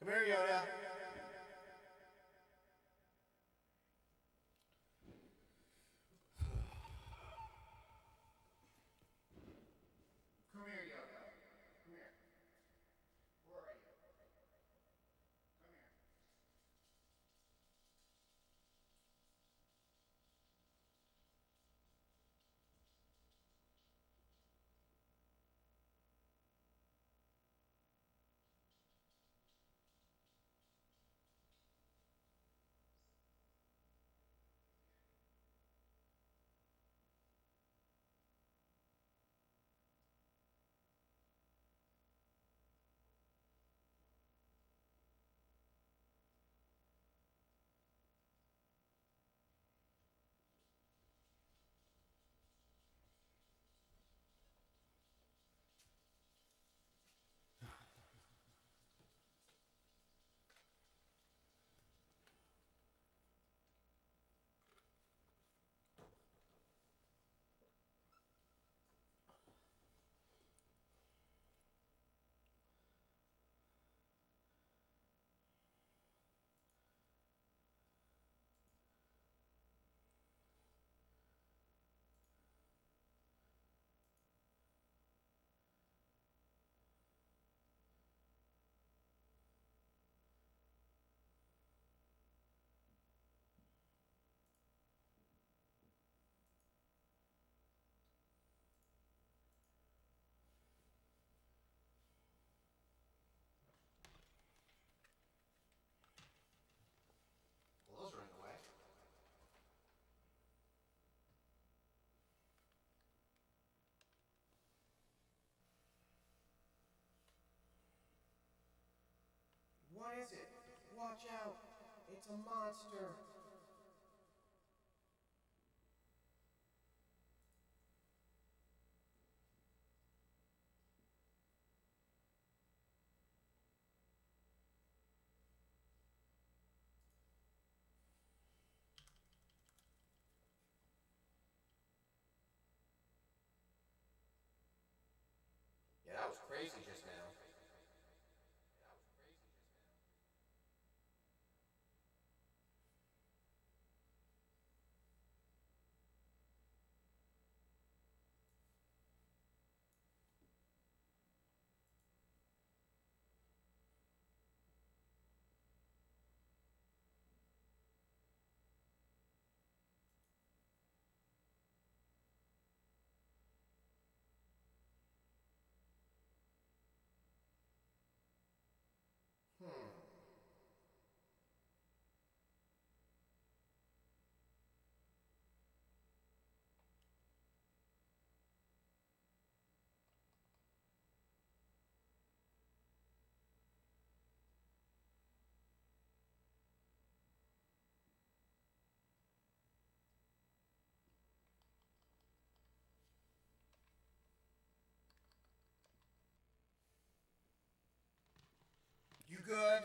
Come here, Yoda. Come here, Yoda. Come here. Where are you? Come here. Well, those are in the way. What is it? Watch out. It's a monster. Yeah, that was crazy just now. Hmm. You good?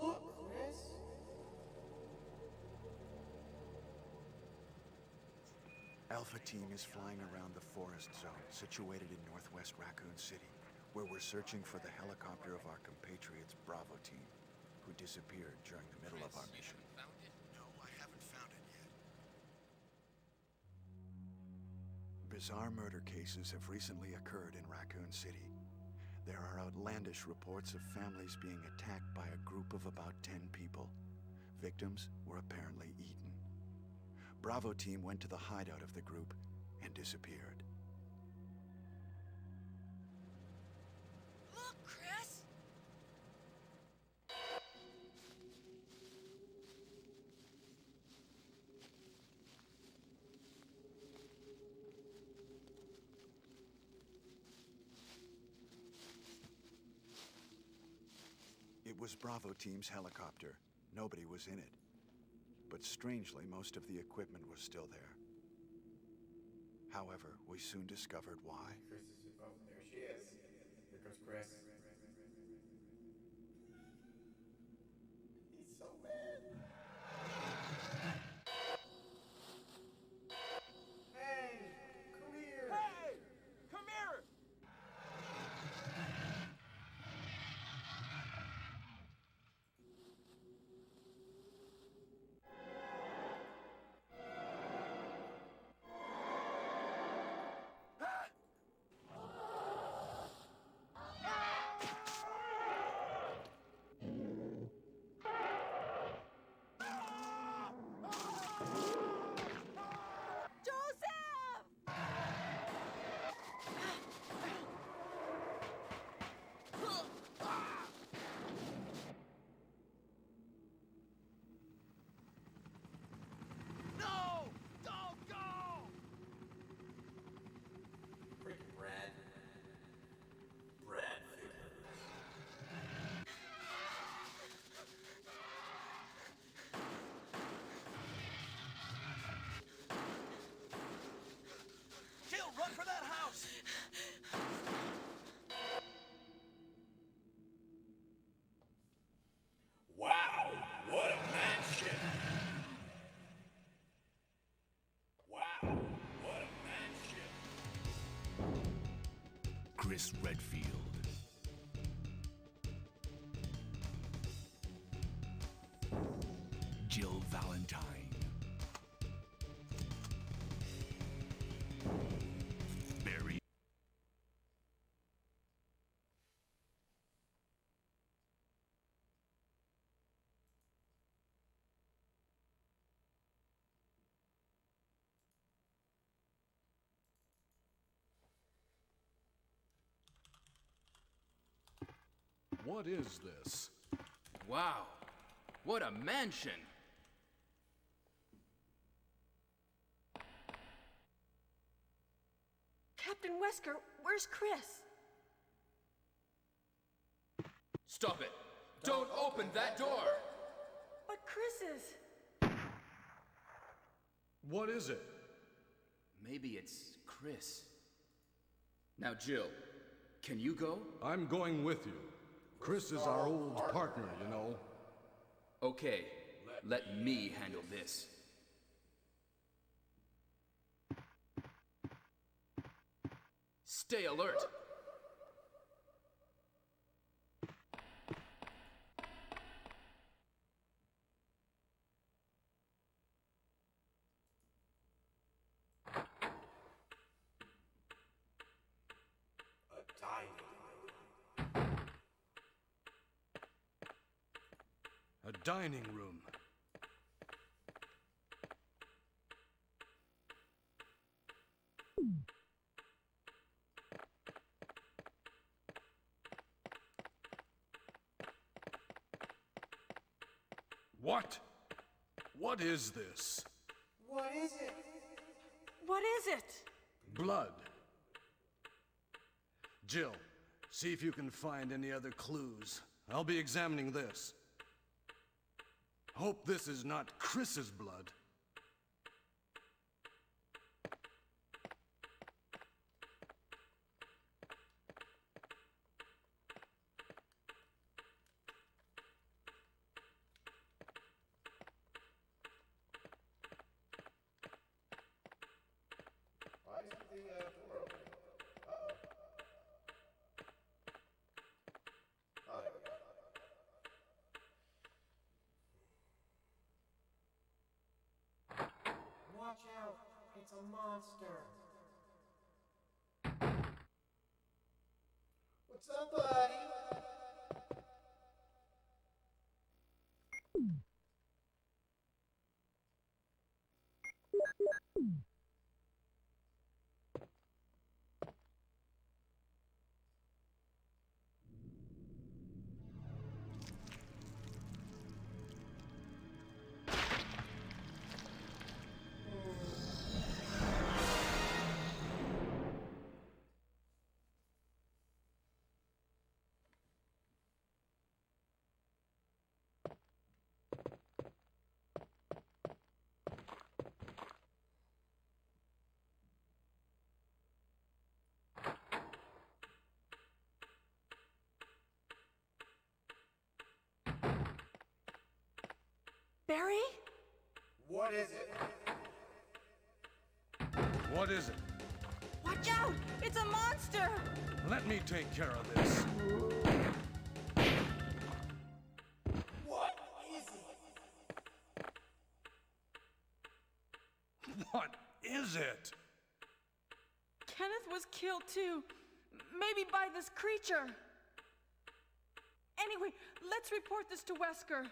Look, Chris. Alpha Team is flying around the forest zone situated in northwest Raccoon City, where we're searching for the helicopter of our compatriots Bravo Team, who disappeared during the middle of our mission. Found it? No, I haven't found it yet. Bizarre murder cases have recently occurred in Raccoon City. There are outlandish reports of families being attacked by a group of about 10 people. Victims were apparently eaten. Bravo Team went to the hideout of the group and disappeared. Look, Chris! It was Bravo Team's helicopter. Nobody was in it. But strangely, most of the equipment was still there. However, we soon discovered why. Chris is. Oh, there she is. Here comes Chris. He's so mad. Hey, come here. Hey! Come here! Joseph! No! Don't go! Freaking Brad. Brad figures. Jill, run for that house! Wow, what a mansion! Wow, what a mansion! Chris Redfield. Jill Valentine. Barry. What is this? Wow, what a mansion! Captain Wesker, where's Chris? Stop it! Don't open that door! But Chris is... What is it? Maybe it's Chris. Now, Jill, can you go? I'm going with you. Chris is our old partner, you know. Okay, let me handle this. Stay alert! A dining room. A dining room. What? What is this? What is it? What is it? Blood. Jill, see if you can find any other clues. I'll be examining this. Hope this is not Chris's blood. is the door opening? Uh-oh. Oh, there we go. Watch out! It's a monster! What's up, buddy? Barry? What is it? What is it? Watch out! It's a monster! Let me take care of this. What is it? What is it? Kenneth was killed too. Maybe by this creature. Anyway, let's report this to Wesker.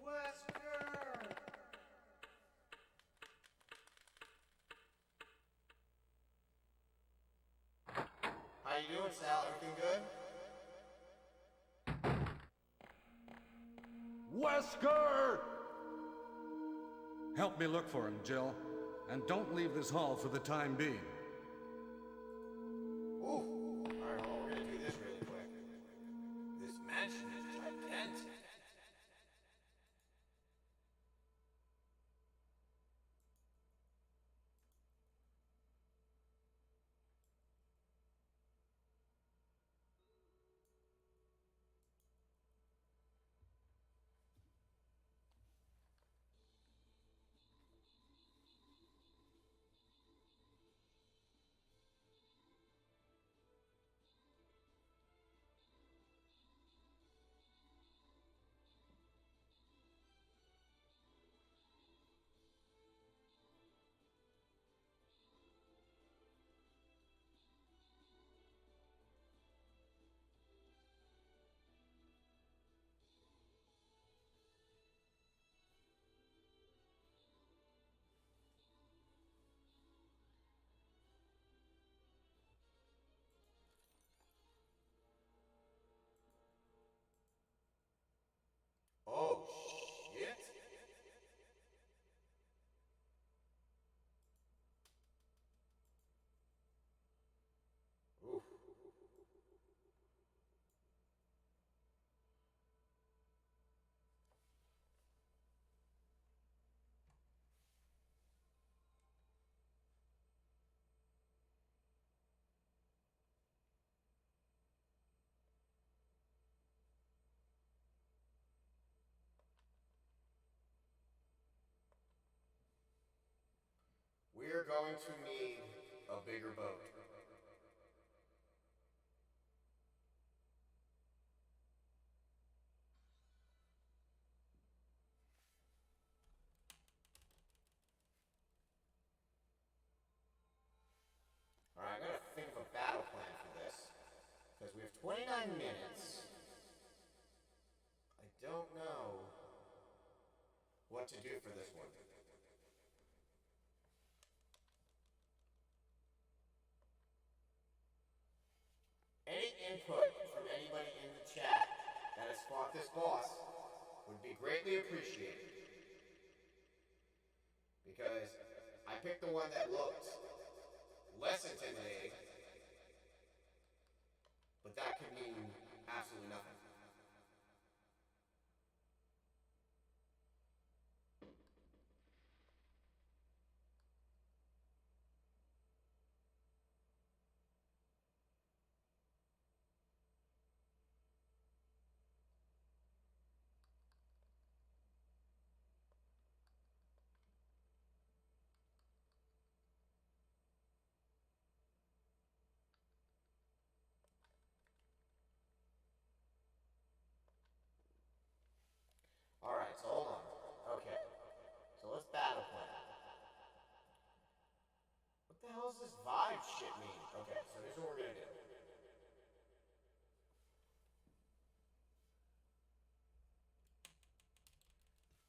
Wesker! How you doing, Sal? Everything good? Wesker! Help me look for him, Jill. And don't leave this hall for the time being. Ooh. Alright, well, we're gonna do this really quick. This mansion is gigantic. Oh, shit. Oof. We're going to need a bigger boat. Alright, I gotta think of a battle plan for this. Because we have 29 minutes. I don't know what to do for this one. Any input from anybody in the chat that has fought this boss would be greatly appreciated. Because I picked the one that looked less intimidating, but that could mean absolutely nothing. this vibe shit mean? Okay, so here's what we're gonna do.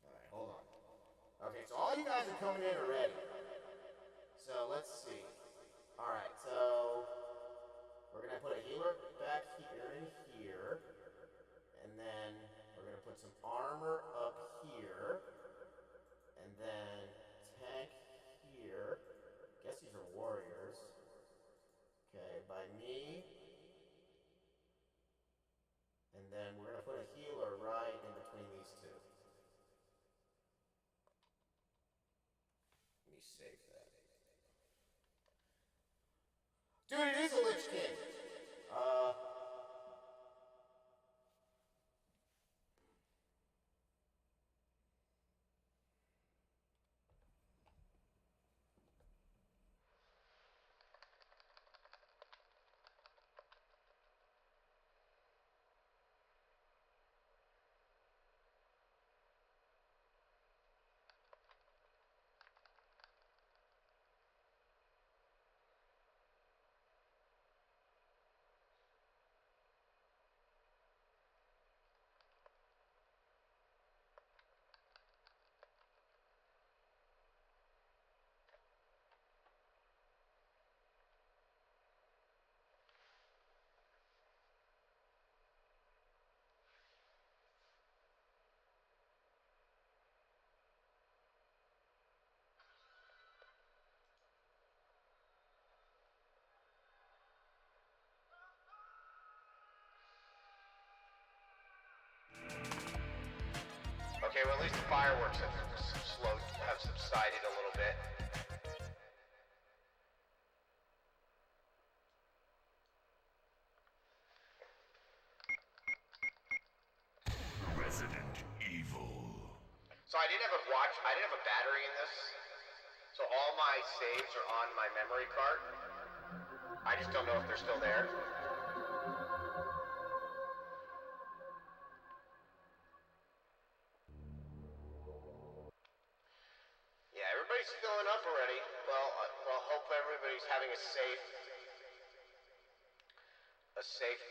Alright, hold on. Okay, so all you guys are coming in already. So let's see. Alright, so we're gonna put a healer back here in here. And then we're gonna put some armor up here. And then tank here. Guess these are warriors. Okay, by me. And then we're gonna put a healer right in between these two. Let me save that. Dude, it is a Lich King! Okay, well at least the fireworks have subsided a little bit. Resident Evil. So I didn't have a battery in this. So all my saves are on my memory card. I just don't know if they're still there. Yeah, everybody's filling up already. Well, hope everybody's having a safe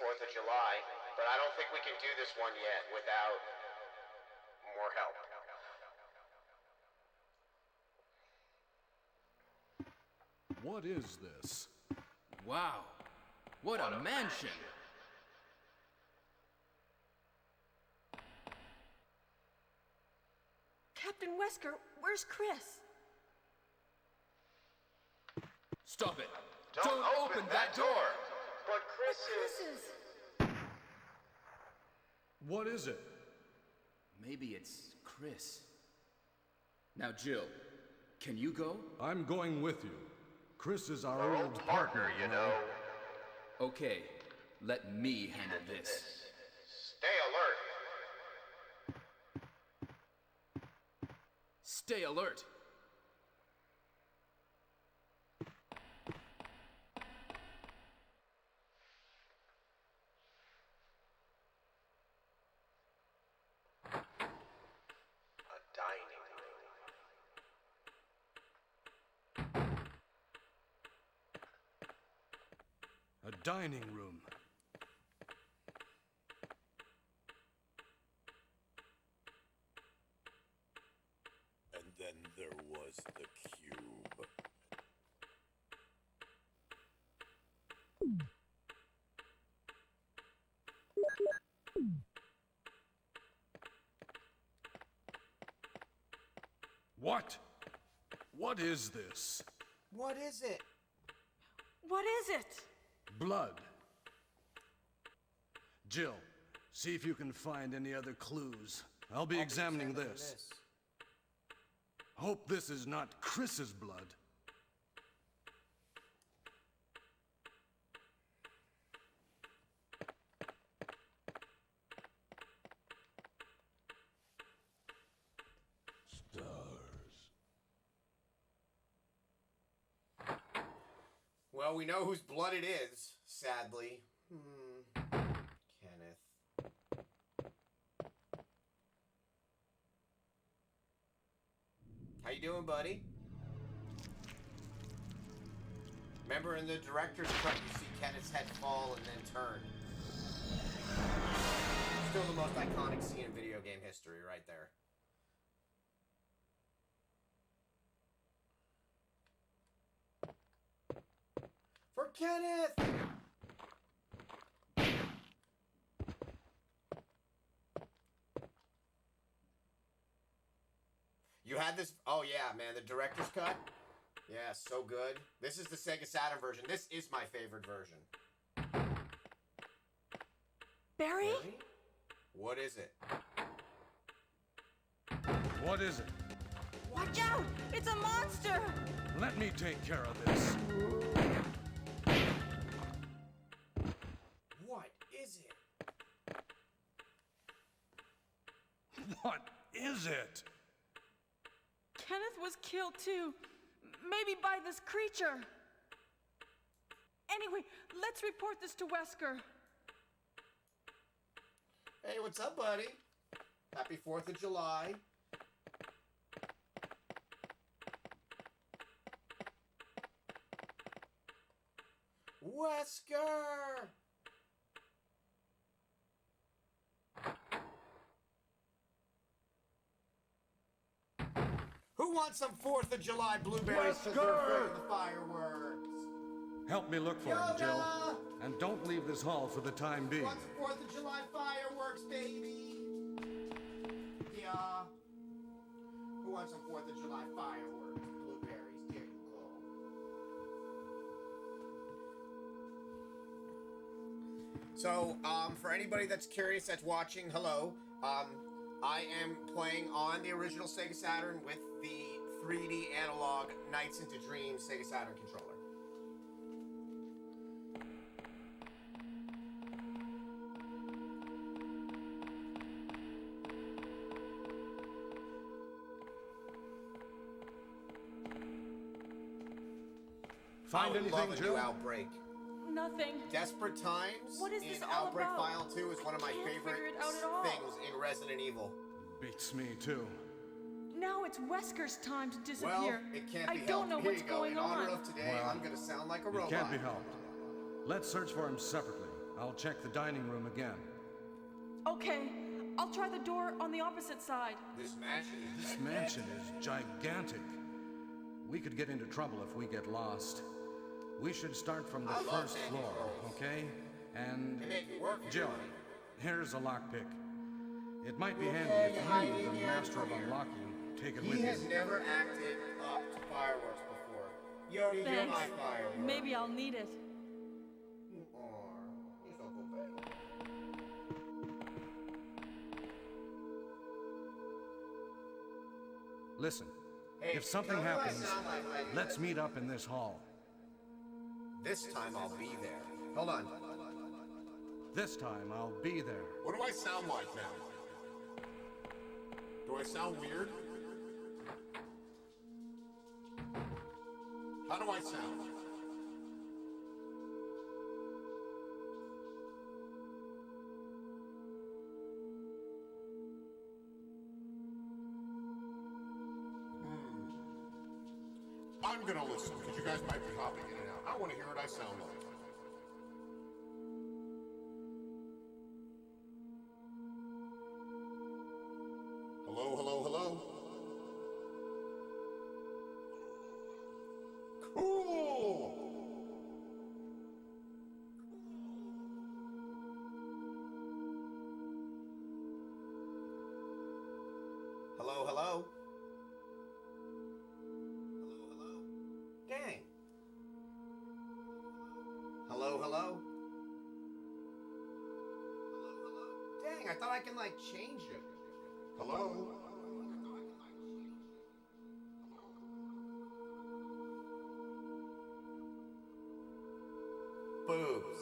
4th of July. But I don't think we can do this one yet without more help. What is this? Wow. What a mansion. Captain Wesker, where's Chris? Stop it. Don't open that door. But Chris is... What is it? Maybe it's Chris. Now, Jill, can you go? I'm going with you. Chris is our old partner, you know. Okay, let me handle this. Stay alert. Stay alert. A dining room. A dining room. And then there was the cube. What? What is this? What is it? What is it? Blood. Jill, see if you can find any other clues. I'll be examining this. Hope this is not Chris's blood. Well, we know whose blood it is, sadly. Kenneth. How you doing, buddy? Remember in the director's cut, you see Kenneth's head fall and then turn. Still the most iconic scene in video game history, right there. For Kenneth! You had this? Oh yeah, man, the director's cut? Yeah, so good. This is the Sega Saturn version. This is my favorite version. Barry? Really? What is it? What is it? Watch out! It's a monster! Let me take care of this. What is it? What is it? Kenneth was killed too. Maybe by this creature. Anyway, let's report this to Wesker. Hey, what's up, buddy? Happy 4th of July. Wesker! Who wants some 4th of July blueberries because they're afraid of the fireworks? Help me look for him, Yoda! Jill. And don't leave this hall for the time being. Who wants some 4th of July fireworks, baby? Yeah. Who wants some 4th of July fireworks? Blueberries, there you go. So, for anybody that's curious that's watching, hello. I am playing on the original Sega Saturn with the 3D analog Nights into Dreams Sega Saturn controller. Find anything, love a Jill? new Outbreak. Nothing. Desperate Times What is this in all Outbreak about? File 2 is one of my Can't favorite figure it out at all. things in Resident Evil. Beats me, too. Now it's Wesker's time to Well, disappear. it can't I be helped. don't know Here what's you go. going In honor on. of today, Well, I'm going to sound like a It robot. can't be helped. Let's search for him separately. I'll check the dining room again. Okay, I'll try the door on the opposite side. This mansion is This mansion is gigantic. We could get into trouble if we get lost. We should start from the I love first Sandy floor, Rolls. okay? And They make it work. Jill, here's a lockpick. It might be handy if you, the master of unlocking, take it with He you. has never acted up to fireworks before. Yodi, you're Thanks. my firework. Maybe I'll need it. You are. He's Uncle Ben. Listen, Hey, if something you know what I happens, sound like when I do let's this? meet up in this hall. This time I'll be there. Hold on. This time I'll be there. What do I sound like now? Do I sound weird? How do I sound? I'm gonna listen, because you guys might be hopping in and out. I want to hear what I sound like. Hello, hello, hello. Cool! Hello, hello. Hello, hello. Dang. Hello, hello. Hello, hello. Dang, I thought I can like change it. Hello? Boobs.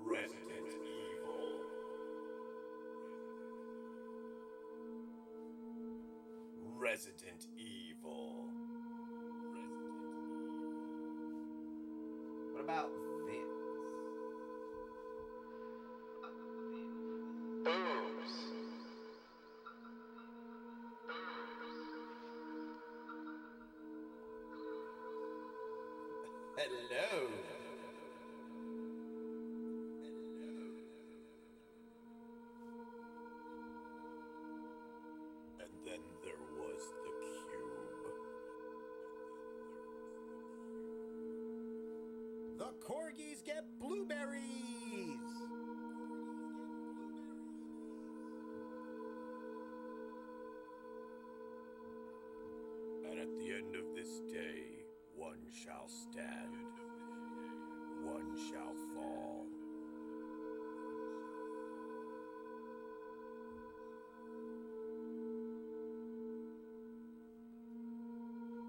Resident Evil. Resident Evil. What about this? Boom. Hello. And then there was the cube. The corgis get blueberries! And at the end of this day, one shall stand, one shall fall.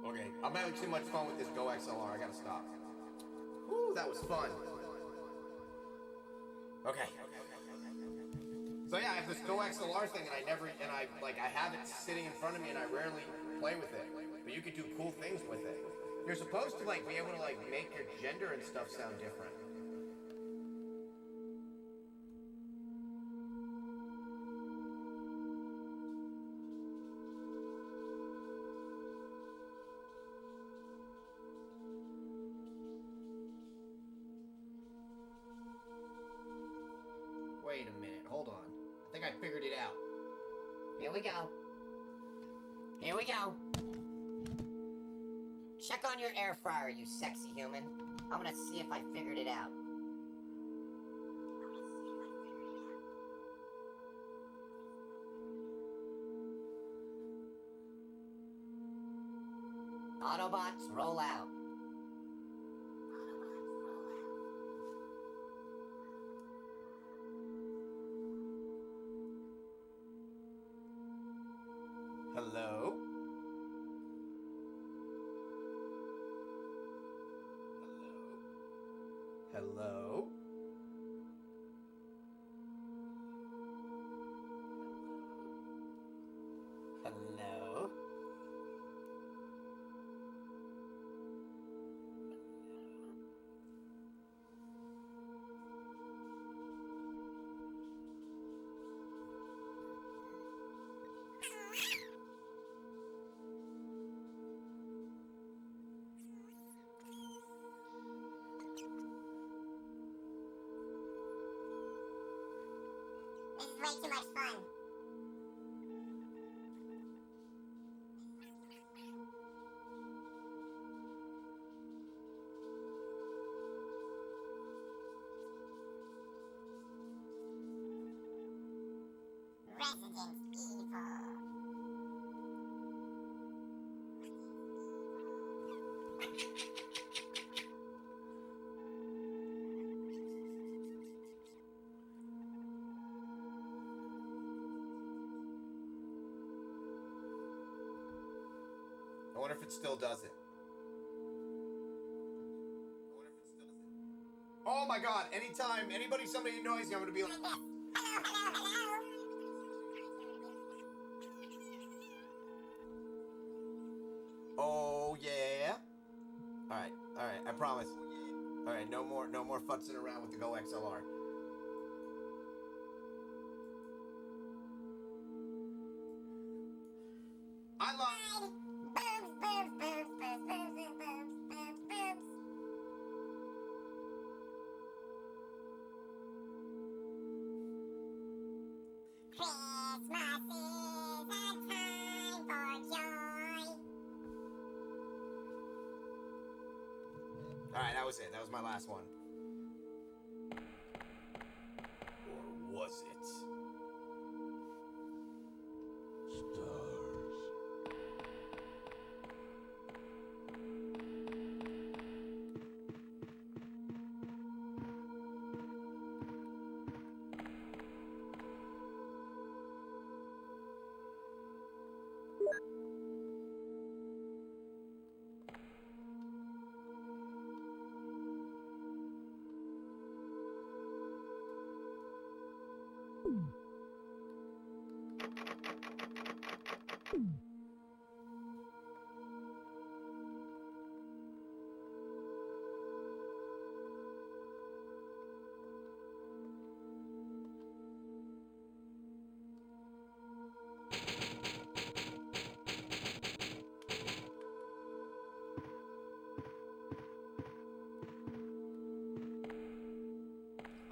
Okay, I'm having too much fun with this Go XLR. I gotta stop. Woo, that was fun. Okay. So yeah, I have this Go XLR thing, and I have it sitting in front of me, and I rarely play with it. But you can do cool things with it. You're supposed to be able to make your gender and stuff sound different. Wait a minute, hold on. I think I figured it out. Here we go. Here we go. Check on your air fryer, you sexy human. I'm gonna see if I figured it out. Autobots, roll out. Hello? Hello? Hello? This is way too much fun. Resident Evil. I wonder if it still does it. Oh my god, anytime somebody noisy, I'm gonna be like, oh yeah. Alright, I promise. Alright, no more futzing around with the Go XLR. I love Boobs, boobs, boobs, boobs, boobs, boobs, boobs, boobs. Christmas is a time for joy. Alright, that was it. That was my last one. Or was it?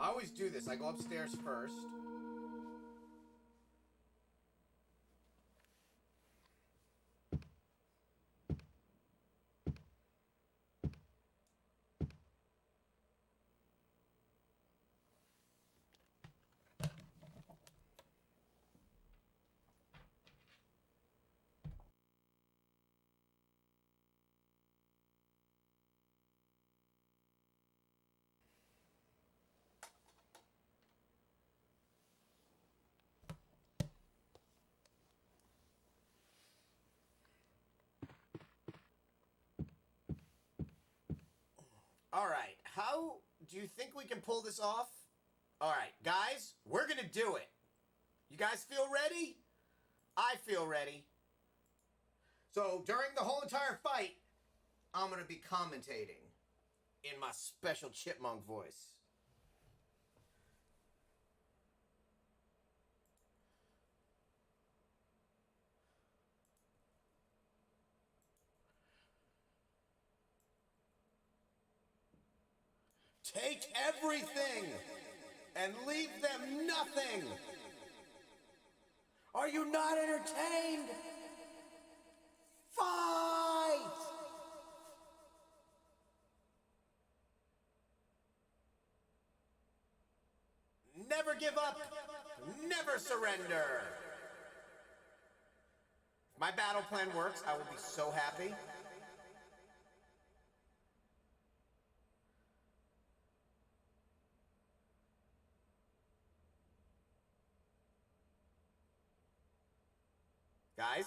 I always do this. I go upstairs first. Alright, how do you think we can pull this off? Alright, guys, we're gonna do it. You guys feel ready? I feel ready. So, during the whole entire fight, I'm gonna be commentating in my special chipmunk voice. Take everything and leave them nothing. Are you not entertained? Fight! Never give up, never surrender. If my battle plan works, I will be so happy. Guys?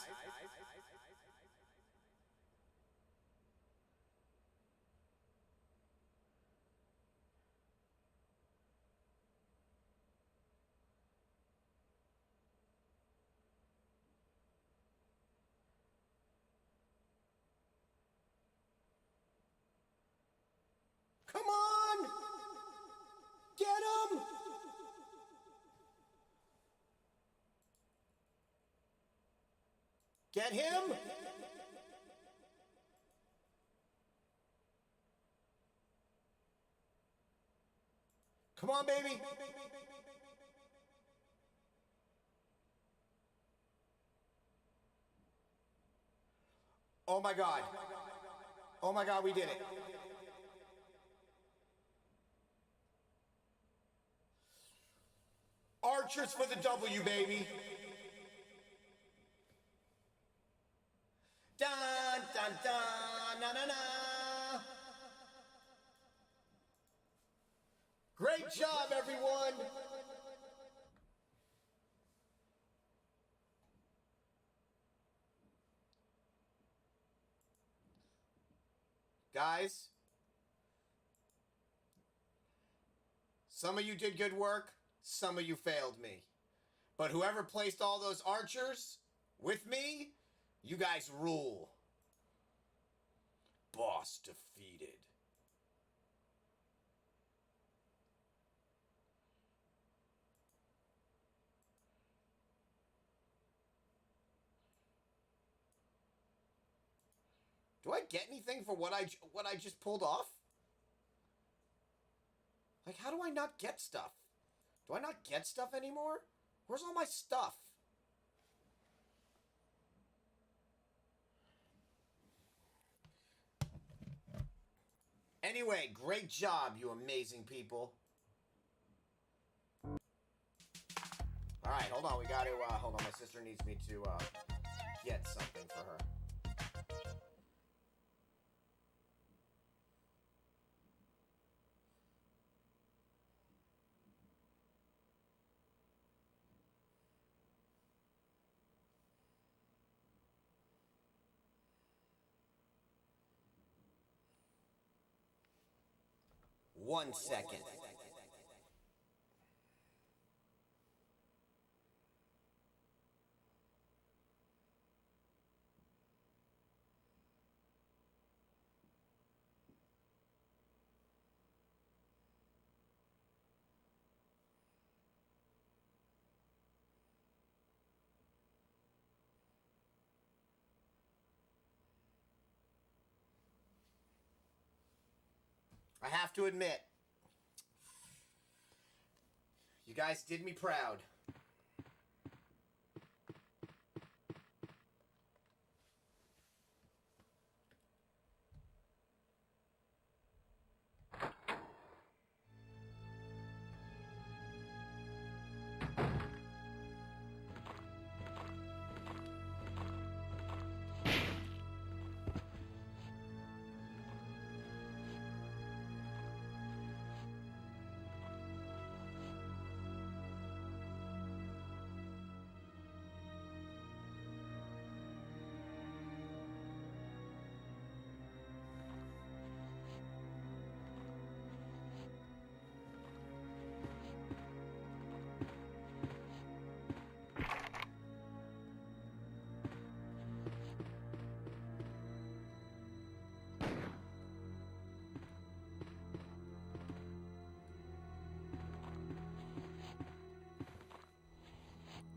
Come on! Get him! Get him! Come on, baby! Oh my God. Oh my God, we did it. Archers for the W, baby. Dun, dun, dun, na, na, na. Great job, everyone. Guys, some of you did good work, some of you failed me. But whoever placed all those archers with me, you guys rule. Boss defeated. Do I get anything for what I just pulled off? Like, how do I not get stuff? Do I not get stuff anymore? Where's all my stuff? Anyway, great job, you amazing people. Alright, hold on, we gotta, hold on, my sister needs me to, get something for her. One second. I have to admit, You guys did me proud.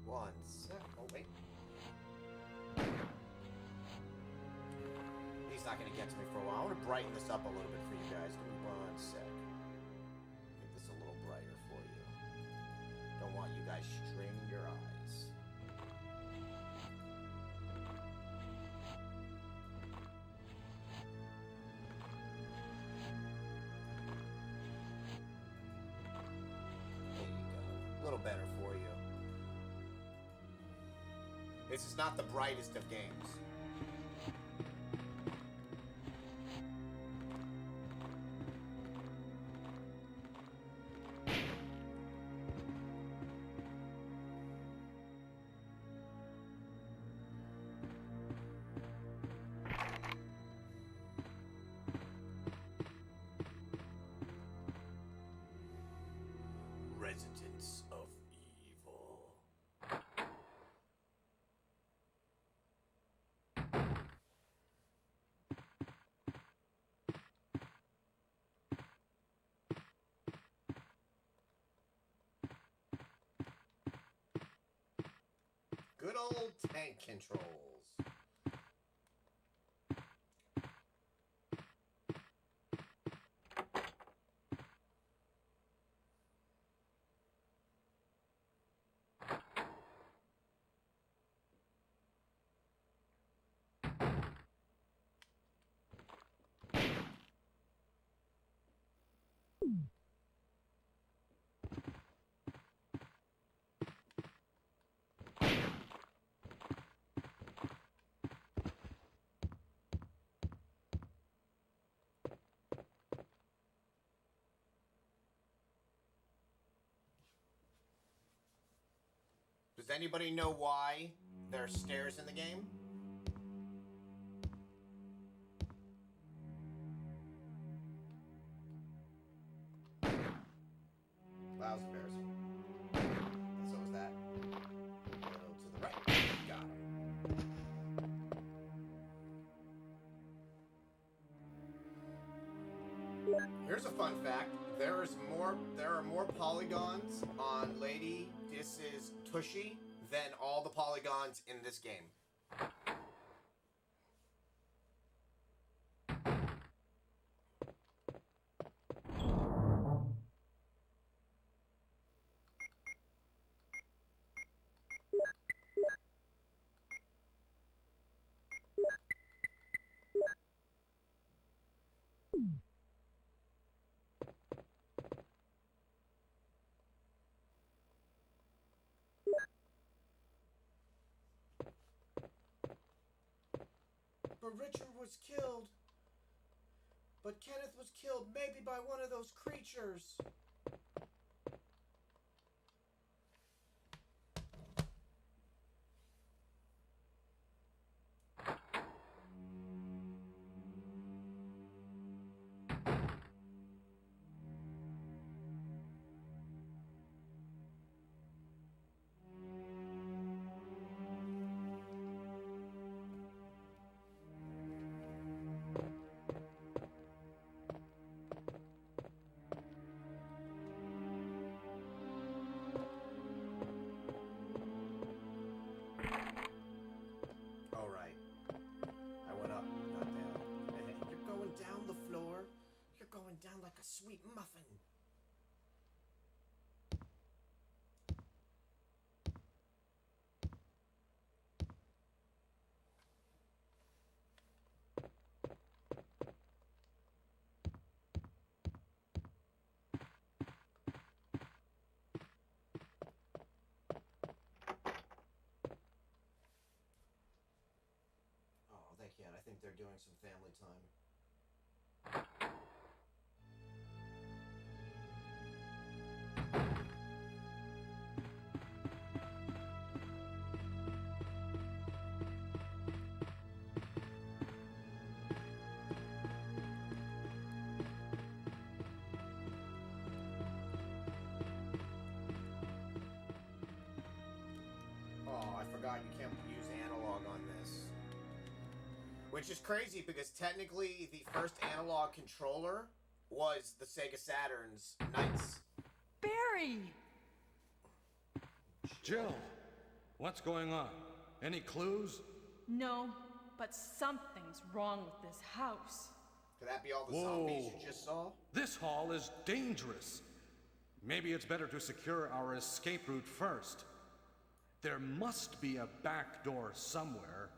One sec. Oh, wait. He's not going to get to me for a while. I want to brighten this up a little bit for you guys. Give me one sec. Make this a little brighter for you. Don't want you guys straining your eyes. There you go. A little better for you. This is not the brightest of games. Residents of evil. Good old tank controls. Does anybody know why there are stairs in the game? That was embarrassing. And so was that. Go to the right. Got him. Here's a fun fact. There are more polygons on Lady Dis's Tushy than all the polygons in this game. But Richard was killed. But Kenneth was killed maybe by one of those creatures. Down like a sweet muffin. think they're doing some family time. Oh, I forgot you can't use analog on this. Which is crazy because technically the first analog controller was the Sega Saturn's Knights. Barry! Jill, what's going on? Any clues? No, but something's wrong with this house. Could that be all the Whoa. zombies you just saw? This hall is dangerous. Maybe it's better to secure our escape route first. There must be a back door somewhere.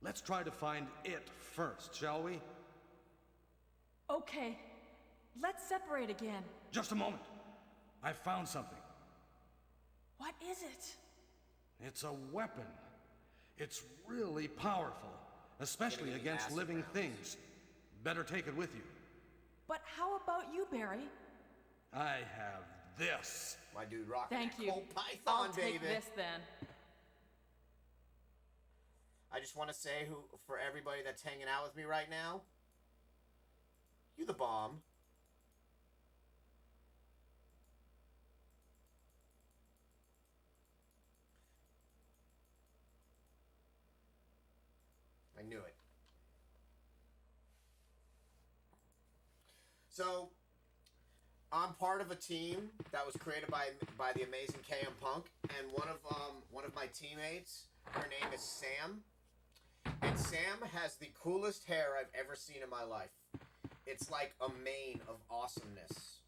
Let's try to find it first, shall we? Okay, let's separate again. Just a moment. I found something. What is it? It's a weapon. It's really powerful, especially Gonna be against acid living rounds. things. Better take it with you. But how about you, Barry? I have this. My dude rocking Thank that you. Colt Python, I'll baby. take this then. I just want to say for everybody that's hanging out with me right now, you the bomb. I knew it. So, I'm part of a team that was created by the amazing KM Punk, and one of my teammates, her name is Sam, and Sam has the coolest hair I've ever seen in my life. It's like a mane of awesomeness.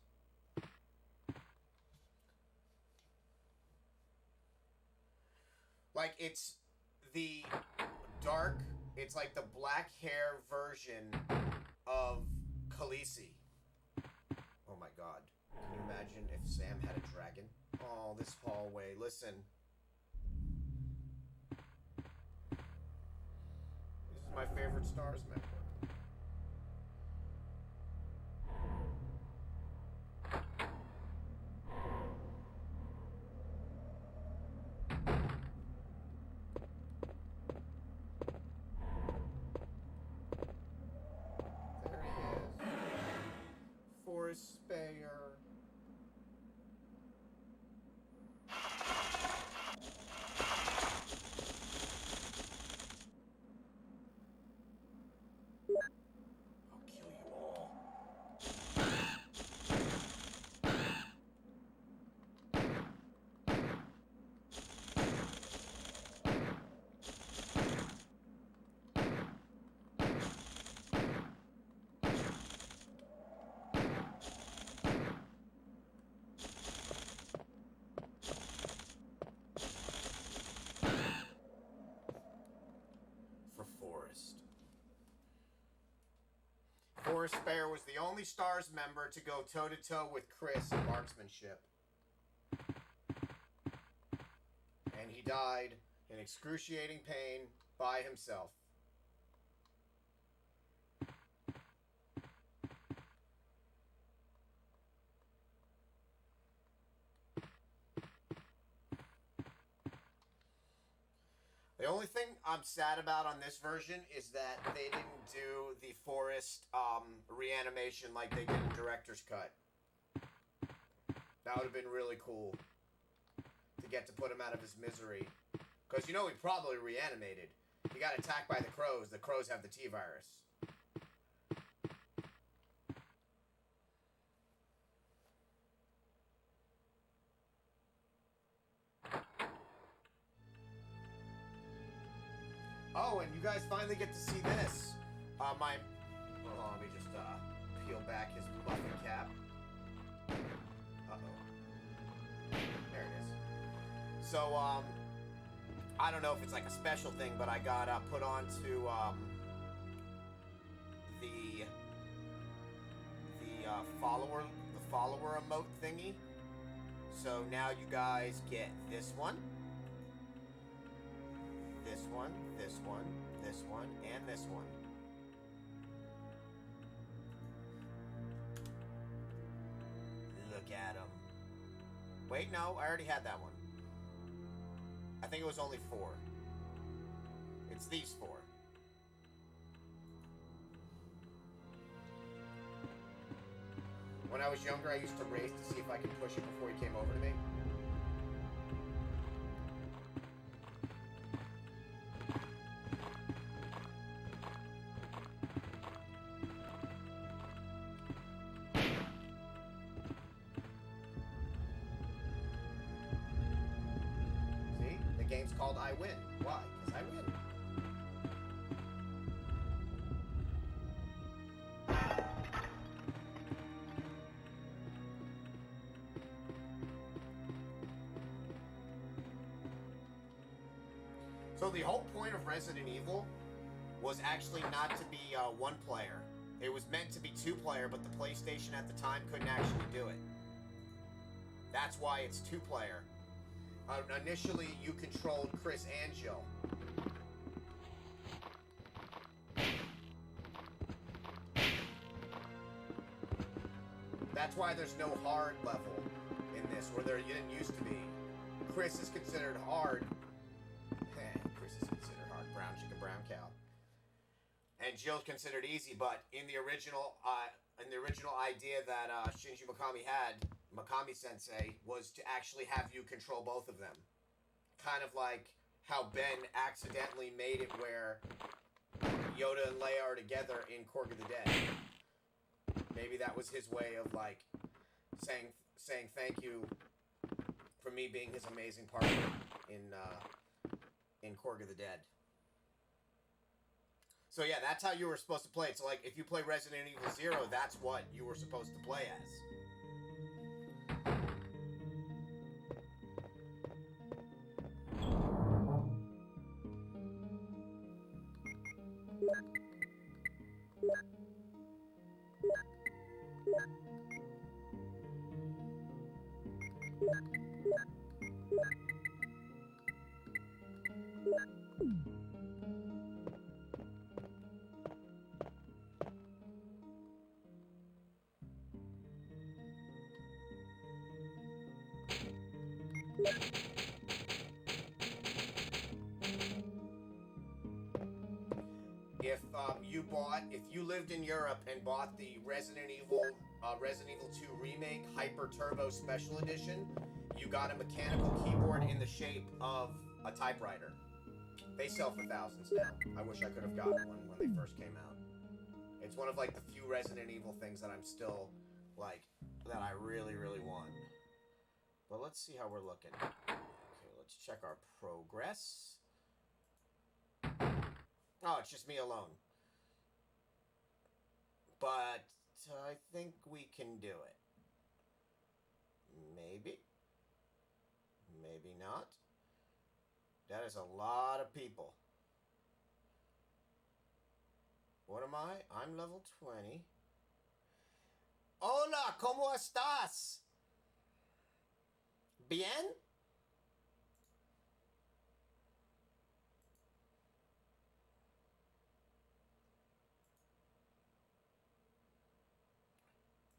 Like it's the dark, it's like the black hair version of Khaleesi. Oh my god. Can you imagine if Sam had a dragon? Oh, this hallway. Listen. This is my favorite Stars member. There he is. Forrest Speyer. I'll kill you all. For Forrest. Forrest Speyer was the only Stars member to go toe-to-toe with Chris in marksmanship. And he died in excruciating pain by himself. The only thing I'm sad about on this version is that they didn't do the Forrest reanimation like they did in Director's Cut. That would have been really cool to get to put him out of his misery. Because you know he probably reanimated. He got attacked by the crows. The crows have the T-virus. Oh, and you guys finally get to see this. Hold on, let me just peel back his muffin cap. Uh-oh. There it is. So, I don't know if it's like a special thing, but I got put onto the follower emote thingy. So now you guys get this one. This one, this one, this one, and this one. Look at him. Wait, no, I already had that one. I think it was only 4. It's these 4. When I was younger, I used to race to see if I could push it before he came over to me. See? The game's called I Win. Why? Because I win. So the whole point of Resident Evil was actually not to be one player. It was meant to be 2 player, but the PlayStation at the time couldn't actually do it. That's why it's 2 player. Initially, you controlled Chris and Jill. That's why there's no hard level in this, where there didn't used to be. Chris is considered hard. Chris is considered hard. Brown chicken, brown cow. And Jill's considered easy, but in the original idea that Shinji Mikami had, Mikami Sensei, was to actually have you control both of them. Kind of like how Ben accidentally made it where Yoda and Leia are together in Korg of the Dead. Maybe that was his way of like saying thank you for me being his amazing partner in Korg of the Dead. So yeah, that's how you were supposed to play it. So like, if you play Resident Evil 0, that's what you were supposed to play as. If you lived in Europe and bought the Resident Evil 2 Remake Hyper Turbo Special Edition, you got a mechanical keyboard in the shape of a typewriter. They sell for thousands now. I wish I could have gotten one when they first came out. It's one of like the few Resident Evil things that I'm still like, that I really, really want. But let's see how we're looking. Okay, let's check our progress. Oh, it's just me alone. But I think we can do it. Maybe. Maybe not. That is a lot of people. What am I? I'm level 20. Hola, ¿cómo estás? Bien?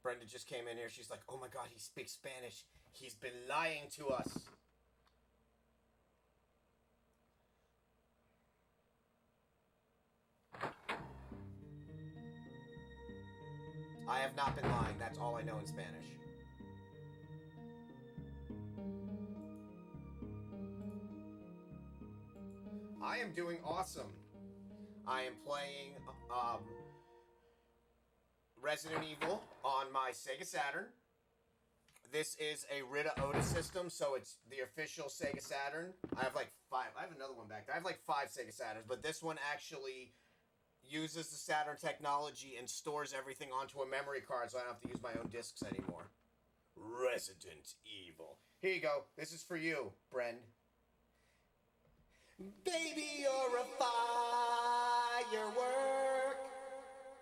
Brenda just came in here. She's like, oh my god, he speaks Spanish. He's been lying to us. I have not been lying. That's all I know in Spanish. I am doing awesome. I am playing Resident Evil on my Sega Saturn. This is a Rita Oda system, so it's the official Sega Saturn. I have like 5. I have another one back there. I have like 5 Sega Saturns, but this one actually uses the Saturn technology and stores everything onto a memory card, so I don't have to use my own discs anymore. Resident Evil. Here you go. This is for you, Bren. Baby, you're a firework.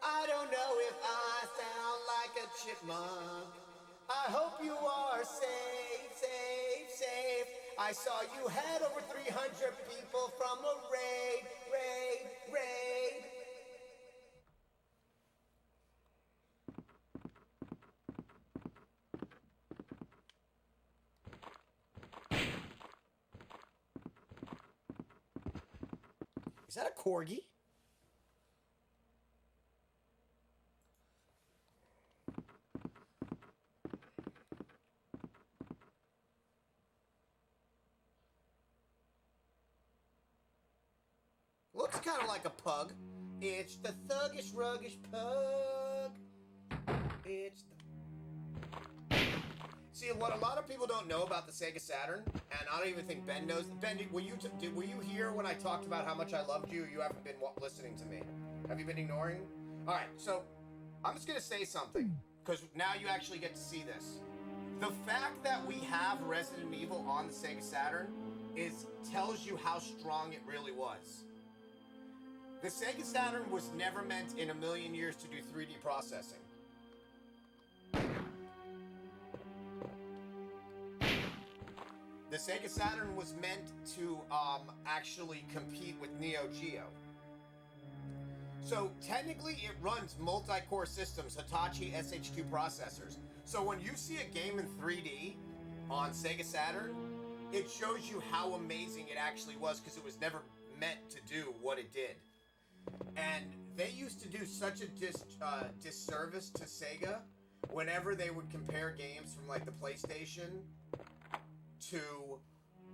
I don't know if I sound like a chipmunk. I hope you are safe, safe, safe. I saw you had over 300 people from a raid. Is that a corgi? Looks kind of like a pug. It's the thuggish, ruggish pug. It's the... See, what a lot of people don't know about the Sega Saturn, and I don't even think Ben knows. Ben, were you here when I talked about how much I loved you? You haven't been listening to me. Have you been ignoring? All right, so I'm just gonna say something because now you actually get to see this. The fact that we have Resident Evil on the Sega Saturn tells you how strong it really was. The Sega Saturn was never meant in a million years to do 3D processing. The Sega Saturn was meant to actually compete with Neo Geo. So technically it runs multi-core systems, Hitachi SH2 processors. So when you see a game in 3D on Sega Saturn, it shows you how amazing it actually was because it was never meant to do what it did. And they used to do such a disservice to Sega whenever they would compare games from like the PlayStation to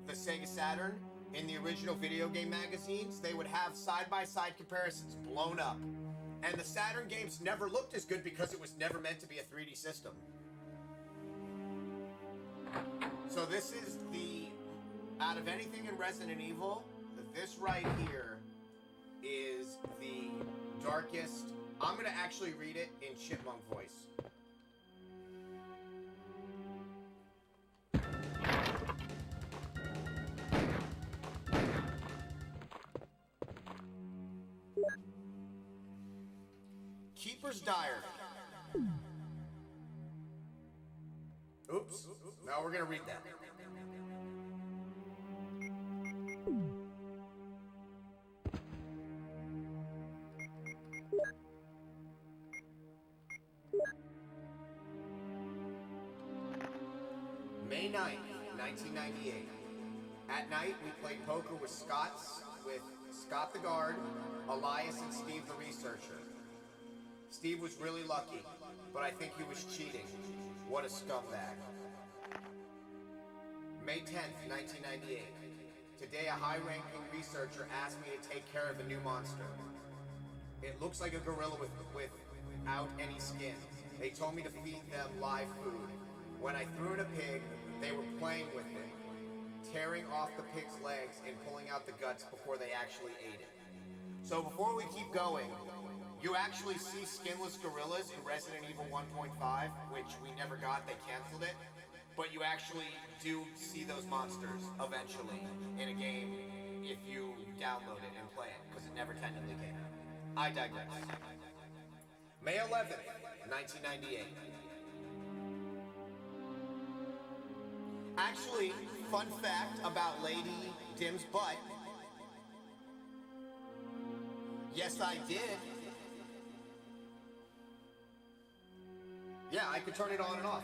the Sega Saturn. In the original video game magazines, they would have side-by-side comparisons blown up. And the Saturn games never looked as good because it was never meant to be a 3D system. So this is out of anything in Resident Evil, this right here is the darkest. I'm gonna actually read it in chipmunk voice. Keeper's Diary. Oops. Now we're gonna read that. May 9th, 1998. At night, we played poker with Scott the guard, Elias, and Steve the researcher. Steve was really lucky, but I think he was cheating. What a scumbag. May 10th, 1998. Today, a high-ranking researcher asked me to take care of a new monster. It looks like a gorilla without any skin. They told me to feed them live food. When I threw in a pig, they were playing with it, tearing off the pig's legs and pulling out the guts before they actually ate it. So before we keep going, you actually see skinless gorillas in Resident Evil 1.5, which we never got, they canceled it. But you actually do see those monsters eventually in a game if you download it and play it, because it never technically came out. I digress. May 11th, 1998. Actually, fun fact about Lady Dim's butt. Yes, I did. Yeah, I could turn it on and off.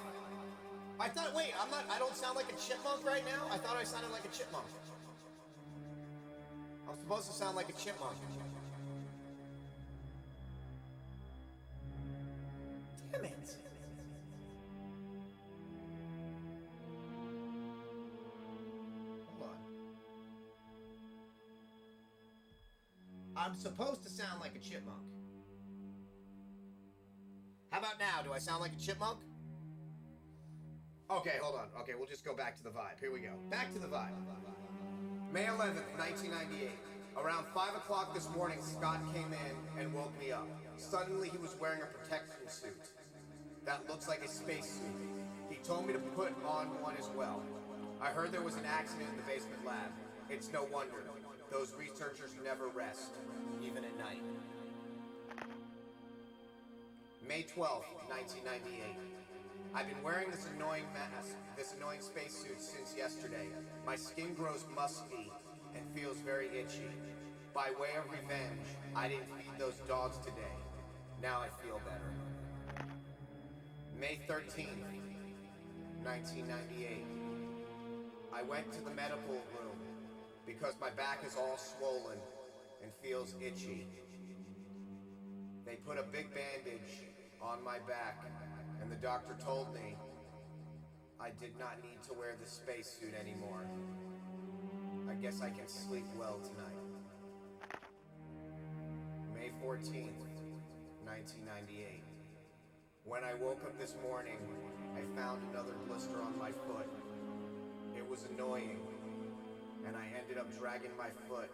I thought, wait, I don't sound like a chipmunk right now? I thought I sounded like a chipmunk. I'm supposed to sound like a chipmunk. Damn it. Hold on. I'm supposed to sound like a chipmunk. How about now? Do I sound like a chipmunk? Okay, hold on. Okay, we'll just go back to the vibe. Here we go. Back to the vibe. May 11th, 1998. Around 5 o'clock this morning, Scott came in and woke me up. Suddenly, he was wearing a protection suit that looks like a spacesuit. He told me to put on one as well. I heard there was an accident in the basement lab. It's no wonder. Those researchers never rest, even at night. May 12th, 1998. I've been wearing this annoying mask, this annoying spacesuit since yesterday. My skin grows musky and feels very itchy. By way of revenge, I didn't feed those dogs today. Now I feel better. May 13th, 1998. I went to the medical room because my back is all swollen and feels itchy. They put a big bandage on my back, and the doctor told me I did not need to wear the spacesuit anymore. I guess I can sleep well tonight. May 14th, 1998. When I woke up this morning, I found another blister on my foot. It was annoying, and I ended up dragging my foot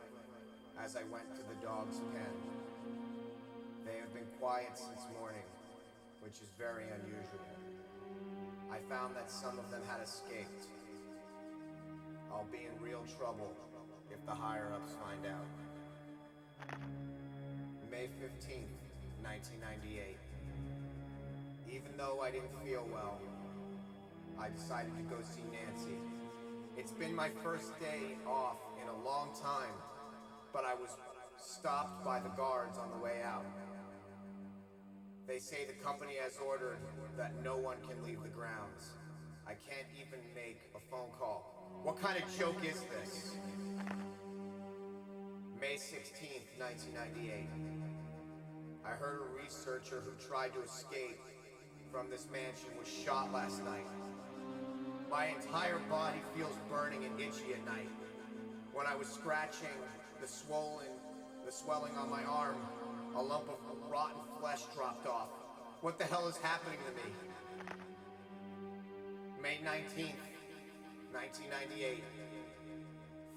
as I went to the dog's pen. They have been quiet since morning, which is very unusual. I found that some of them had escaped. I'll be in real trouble if the higher-ups find out. May 15th, 1998. Even though I didn't feel well, I decided to go see Nancy. It's been my first day off in a long time, but I was stopped by the guards on the way out. They say the company has ordered that no one can leave the grounds. I can't even make a phone call. What kind of joke is this? May 16th, 1998. I heard a researcher who tried to escape from this mansion was shot last night. My entire body feels burning and itchy at night. When I was scratching the swelling on my arm, a lump of rotten flesh dropped off. What the hell is happening to me? May 19th, 1998.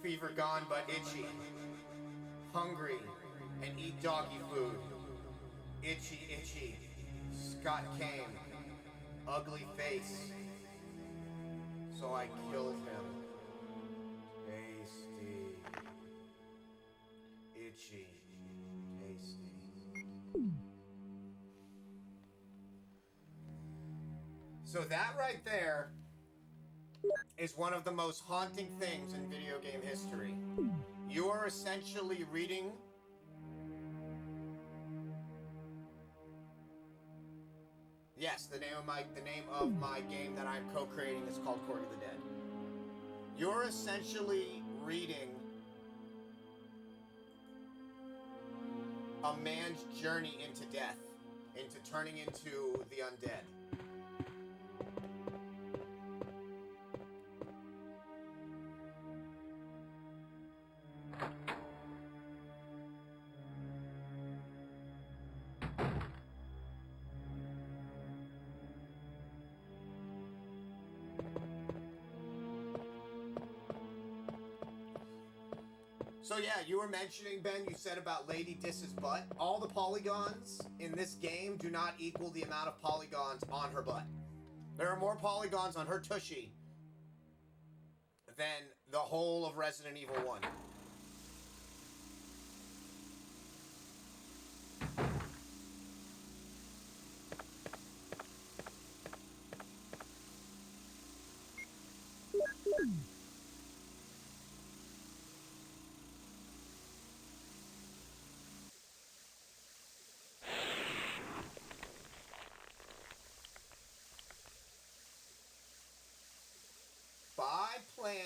Fever gone but itchy. Hungry and eat doggy food. Itchy, itchy. Scott came. Ugly face. So I killed him. Tasty. Itchy. Tasty. So that right there is one of the most haunting things in video game history. You are essentially reading yes, the name of my game that I'm co-creating is called Corgi the Dead. You're essentially reading a man's journey into death, into turning into the undead. So yeah, you were mentioning, Ben, you said about Lady Dis's butt. All the polygons in this game do not equal the amount of polygons on her butt. There are more polygons on her tushy than the whole of Resident Evil 1. By plant.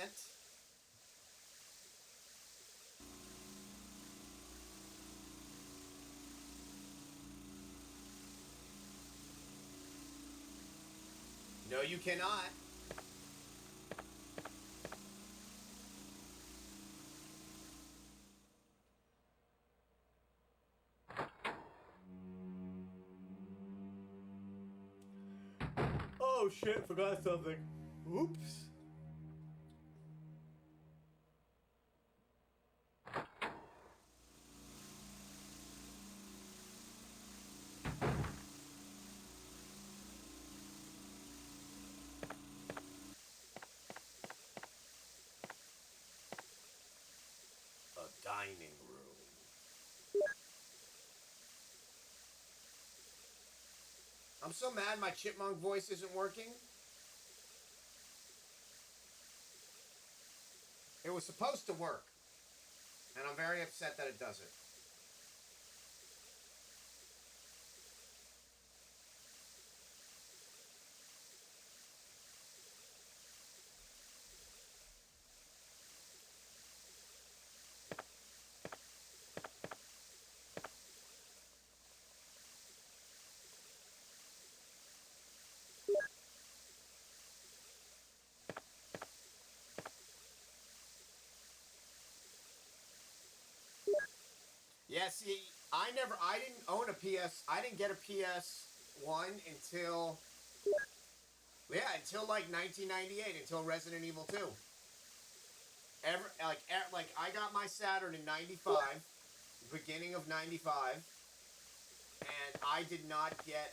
No, you cannot. Oh shit, forgot something. Oops. Dining room. I'm so mad my chipmunk voice isn't working. It was supposed to work. And I'm very upset that it doesn't. Yeah, see, I didn't own a PS, I didn't get a PS1 until like 1998, until Resident Evil 2. I got my Saturn in 95, beginning of 95, and I did not get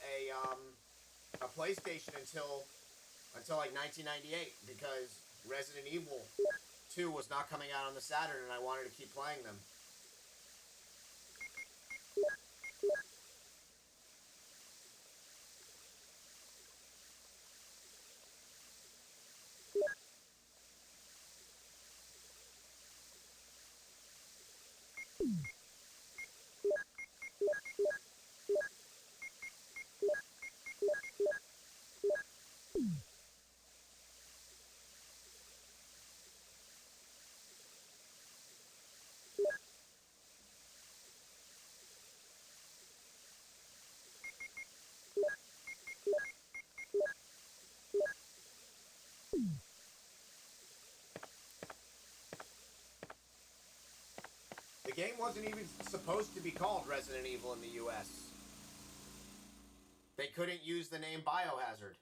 a PlayStation until like 1998, because Resident Evil 2 was not coming out on the Saturn, and I wanted to keep playing them. The game wasn't even supposed to be called Resident Evil in the US. They couldn't use the name Biohazard.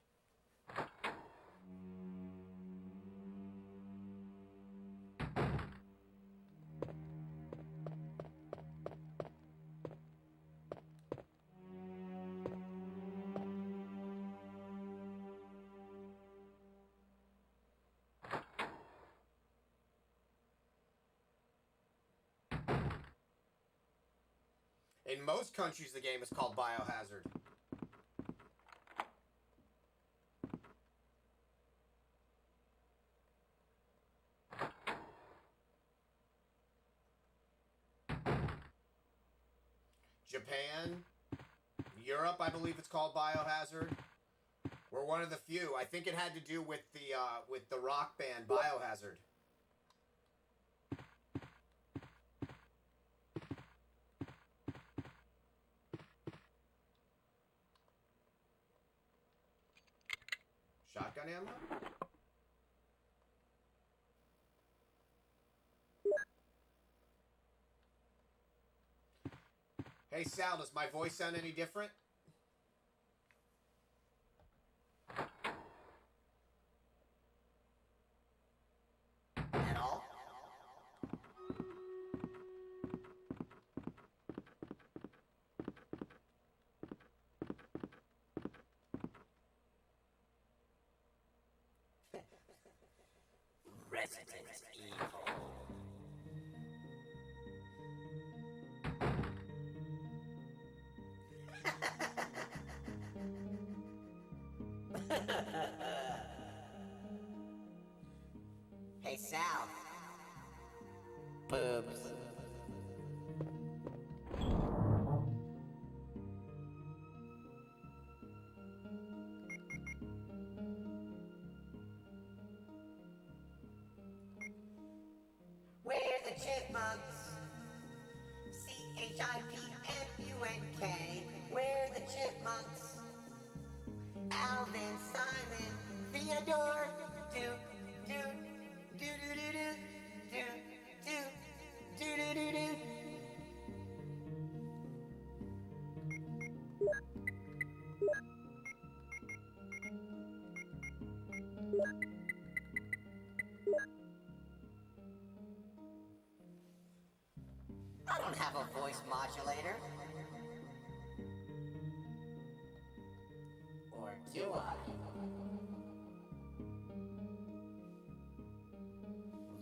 In most countries, the game is called Biohazard. Japan, Europe, I believe it's called Biohazard. We're one of the few. I think it had to do with the rock band Biohazard. Shotgun ammo? Hey Sal, does my voice sound any different? At all? Resident Evil. Hey Sal. Boobs. We're the Chipmunks. CHIPMUNK. We're the Chipmunks. Alvin, Simon, Theodore. Do do do do do do do do do do do. I don't have a voice modulator. Or do I?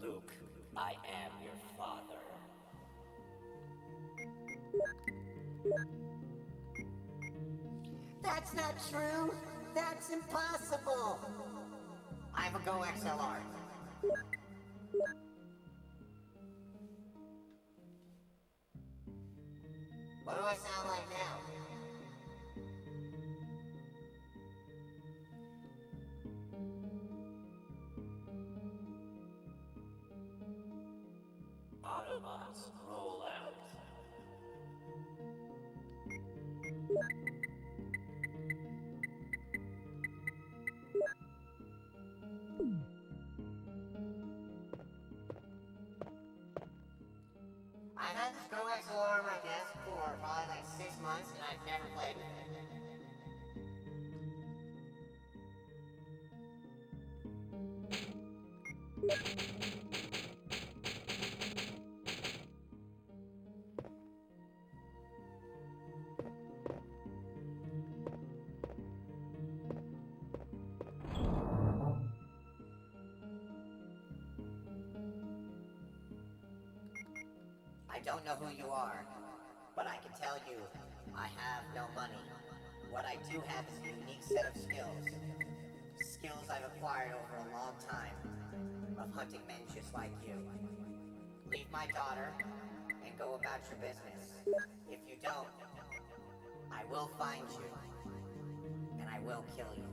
Luke, I am your father. That's not true. That's impossible. I have a Go XLR. What do I sound like now? Autobots, roll out. I've had this Go XLR on my desk for probably like 6 months and I've never played with it. I don't know who you are, but I can tell you, I have no money. What I do have is a unique set of skills. Skills I've acquired over a long time of hunting men just like you. Leave my daughter and go about your business. If you don't, I will find you and I will kill you.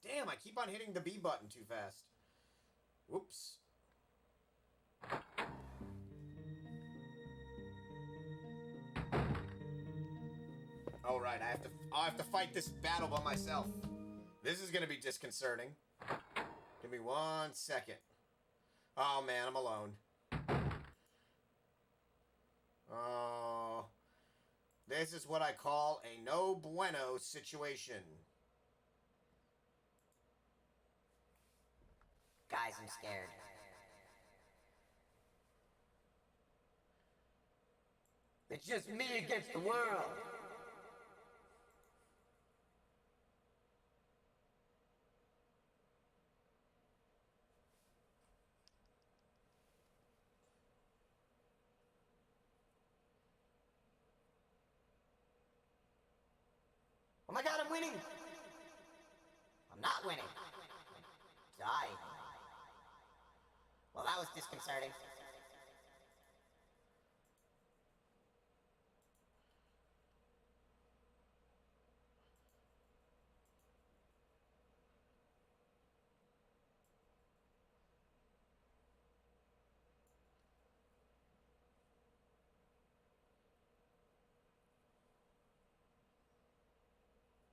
Damn, I keep on hitting the B button too fast. Whoops. Oh right, I'll have to fight this battle by myself. This is gonna be disconcerting. Give me 1 second. Oh man, I'm alone. Oh, this is what I call a no bueno situation. Guys, I'm scared. It's just me against the world. Oh my god, I'm winning! I'm not winning. Die. Well, that was disconcerting.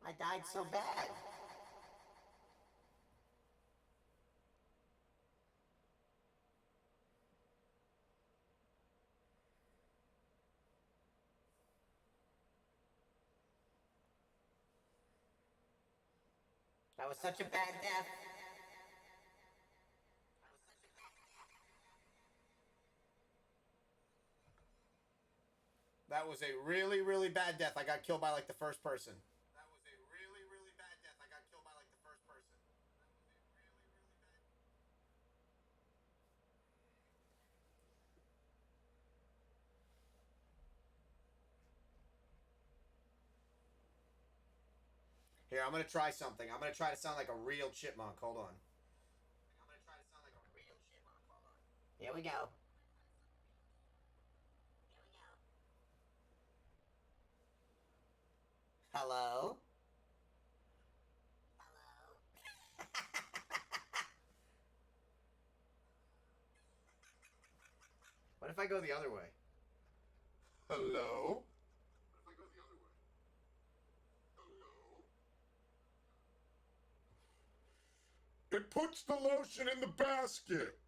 I died so bad. That was such a bad death. That was a really, really bad death. I got killed by like the first person. That was a really, really bad death. I got killed by like the first person. Here, I'm gonna try something. I'm gonna try to sound like a real chipmunk. Hold on. I'm gonna try to sound like a real chipmunk. Hold on. Here we go. Hello? What if I go the other way? Hello? It puts the lotion in the basket.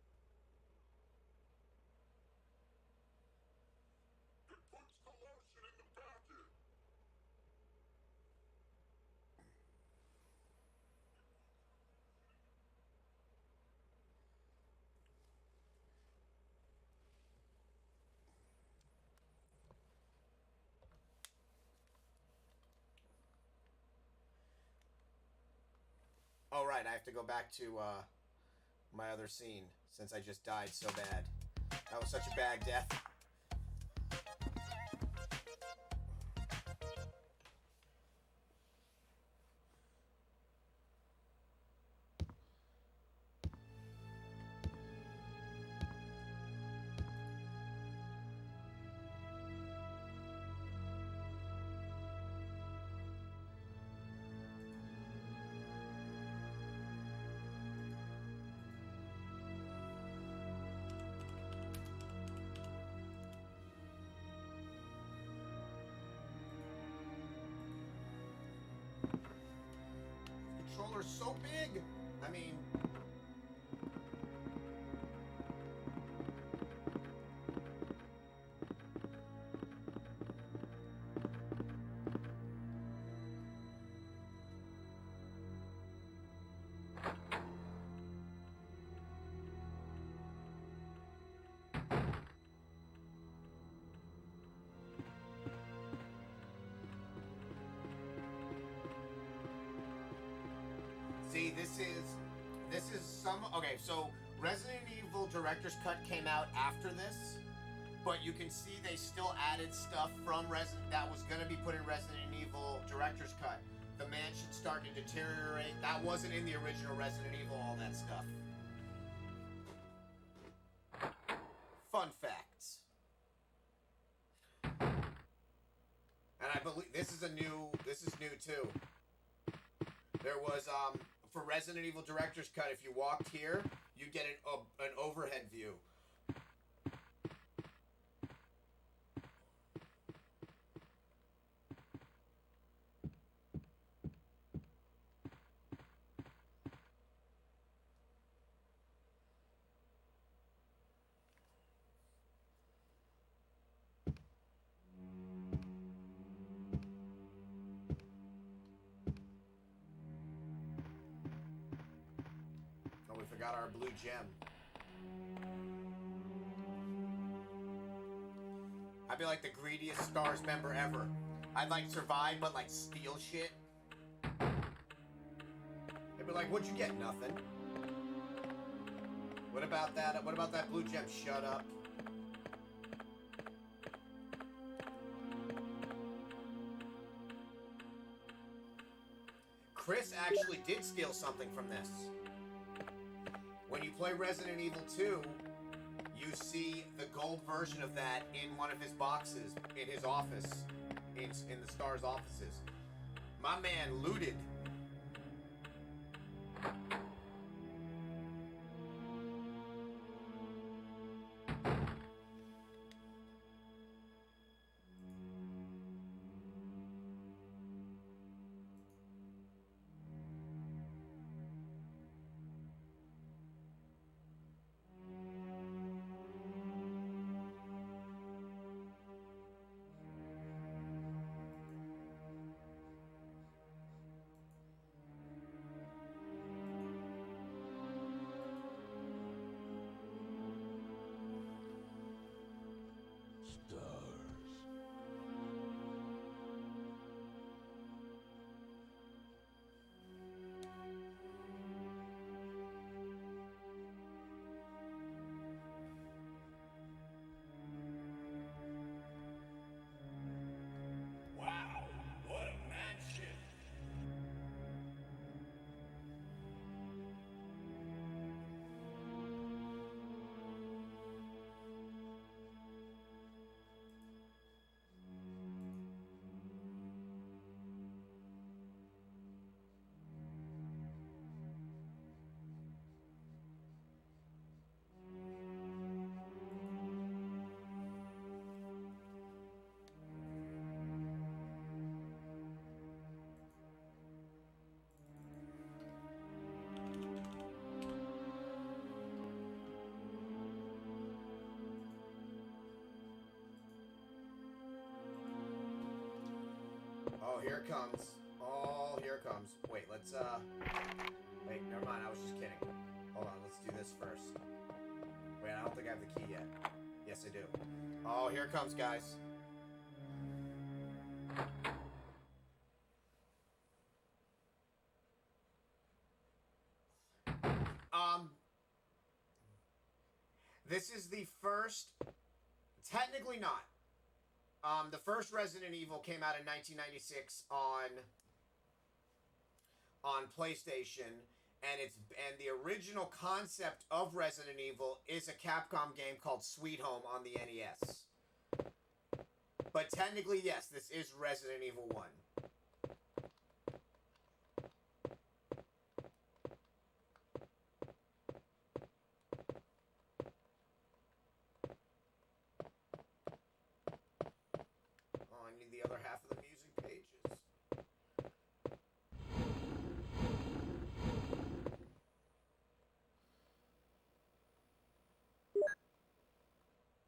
Oh, right, I have to go back to, my other scene, since I just died so bad. That was such a bad death. Controller's so big. I mean, see, this is some, okay, so Resident Evil Director's Cut came out after this, but you can see they still added stuff from that was going to be put in Resident Evil Director's Cut. The mansion starting to deteriorate. That wasn't in the original Resident Evil, all that stuff. Fun facts. And I believe this is new too. There was, for Resident Evil Director's Cut, if you walked here, you get an overhead view. Got our blue gem. I'd be like the greediest STARS member ever. I'd like survive, but like steal shit. They'd be like, "What'd you get? Nothing." What about that? What about that blue gem? Shut up. Chris actually did steal something from this. When you play Resident Evil 2, you see the gold version of that in one of his boxes, in his office, in the STARS offices. My man looted. Oh, here it comes. Oh, here it comes. Wait, let's, wait, never mind, I was just kidding. Hold on, let's do this first. Wait, I don't think I have the key yet. Yes, I do. Oh, here it comes, guys. This is the first... Technically not. The first Resident Evil came out in 1996 on PlayStation, and the original concept of Resident Evil is a Capcom game called Sweet Home on the NES. But technically, yes, this is Resident Evil 1. Oh, I need the other half of the music pages.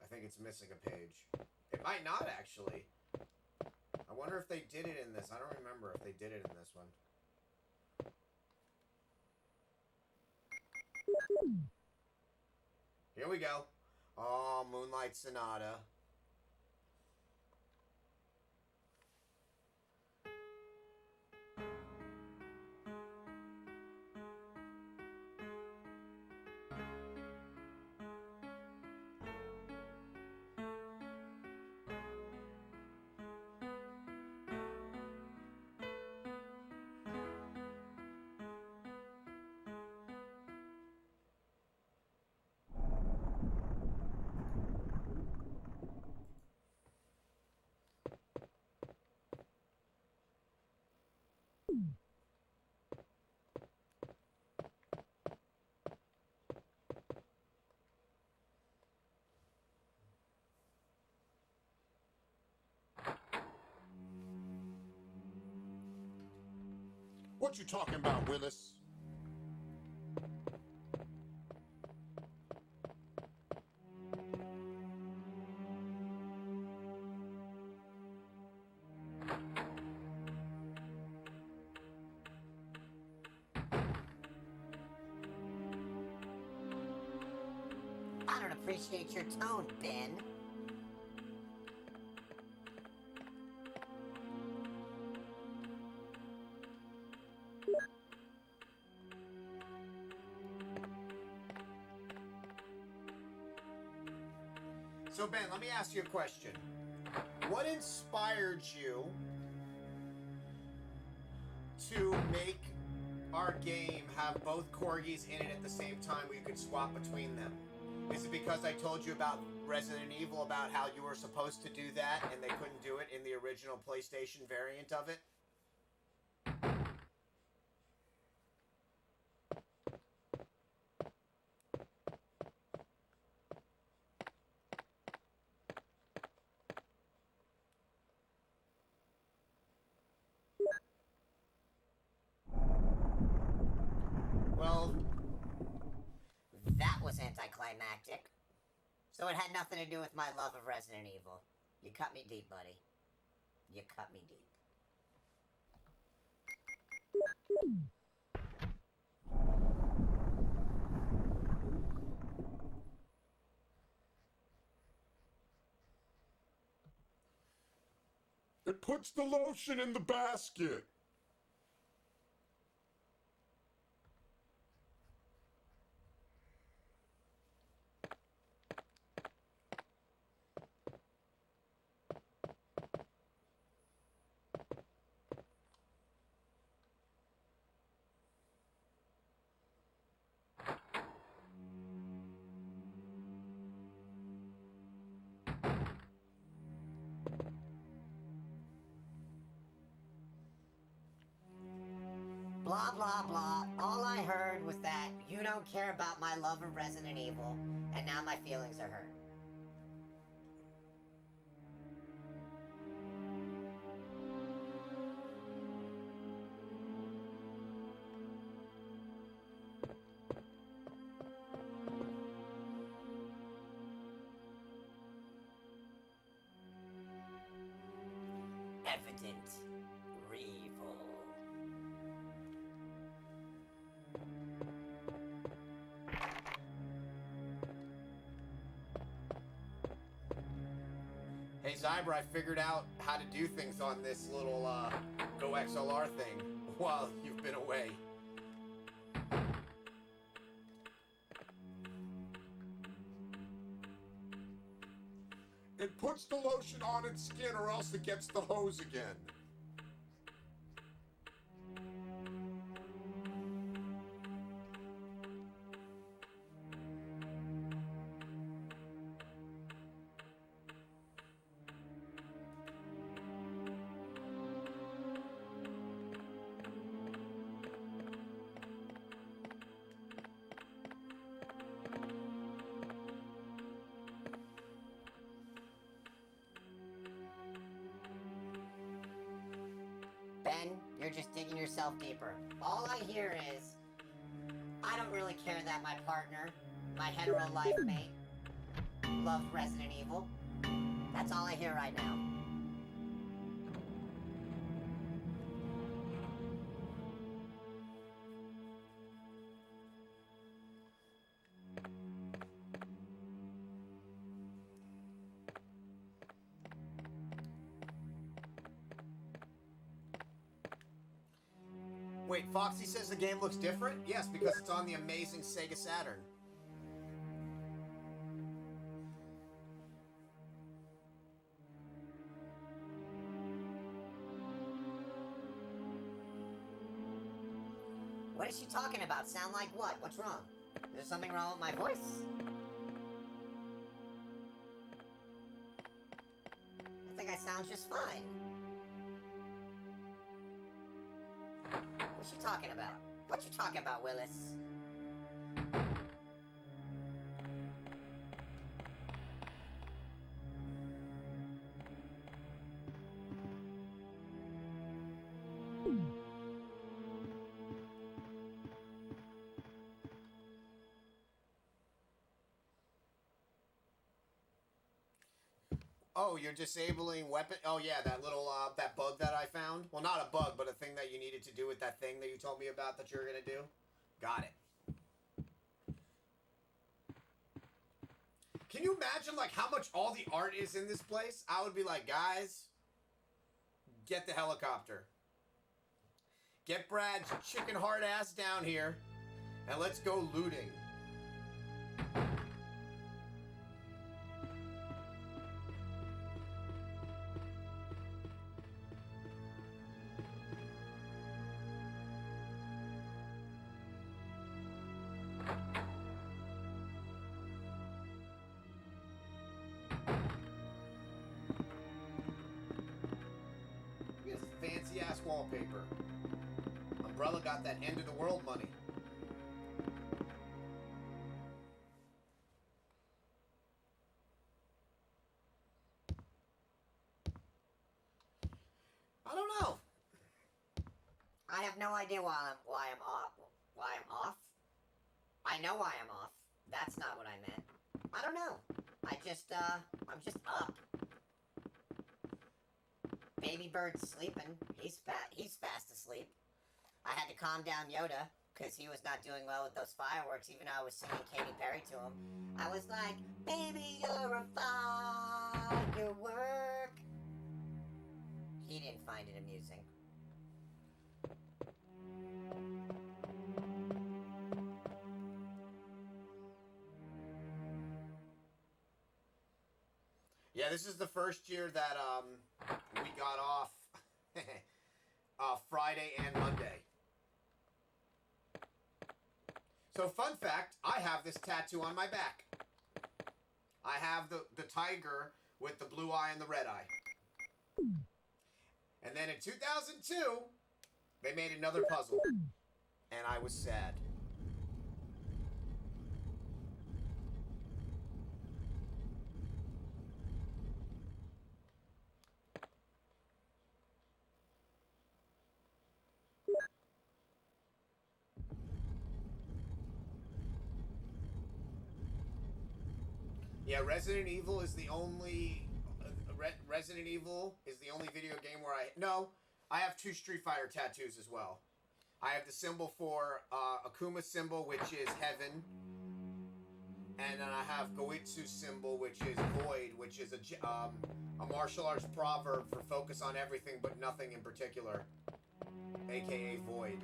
I think it's missing a page. It might not, actually. I wonder if they did it in this. I don't remember if they did it in this one. Here we go. Oh, Moonlight Sonata. What you talking about, Willis? I don't appreciate your tone, Ben. So Ben, let me ask you a question. What inspired you to make our game have both corgis in it at the same time where you could swap between them? Is it because I told you about Resident Evil, about how you were supposed to do that and they couldn't do it in the original PlayStation variant of it? Well, That was anticlimactic. So it had nothing to do with my love of Resident Evil. You cut me deep, buddy. You cut me deep. It puts the lotion in the basket. Blah, blah, blah. All I heard was that you don't care about my love of Resident Evil, and now my feelings are hurt. Evident Revel. hey Zyber, I figured out how to do things on this little Go XLR thing while you've been away. It puts the lotion on its skin or else it gets the hose again. Ben, you're just digging yourself deeper. All I hear is, I don't really care that my partner, my hetero life mate, loves Resident Evil. That's all I hear right now. Wait, Foxy says the game looks different? Yes, because it's on the amazing Sega Saturn. What is she talking about? Sound like what? What's wrong? Is there something wrong with my voice? I think I sound just fine. What's she talking about? What you talking about, Willis? Oh, you're disabling weapon. Oh yeah, that little that bug that I found. Well, not a bug, but a thing that you needed to do with that thing that you told me about that you're gonna do. Got it. Can you imagine like how much all the art is in this place? I would be like, guys, get the helicopter. Get Brad's chicken hard ass down here, and let's go looting. This fancy ass wallpaper. Umbrella got that end of the world money. I don't know. I have no idea why I'm off. Why I'm off? I know why I'm off. That's not what I meant. I don't know. I'm just up. Baby Bird's sleeping. He's fast asleep. I had to calm down Yoda because he was not doing well with those fireworks. Even though I was singing Katy Perry to him, I was like, "Baby, you're a firework." He didn't find it amusing. Yeah, this is the first year that we got off Friday and Monday. So fun fact, I have this tattoo on my back. I have the tiger with the blue eye and the red eye. And then in 2002, they made another puzzle. And I was sad. Yeah, Resident Evil is the only Resident Evil is the only video game where I have 2 Street Fighter tattoos as well. I have the symbol for Akuma symbol, which is heaven, and then I have Goitsu symbol, which is void, which is a martial arts proverb for focus on everything but nothing in particular, aka void.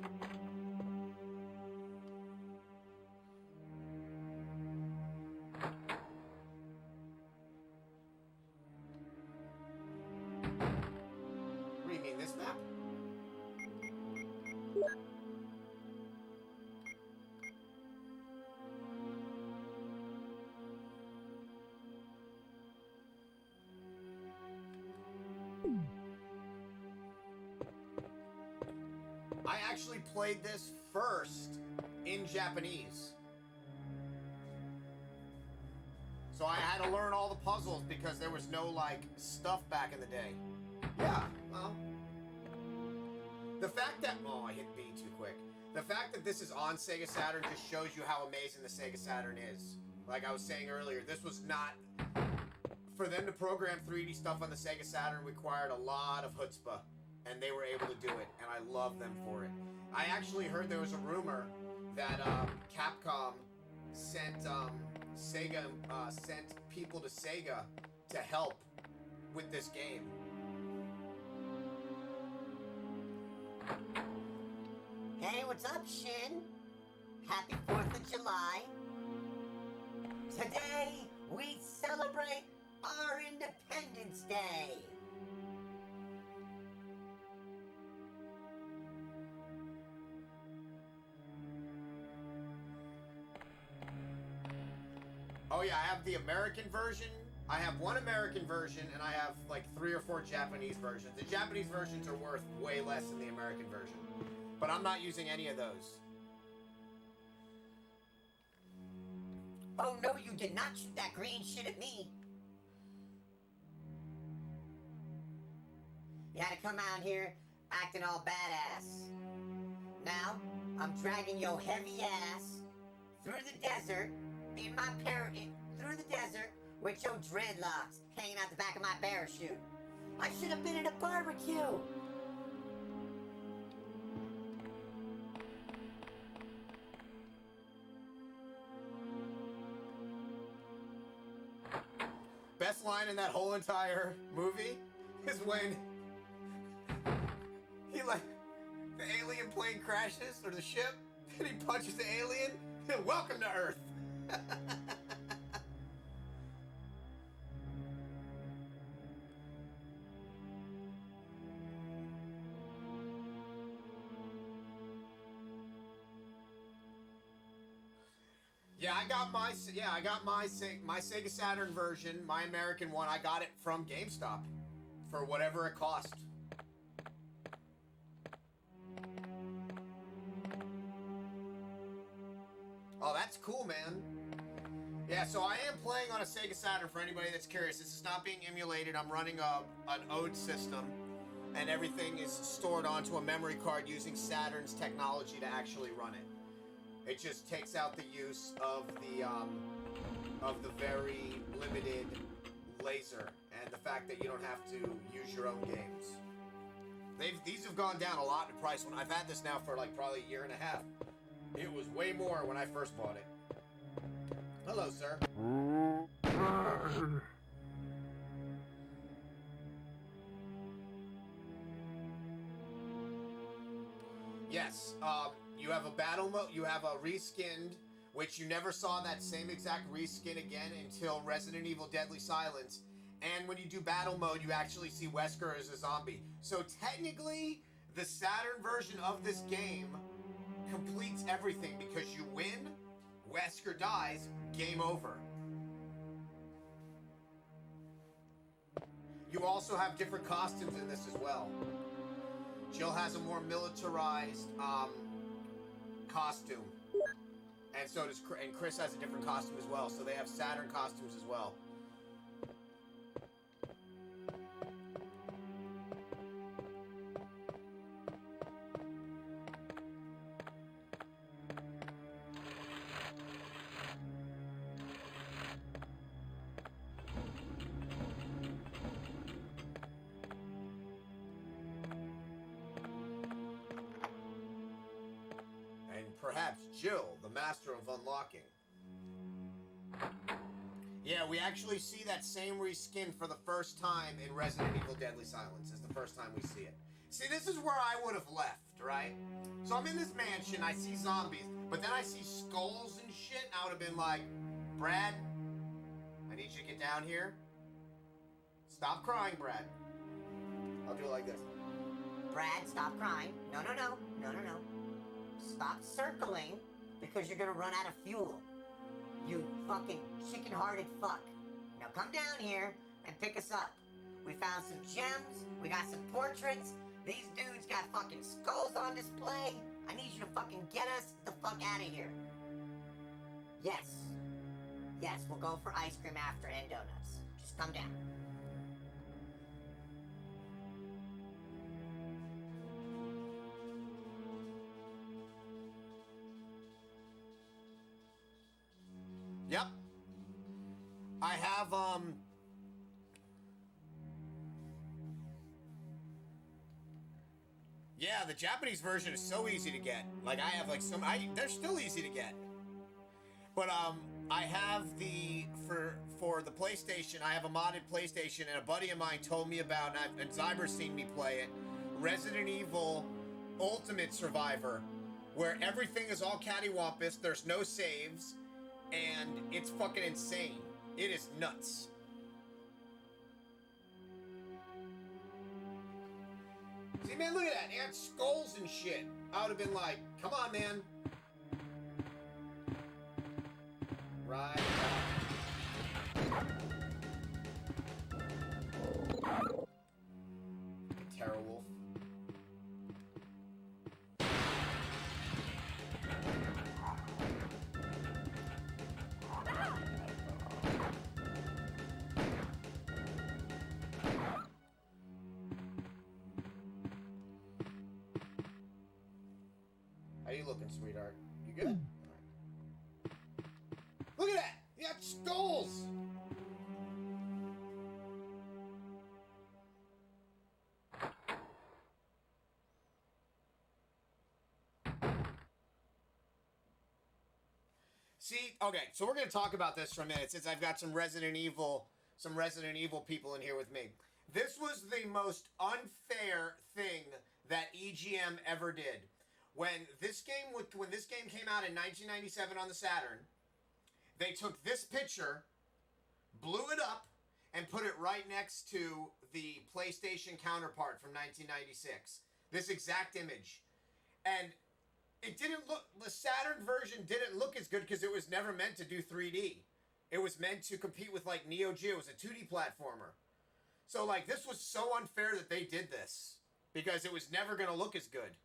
I actually played this first in Japanese. So I had to learn all the puzzles because there was no, like, stuff back in the day. Yeah, well. The fact that... Oh, I hit B too quick. The fact that this is on Sega Saturn just shows you how amazing the Sega Saturn is. Like I was saying earlier, this was not... For them to program 3D stuff on the Sega Saturn required a lot of chutzpah. And they were able to do it, and I love them for it. I actually heard there was a rumor that Capcom sent sent people to Sega to help with this game. Hey, what's up, Shin? Happy 4th of July. Today, we celebrate our Independence Day. Oh yeah, I have the American version. I have one American version, and I have like 3 or 4 Japanese versions. The Japanese versions are worth way less than the American version. But I'm not using any of those. Oh no, you did not shoot that green shit at me. You had to come out here acting all badass. Now, I'm dragging your heavy ass through the desert in my through the desert with your dreadlocks hanging out the back of my parachute. I should have been at a barbecue. Best line in that whole entire movie is when he the alien plane crashes, or the ship, and he punches the alien. Welcome to Earth. I got my Sega Saturn version, my American one. I got it from GameStop for whatever it cost. Oh, that's cool, man. Yeah, so I am playing on a Sega Saturn for anybody that's curious. This is not being emulated. I'm running an ODE system, and everything is stored onto a memory card using Saturn's technology to actually run it. It just takes out the use of the very limited laser and the fact that you don't have to use your own games. These have gone down a lot in price. When I've had this now for like probably a year and a half. It was way more when I first bought it. Hello, sir. Yes, you have a battle mode, you have a reskinned, which you never saw that same exact reskin again until Resident Evil Deadly Silence. And when you do battle mode, you actually see Wesker as a zombie. So technically, the Saturn version of this game completes everything because you win, Wesker dies, game over. You also have different costumes in this as well. Jill has a more militarized costume. And so does Chris has a different costume as well. So they have Saturn costumes as well. Perhaps Jill, the master of unlocking. Yeah, we actually see that same reskin for the first time in Resident Evil Deadly Silence. It's the first time we see it. See, this is where I would have left, right? So I'm in this mansion, I see zombies, but then I see skulls and shit, and I would have been like, Brad, I need you to get down here. Stop crying, Brad. I'll do it like this. Brad, stop crying. No. Stop circling, because you're gonna run out of fuel. You fucking chicken-hearted fuck. Now come down here and pick us up. We found some gems, we got some portraits. These dudes got fucking skulls on display. I need you to fucking get us the fuck out of here. Yes, we'll go for ice cream after and donuts. Just come down. Yep. I have, yeah, the Japanese version is so easy to get. Like, I have, like, they're still easy to get. But, I have for the PlayStation, I have a modded PlayStation, and a buddy of mine told me about, and Zyber's seen me play it, Resident Evil Ultimate Survivor, where everything is all cattywampus, there's no saves, and it's fucking insane. It is nuts. See, man, look at that. They had skulls and shit. I would have been like, come on, man. Right. Terror Wolf. How you looking, sweetheart? You good? All right. Look at that! You got skulls! See, okay, so we're gonna talk about this for a minute since I've got some Resident Evil people in here with me. This was the most unfair thing that EGM ever did. When this game came out in 1997 on the Saturn, they took this picture, blew it up, and put it right next to the PlayStation counterpart from 1996. This exact image. And it didn't look, the Saturn version didn't look as good because it was never meant to do 3D. It was meant to compete with like Neo Geo. It was a 2D platformer. So like this was so unfair that they did this because it was never going to look as good.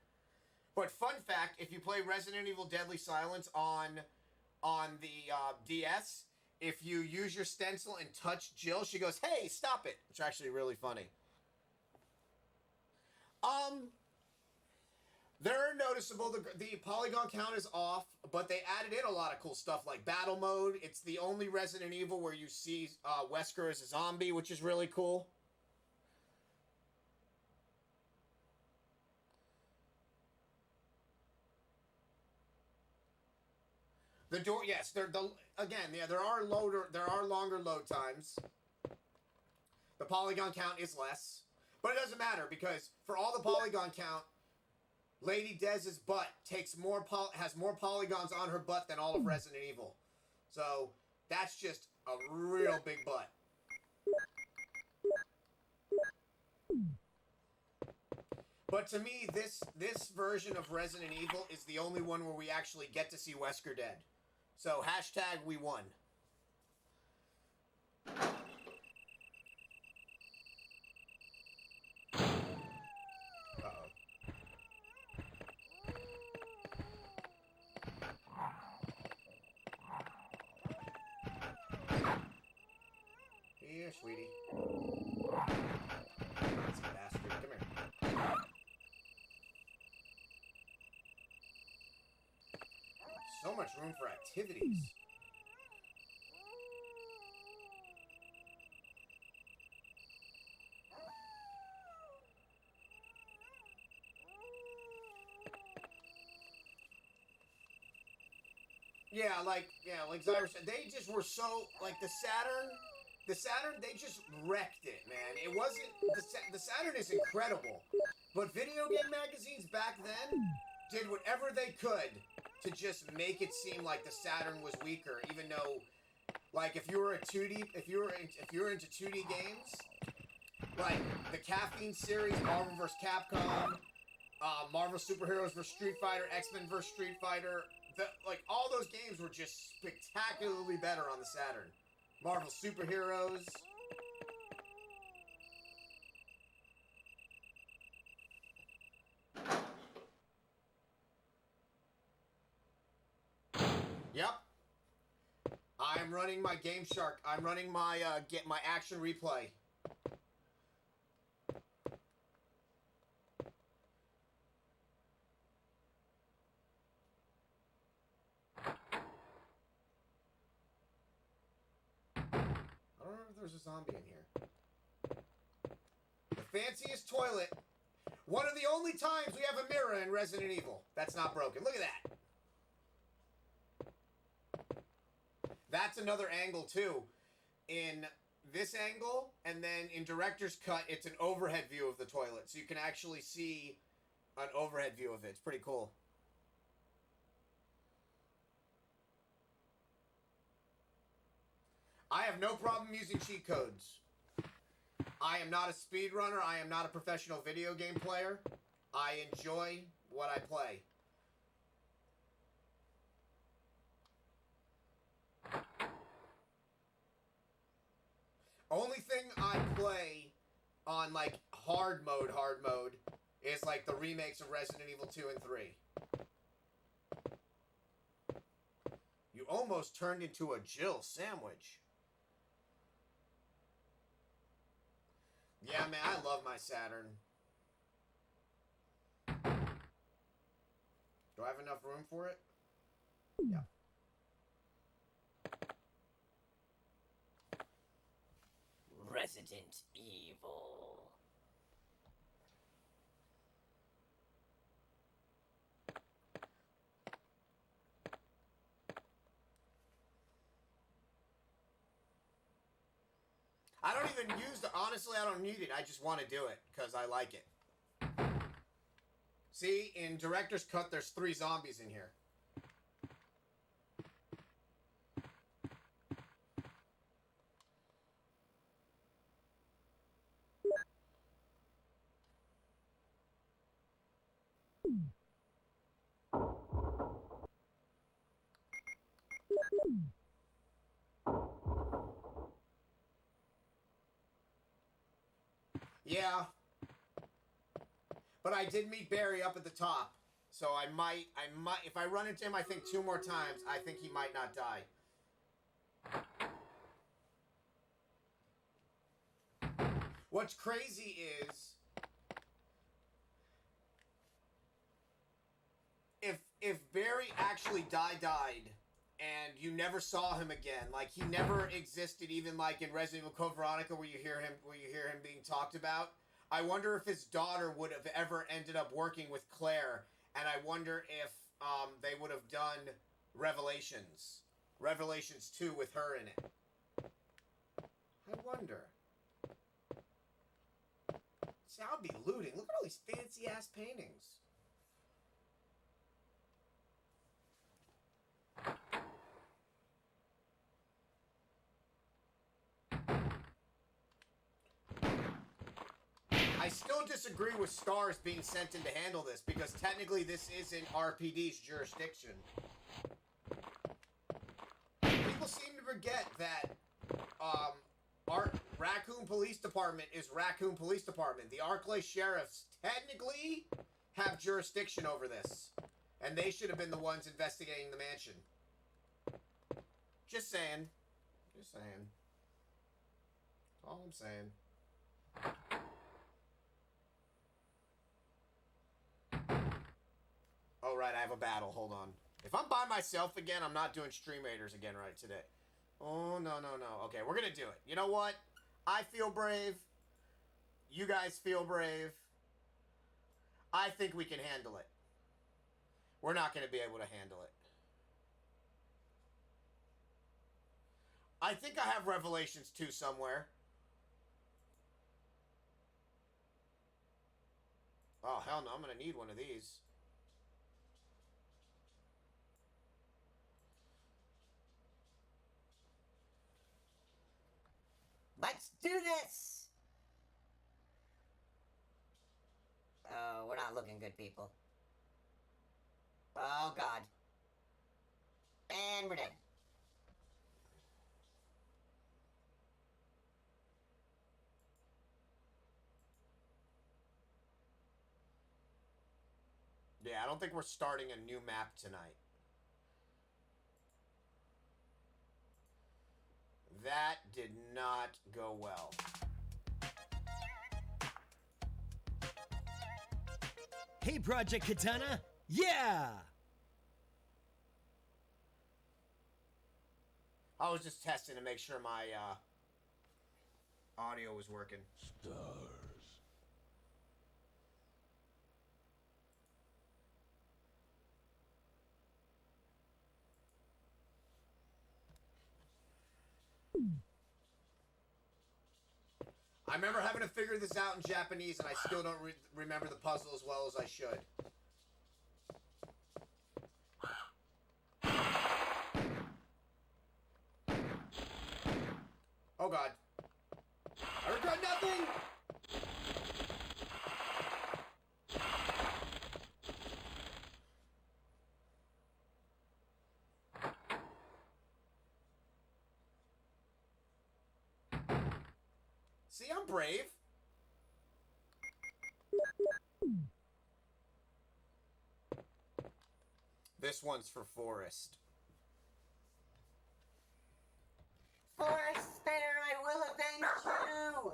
But fun fact, if you play Resident Evil Deadly Silence on the DS, if you use your stencil and touch Jill, she goes, "Hey, stop it!" It's actually really funny. They're noticeable. The polygon count is off, but they added in a lot of cool stuff like battle mode. It's the only Resident Evil where you see Wesker as a zombie, which is really cool. The door, yes, there are longer load times. The polygon count is less, but it doesn't matter because for all the polygon count, Lady Dez's butt has more polygons on her butt than all of Resident Evil. So that's just a real big butt. But to me, this version of Resident Evil is the only one where we actually get to see Wesker dead. So hashtag we won. Here, sweetie. That's a bastard. Come here. So much room for activities. Like Zyber said, they just were so, like, the Saturn, they just wrecked it, man. It wasn't, the Saturn is incredible, but video game magazines back then did whatever they could to just make it seem like the Saturn was weaker, even though, like, if you were into 2D games, like the Caffeine series, Marvel vs. Capcom, Marvel Superheroes vs. Street Fighter, X-Men vs. Street Fighter. Like, all those games were just spectacularly better on the Saturn. Marvel Superheroes. Yep. I'm running my Game Shark. I'm running my get my action replay. I don't know if there's a zombie in here. The fanciest toilet. One of the only times we have a mirror in Resident Evil. That's not broken. Look at that. That's another angle, too. In this angle, and then in Director's Cut, it's an overhead view of the toilet. So you can actually see an overhead view of it. It's pretty cool. I have no problem using cheat codes. I am not a speedrunner. I am not a professional video game player. I enjoy what I play. Only thing I play on, like, hard mode, is, like, the remakes of Resident Evil 2 and 3. You almost turned into a Jill sandwich. Yeah, man, I love my Saturn. Do I have enough room for it? Yeah. Resident Evil. I don't even use honestly, I don't need it. I just want to do it because I like it. See, in Director's Cut, there's 3 zombies in here. Yeah. But I did meet Barry up at the top. So I might, if I run into him, I think 2 more times, I think he might not die. What's crazy is, if Barry actually died, and you never saw him again, like he never existed, even like in Resident Evil Code Veronica, where you hear him being talked about. I wonder if his daughter would have ever ended up working with Claire, and I wonder if they would have done Revelations 2 with her in it. I wonder. See, I'll be looting. Look at all these fancy ass paintings. I still disagree with Stars being sent in to handle this, because technically this isn't RPD's jurisdiction. People seem to forget that our Raccoon Police Department is Raccoon Police Department. The Arklay Sheriffs technically have jurisdiction over this, and they should have been the ones investigating the mansion. Just saying. Just saying. That's all I'm saying. Oh, right, I have a battle. Hold on. If I'm by myself again, I'm not doing Stream Raiders again right today. Oh, no. Okay, we're gonna do it. You know what? I feel brave. You guys feel brave. I think we can handle it. We're not gonna be able to handle it. I think I have Revelations 2 somewhere. Oh, hell no, I'm gonna need one of these. Let's do this! Oh, we're not looking good, people. Oh, God. And we're dead. Yeah, I don't think we're starting a new map tonight. That did not go well. Hey, Project Katana! Yeah! I was just testing to make sure my audio was working. Stars. I remember having to figure this out in Japanese, and I still don't remember the puzzle as well as I should. Oh, God. I regret nothing! See, I'm brave. This one's for Forrest. Forest Spinner, I will avenge you!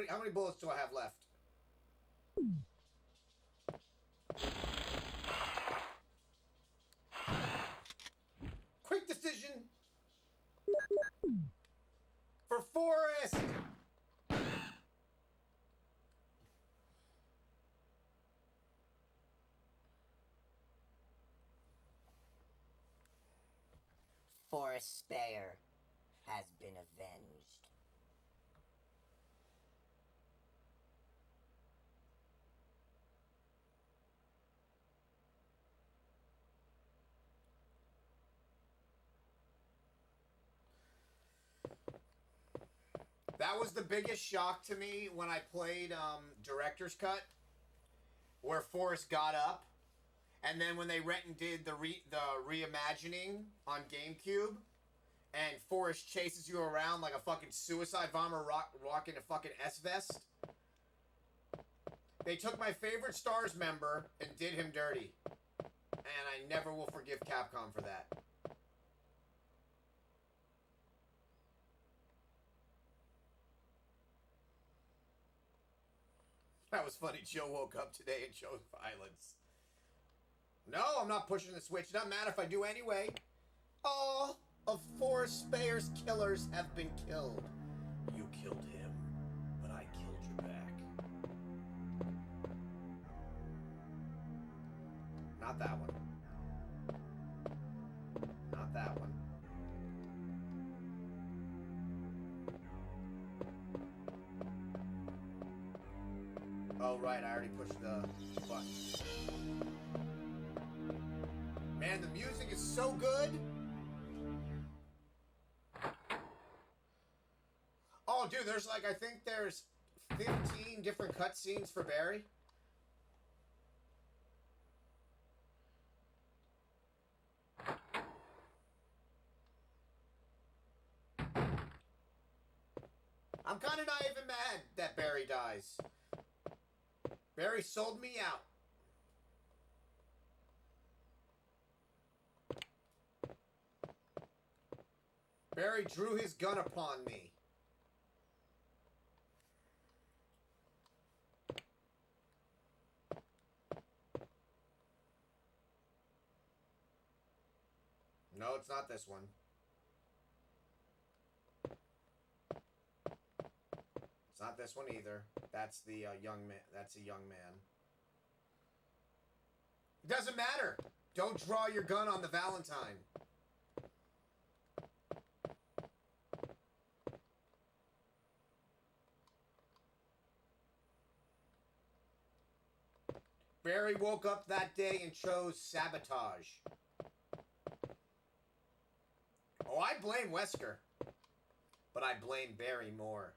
How many bullets do I have left? Quick decision! For Forrest! Forest Spare has been avenged. That was the biggest shock to me when I played Director's Cut, where Forrest got up, and then when they went and did the reimagining on GameCube, and Forrest chases you around like a fucking suicide bomber rocking a fucking S-vest. They took my favorite Stars member and did him dirty. And I never will forgive Capcom for that. That was funny. Joe woke up today and chose violence. No, I'm not pushing the switch. Doesn't matter if I do anyway. All of Forrest Spare's killers have been killed. You killed him, but I killed your back. Not that one. Not that one. Oh, right. I already pushed the button. Man, the music is so good. Oh, dude, there's like, I think there's 15 different cutscenes for Barry. I'm kind of not even mad that Barry dies. Barry sold me out. Barry drew his gun upon me. No, it's not this one. It's not this one either. That's the young man. That's a young man. It doesn't matter. Don't draw your gun on the Valentine. Barry woke up that day and chose sabotage. Oh, I blame Wesker. But I blame Barry more.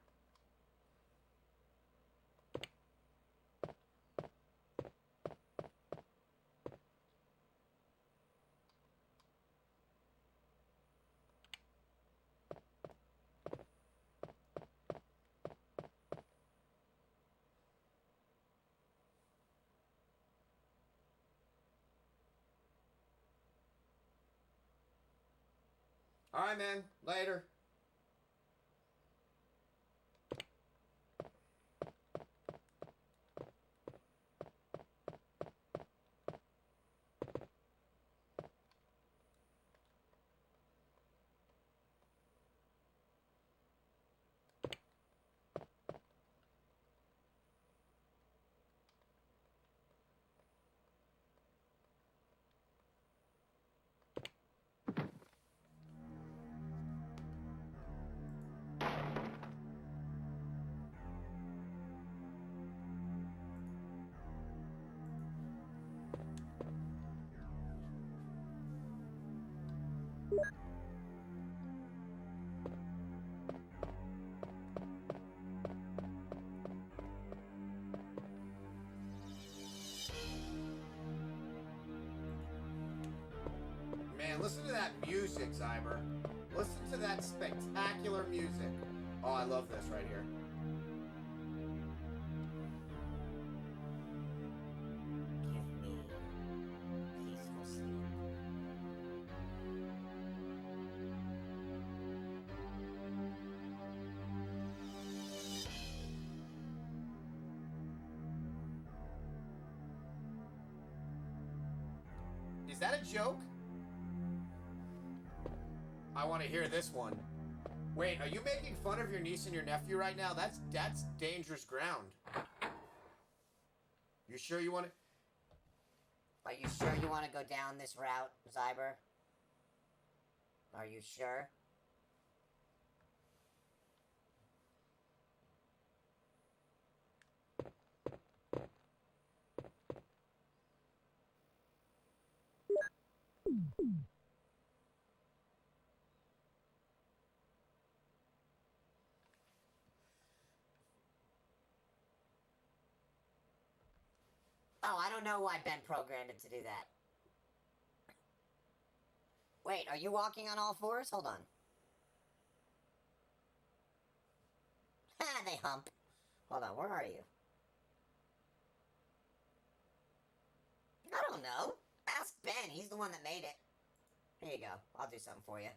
Alright, man. Later. Man, listen to that music, Zyber. Listen to that spectacular music. Oh, I love this right here. Give me peaceful sleep. Is that a joke? I want to hear this one. Wait, are you making fun of your niece and your nephew right now? That's dangerous ground. You sure you want to... Are you sure you want to go down this route, Zyber? Are you sure? Oh, I don't know why Ben programmed it to do that. Wait, are you walking on all fours? Hold on. Ha, they hump. Hold on, where are you? I don't know. Ask Ben, he's the one that made it. Here you go, I'll do something for you.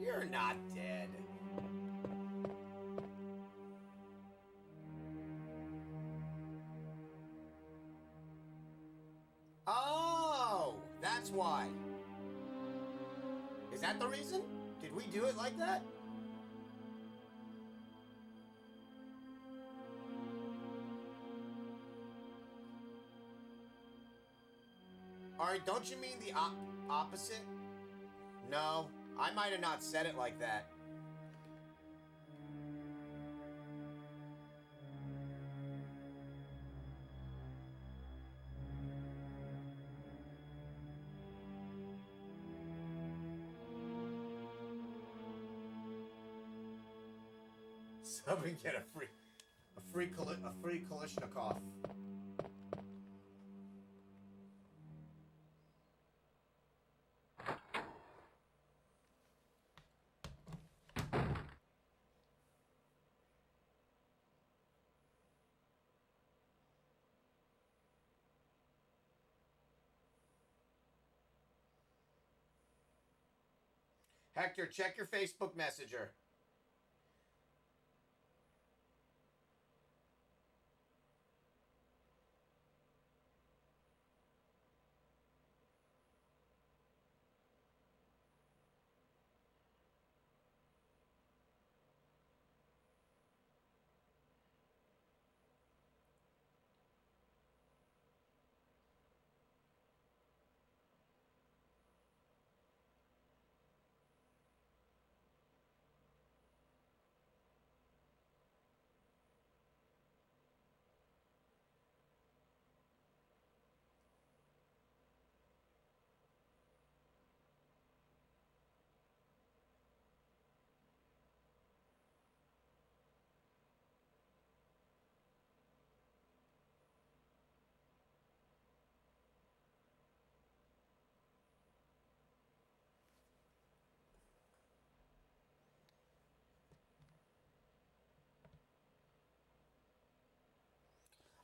You're not dead. Oh, that's why. Is that the reason? Did we do it like that? Alright, don't you mean the opposite? No, I might have not said it like that. Somebody get a free Kalashnikov. Hector, check your Facebook Messenger.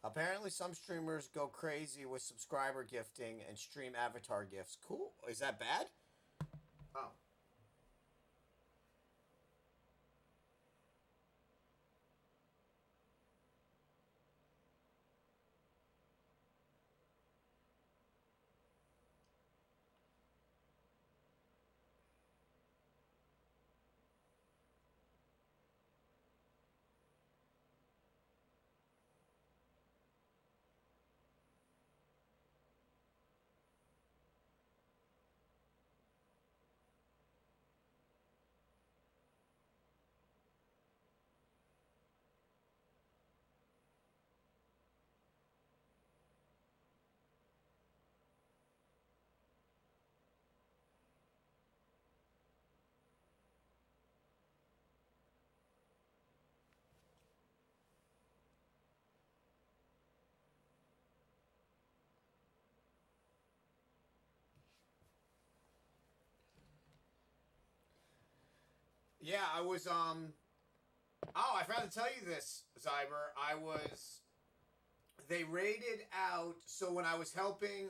Apparently, some streamers go crazy with subscriber gifting and stream avatar gifts. Cool. Is that bad? Oh. Yeah, I was, Oh, I forgot to tell you this, Zyber. They rated out, so when I was helping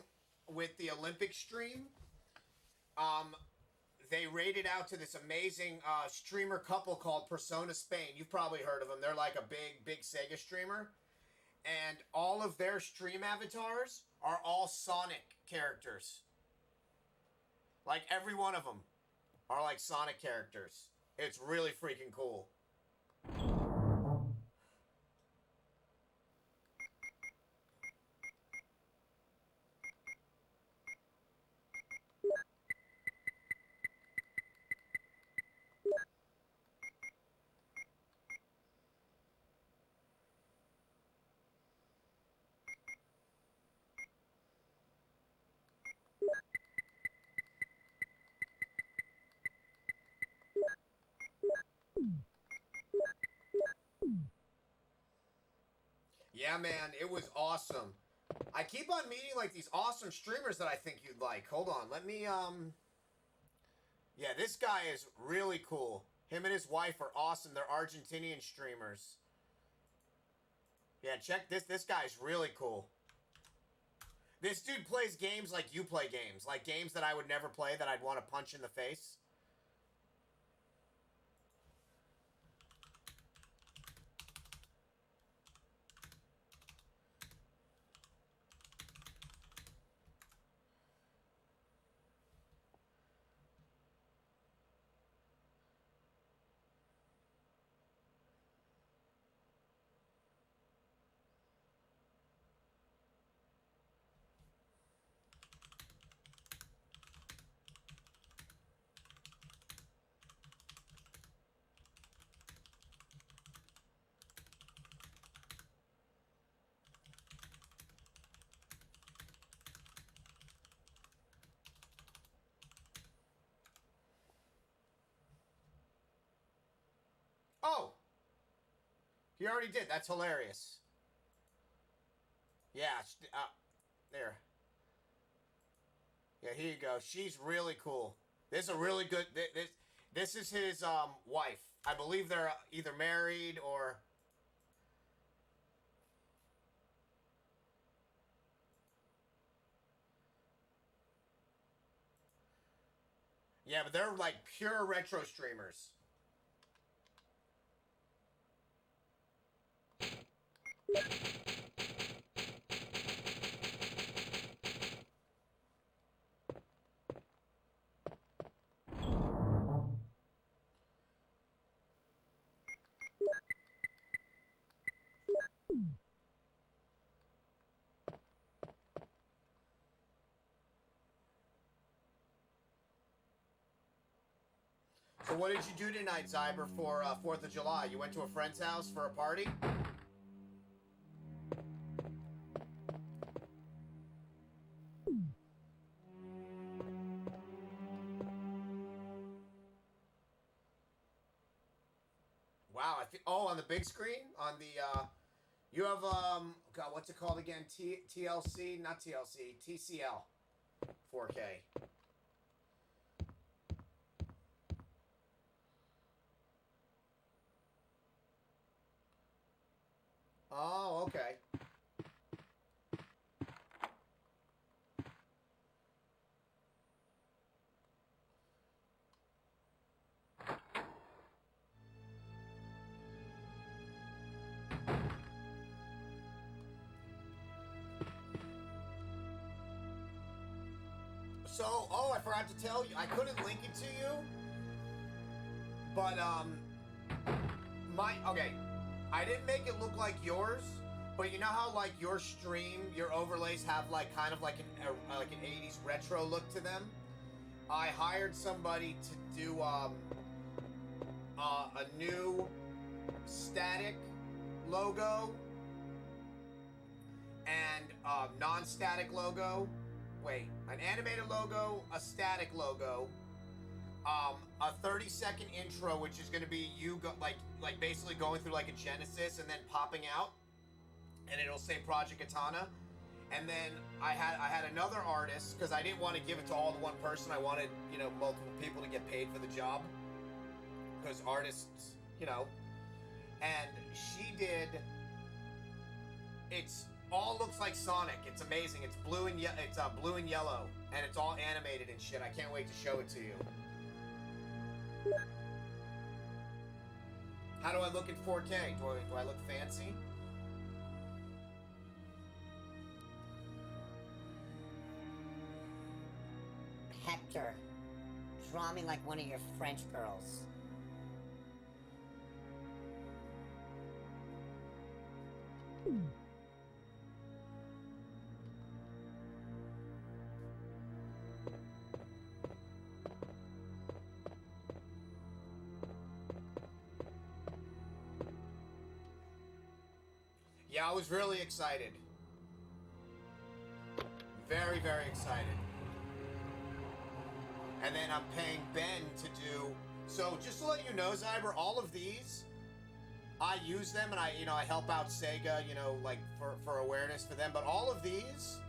with the Olympic stream, they rated out to this amazing streamer couple called Persona Spain. You've probably heard of them. They're like a big Sega streamer. And all of their stream avatars are all Sonic characters. Like, every one of them are like Sonic characters. It's really freaking cool. Yeah, man, it was awesome. I keep on meeting, like, these awesome streamers that I think you'd like. Hold on, let me, Yeah, this guy is really cool. Him and his wife are awesome. They're Argentinian streamers. Yeah, check this. This guy's really cool. This dude plays games like you play games. Like, games that I would never play that I'd want to punch in the face. Oh! He already did. That's hilarious. Yeah, there. Yeah, here you go. She's really cool. This is a really good... This is his wife. I believe they're either married or... Yeah, but they're like pure retro streamers. So what did you do tonight, Zyber, for 4th of July? You went to a friend's house for a party? Wow, oh, on the big screen? On the, you have, God, what's it called again? TLC? Not TLC, TCL 4K. Oh, okay. So, oh, I forgot to tell you, I couldn't link it to you, but, okay, I didn't make it look like yours, but you know how, like, your stream, your overlays have, like, kind of like an 80s retro look to them? I hired somebody to do, a new static logo and, non-static logo. Wait, an animated logo, a static logo, a 30-second intro, which is going to be you like basically going through like a Genesis and then popping out, and it'll say Project Katana. And then I had another artist, because I didn't want to give it to all to one person. I wanted, you know, multiple people to get paid for the job, because artists, you know. And she did. It's all looks like Sonic. It's amazing. It's blue and blue and yellow, and it's all animated and shit. I can't wait to show it to you. How do I look in 4K? Do I look fancy? Hector, draw me like one of your French girls. Yeah, I was really excited. Very, very excited. And then I'm paying Ben to do... So, just to let you know, Zyber, all of these, I use them and I help out Sega, like, for awareness for them. But all of these...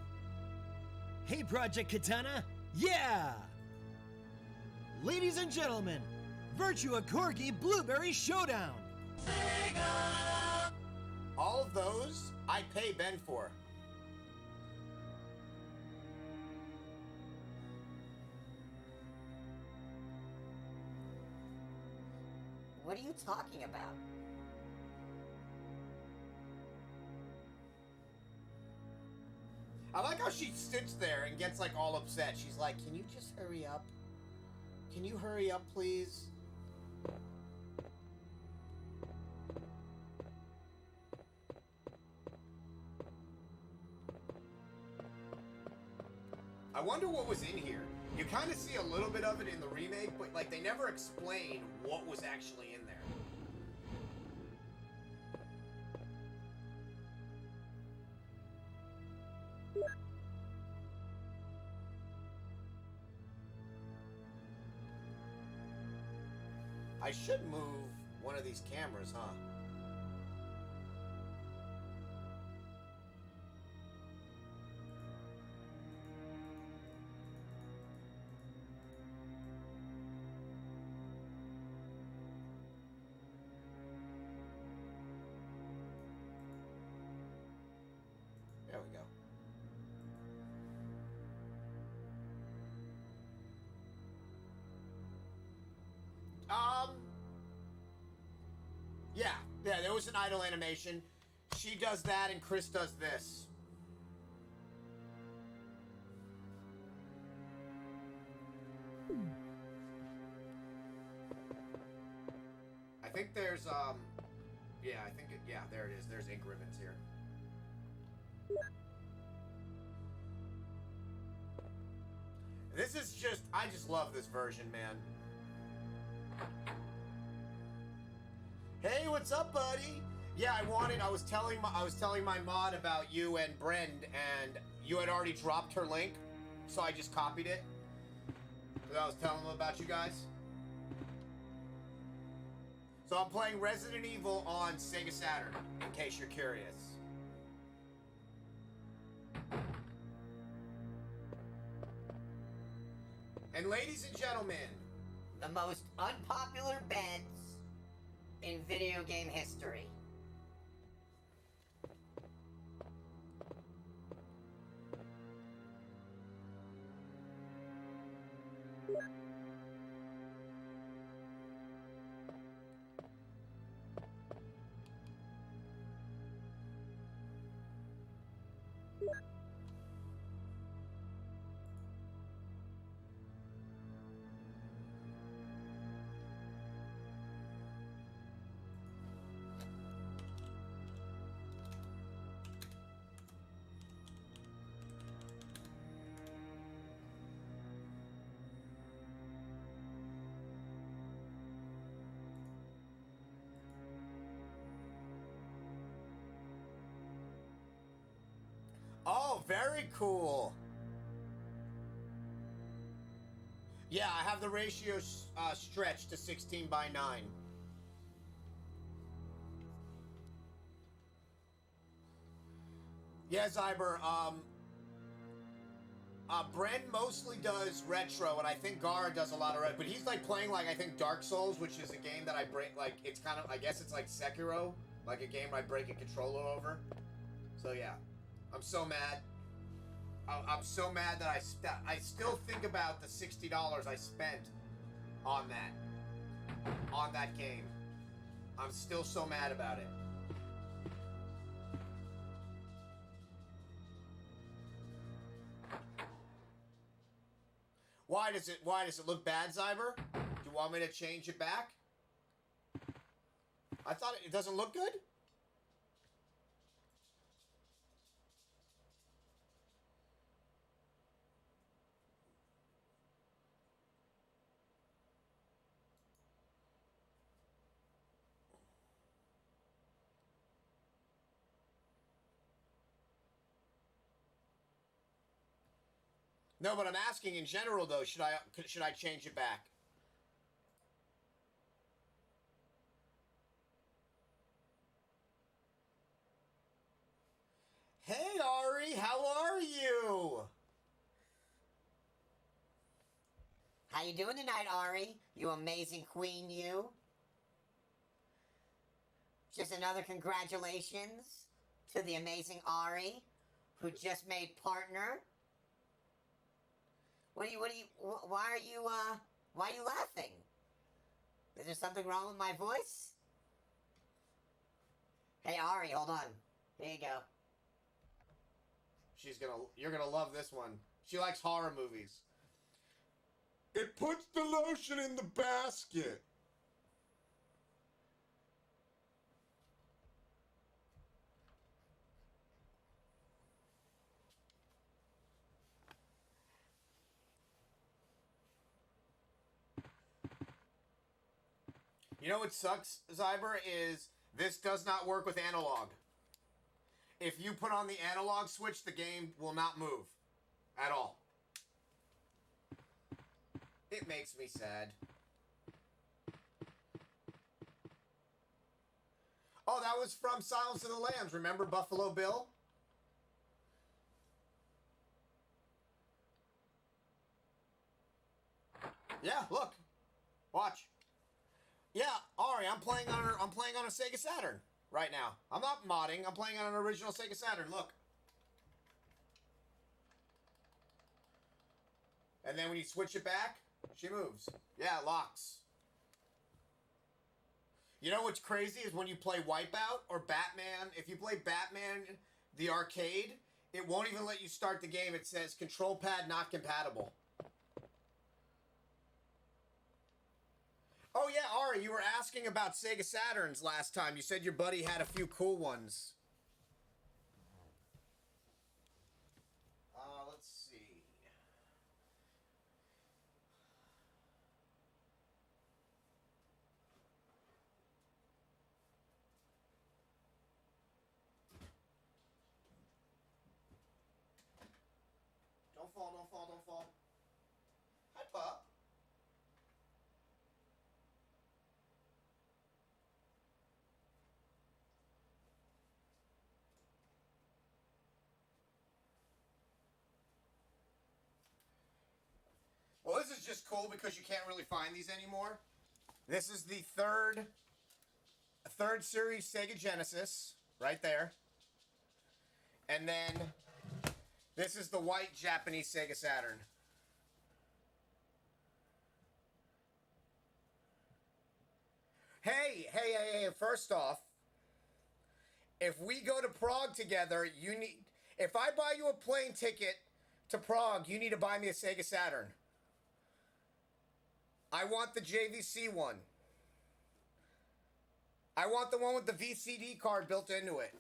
Hey, Project Katana! Yeah! Ladies and gentlemen, Virtua Corgi Blueberry Showdown! All of those, I pay Ben for. What are you talking about? I like how she sits there and gets, like, all upset. She's like, can you just hurry up? Can you hurry up, please? I wonder what was in here. You kind of see a little bit of it in the remake, but, like, they never explain what was actually in there. I should move one of these cameras, huh? There we go. Yeah, there was an idle animation. She does that and Chris does this. I think there's, yeah, yeah, there it is. There's ink ribbons here. This is just, I just love this version, man. Hey, what's up, buddy? Yeah, I was telling my mod about you and Brend, and you had already dropped her link, so I just copied it. Because I was telling them about you guys. So I'm playing Resident Evil on Sega Saturn, in case you're curious. And ladies and gentlemen, the most unpopular beds in video game history. Oh, very cool. Yeah, I have the ratio stretched to 16 by 9. Yeah, Zyber, Bren mostly does retro, and I think Gara does a lot of retro, but he's like playing like, I think Dark Souls, which is a game that I break, like, it's kind of, I guess it's like Sekiro, like a game I break a controller over. So yeah. I'm so mad. I'm so mad that I still think about the $60 I spent on that game. I'm still so mad about it. Why does it look bad, Zyber? Do you want me to change it back? I thought it doesn't look good? No, but I'm asking in general though, should I change it back? Hey Ari, how are you? How you doing tonight, Ari? You amazing queen, you? Just another congratulations to the amazing Ari, who just made partner. Why are you laughing? Is there something wrong with my voice? Hey, Ari, hold on. Here you go. You're gonna love this one. She likes horror movies. It puts the lotion in the basket. You know what sucks, Zyber, is this does not work with analog. If you put on the analog switch, the game will not move at all. It makes me sad. Oh, that was from Silence of the Lambs. Remember Buffalo Bill? Yeah, look. Watch. Yeah, Ari, I'm playing on a Sega Saturn right now. I'm not modding. I'm playing on an original Sega Saturn. Look. And then when you switch it back, she moves. Yeah, it locks. You know what's crazy is when you play Wipeout or Batman, if you play Batman, the arcade, it won't even let you start the game. It says control pad not compatible. Oh yeah, Ari, you were asking about Sega Saturns last time. You said your buddy had a few cool ones. Let's see. Don't fall, don't fall, don't fall. Hi, pup. Well, this is just cool because you can't really find these anymore. This is the third series Sega Genesis, right there. And then this is the white Japanese Sega Saturn. Hey, first off, if we go to Prague together, if I buy you a plane ticket to Prague, you need to buy me a Sega Saturn. I want the JVC one. I want the one with the VCD card built into it.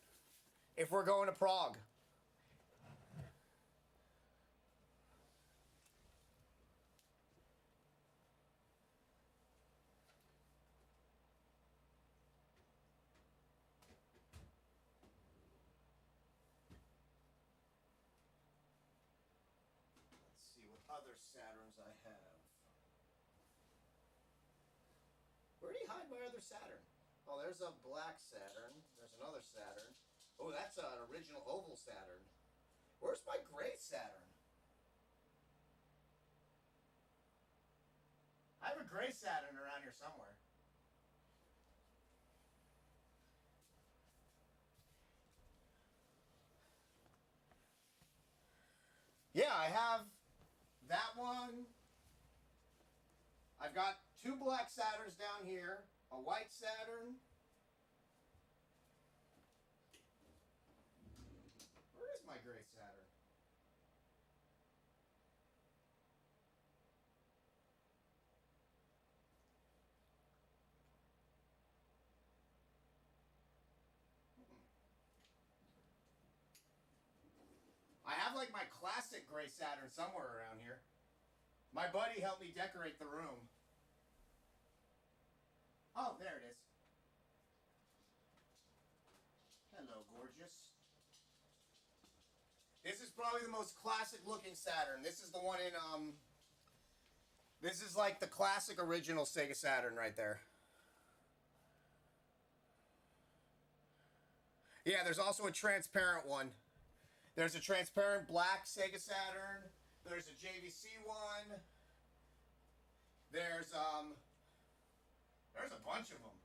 If we're going to Prague. Let's see what other Saturns I have. Where do you hide my other Saturn? Oh, there's a black Saturn. There's another Saturn. Oh, that's an original oval Saturn. Where's my gray Saturn? I have a gray Saturn around here somewhere. Yeah, I have that one. I've got two black Saturns down here, a white Saturn. Where is my gray Saturn? I have like my classic gray Saturn somewhere around here. My buddy helped me decorate the room. Oh, there it is. Hello, gorgeous. This is probably the most classic looking Saturn. This is the one in, this is like the classic original Sega Saturn right there. Yeah, there's also a transparent one. There's a transparent black Sega Saturn. There's a JVC one. There's a bunch of them.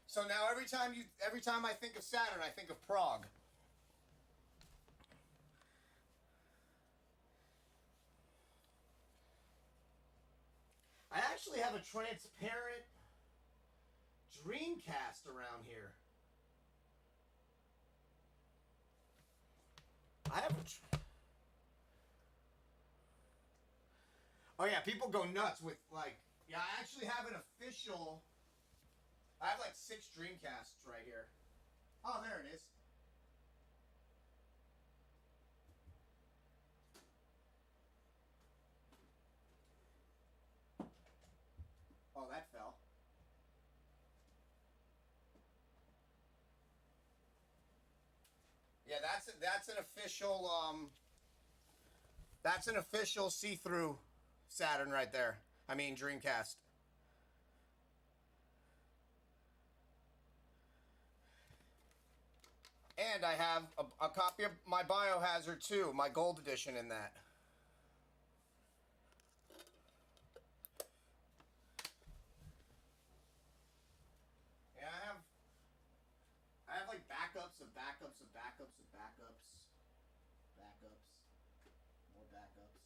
So now every time I think of Saturn, I think of Prague. I actually have a transparent Dreamcast around here. I have a... Oh yeah, people go nuts with like... Yeah, I actually have an official... I have like 6 Dreamcasts right here. Oh, there it is. Oh, that fell. Yeah, that's an official see-through Saturn right there. I mean Dreamcast. And I have a copy of my Biohazard 2, my gold edition in that. Yeah, I have like backups of backups of backups of backups. Backups. More backups.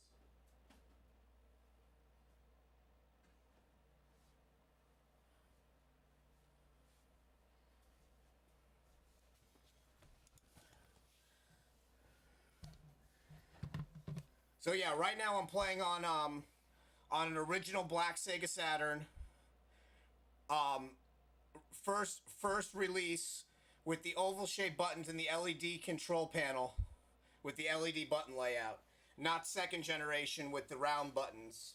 So yeah, right now I'm playing on an original black Sega Saturn. First release with the oval shaped buttons and the LED control panel with the LED button layout. Not second generation with the round buttons.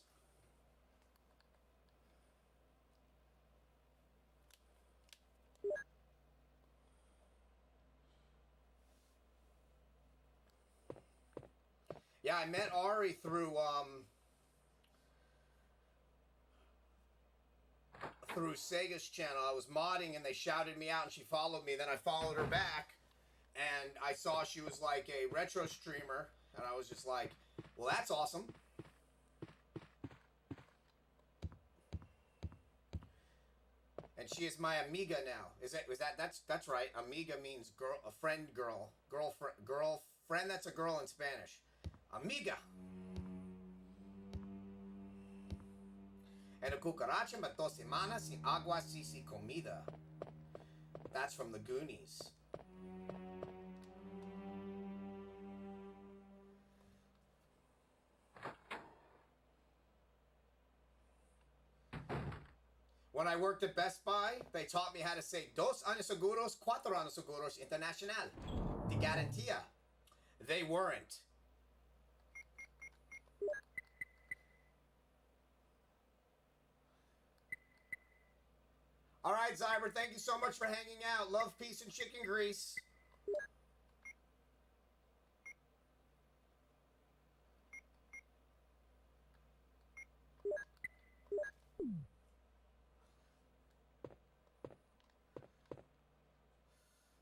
Yeah, I met Ari through Sega's channel. I was modding and they shouted me out and she followed me. Then I followed her back and I saw she was like a retro streamer and I was just like, well, that's awesome. And she is my amiga now. That's right. Amiga means girl, a friend, girlfriend. That's a girl in Spanish. Amiga. And a cucaracha mató semanas sin agua sin comida. That's from the Goonies. When I worked at Best Buy, they taught me how to say dos años seguros, cuatro años seguros internacional. De garantía. They weren't. All right, Zyber, thank you so much for hanging out. Love, peace, and chicken grease.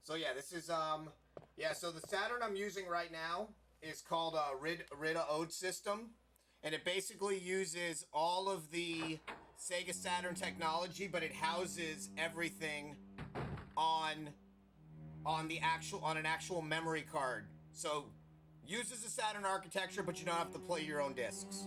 So yeah, this is so the Saturn I'm using right now is called Rida Ode System, and it basically uses all of the Sega Saturn technology, but it houses everything on an actual memory card. So uses the Saturn architecture, but you don't have to play your own discs.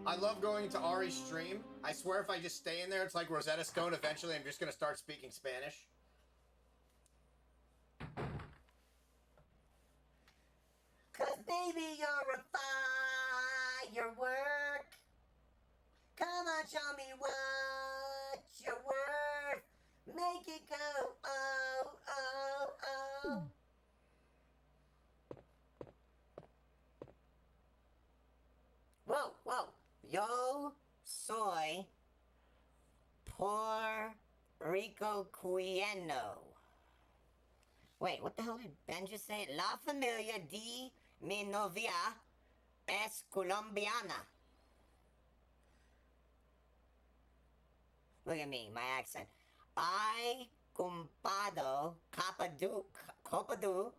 I love going to Ari's stream. I swear if I just stay in there, it's like Rosetta Stone. Eventually, I'm just going to start speaking Spanish. Cause baby, you're a firework. Come on, show me what you're worth. Make it go, oh, oh, oh. Whoa, whoa. Yo soy Puertorriqueño. Wait, what the hell did Ben just say? La familia de mi novia es colombiana. Look at me, my accent. I compado copadu,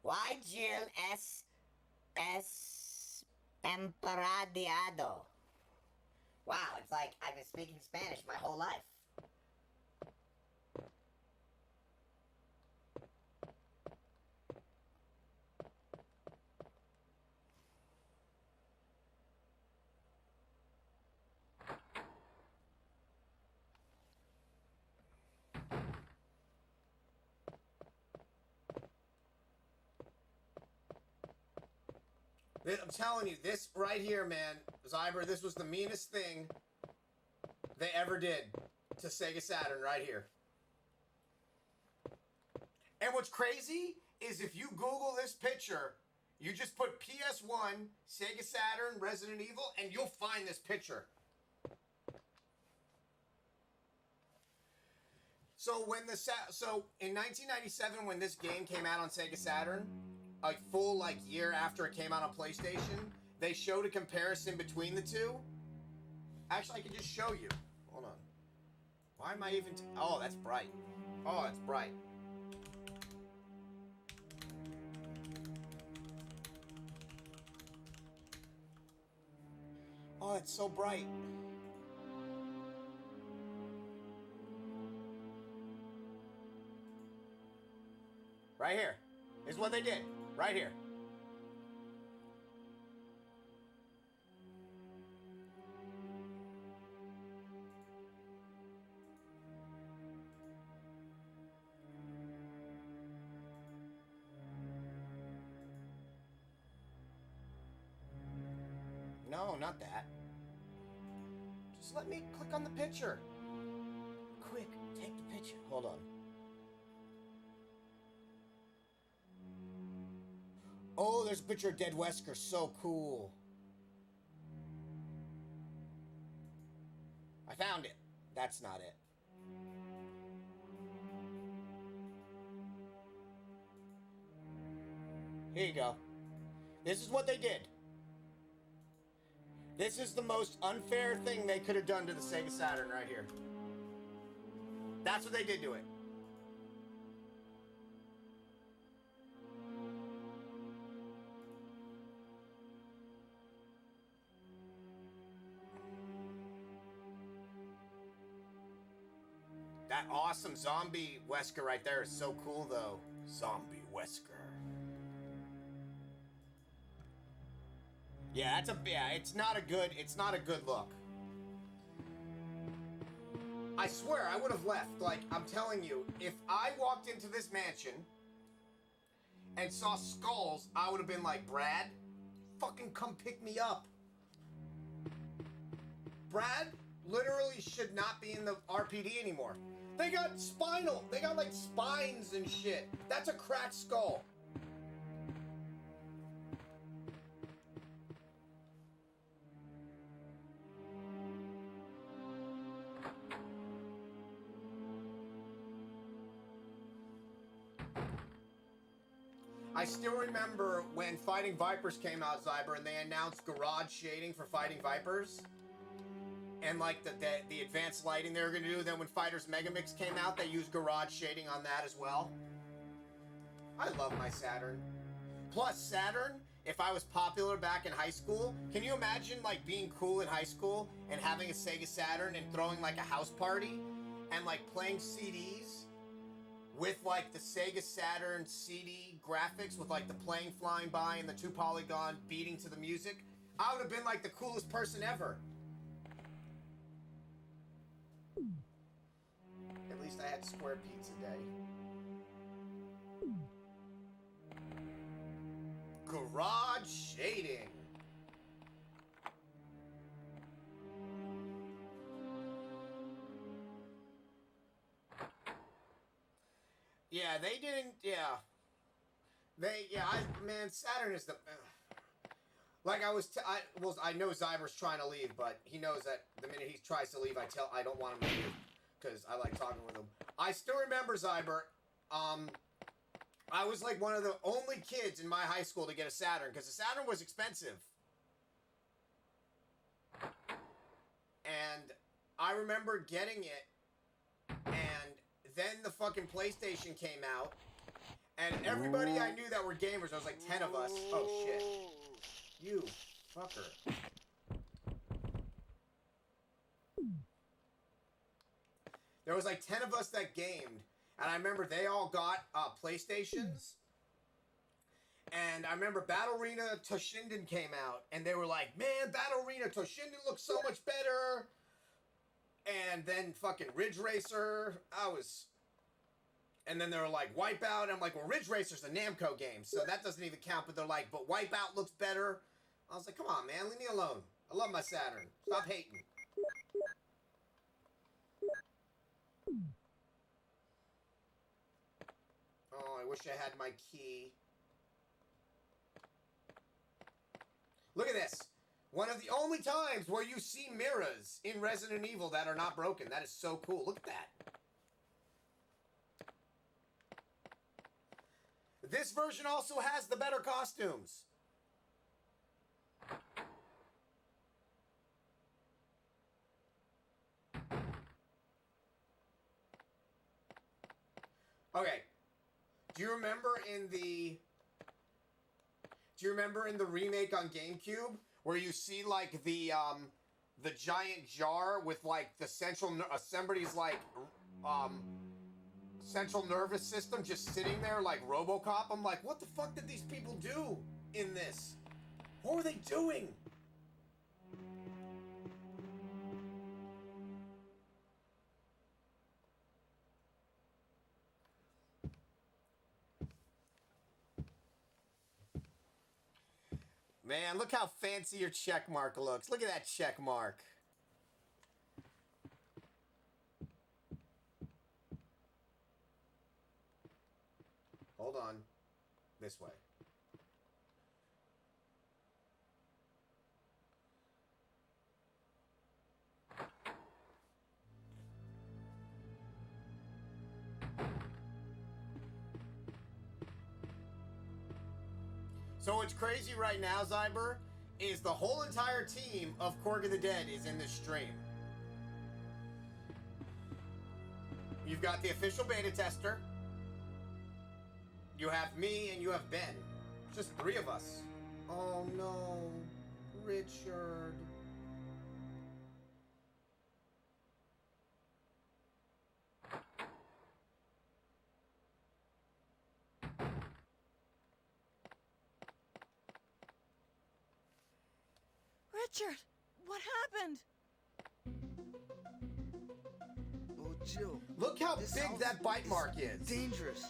y Jill es emparadiado. Wow, it's like I've been speaking Spanish my whole life. I'm telling you, this right here, man, Zyber, this was the meanest thing they ever did to Sega Saturn right here. And what's crazy is if you Google this picture, you just put PS1, Sega Saturn, Resident Evil, and you'll find this picture. So in 1997, when this game came out on Sega Saturn, a full year after it came out on PlayStation, they showed a comparison between the two. Actually, I can just show you. Hold on. Why am I even? Oh, that's bright. Oh, it's bright. Oh, it's so bright. Right here is what they did. Right here. No, not that. Just let me click on the picture. Quick, take the picture. Hold on. Oh, there's a picture of Dead Wesker. So cool. I found it. That's not it. Here you go. This is what they did. This is the most unfair thing they could have done to the Sega Saturn right here. That's what they did to it. That awesome zombie Wesker right there is so cool, though. Zombie Wesker. Yeah, it's not a good look. I swear I would have left. Like, I'm telling you, if I walked into this mansion and saw skulls, I would have been like, Brad, fucking come pick me up. Brad literally should not be in the RPD anymore. They got like spines and shit. That's a cracked skull. I still remember when Fighting Vipers came out, Zyber, and they announced garage shading for Fighting Vipers. And like the advanced lighting they were going to do. Then when Fighters Megamix came out, they used garage shading on that as well. I love my Saturn. Plus Saturn, if I was popular back in high school, can you imagine like being cool in high school and having a Sega Saturn and throwing like a house party and like playing CDs with like the Sega Saturn CD graphics with like the plane flying by and the 2-polygon beating to the music? I would have been like the coolest person ever. At least I had Square Pizza Day. Garage shading. Yeah, they didn't. Yeah, man, Saturn is the. Like I know Zyber's trying to leave, but he knows that the minute he tries to leave, I don't want him to leave because I like talking with him. I still remember Zyber. I was like one of the only kids in my high school to get a Saturn because the Saturn was expensive. And I remember getting it, and then the fucking PlayStation came out, and everybody I knew that were gamers, there was like 10 of us. Oh shit. You fucker. There was like 10 of us that gamed, and I remember they all got PlayStations. And I remember Battle Arena Toshinden came out, and they were like, man, Battle Arena Toshinden looks so much better. And then fucking Ridge Racer, and then they were like, Wipeout, and I'm like, well, Ridge Racer's a Namco game, so that doesn't even count, but they're like, but Wipeout looks better. I was like, come on, man, leave me alone. I love my Saturn. Stop hating. Oh, I wish I had my key. Look at this. One of the only times where you see mirrors in Resident Evil that are not broken. That is so cool. Look at that. This version also has the better costumes. Okay. Do you remember in the remake on GameCube where you see like the giant jar with like the somebody's like central nervous system just sitting there like RoboCop? I'm like, what the fuck did these people do in this? What were they doing? Man, look how fancy your check mark looks. Look at that check mark. Hold on. This way. So what's crazy right now, Zyber, is the whole entire team of Korg of the Dead is in this stream. You've got the official beta tester. You have me and you have Ben. Just 3 of us. Oh no, Richard. Richard, what happened? Oh, Jill. Look how this big house that bite mark is. Dangerous.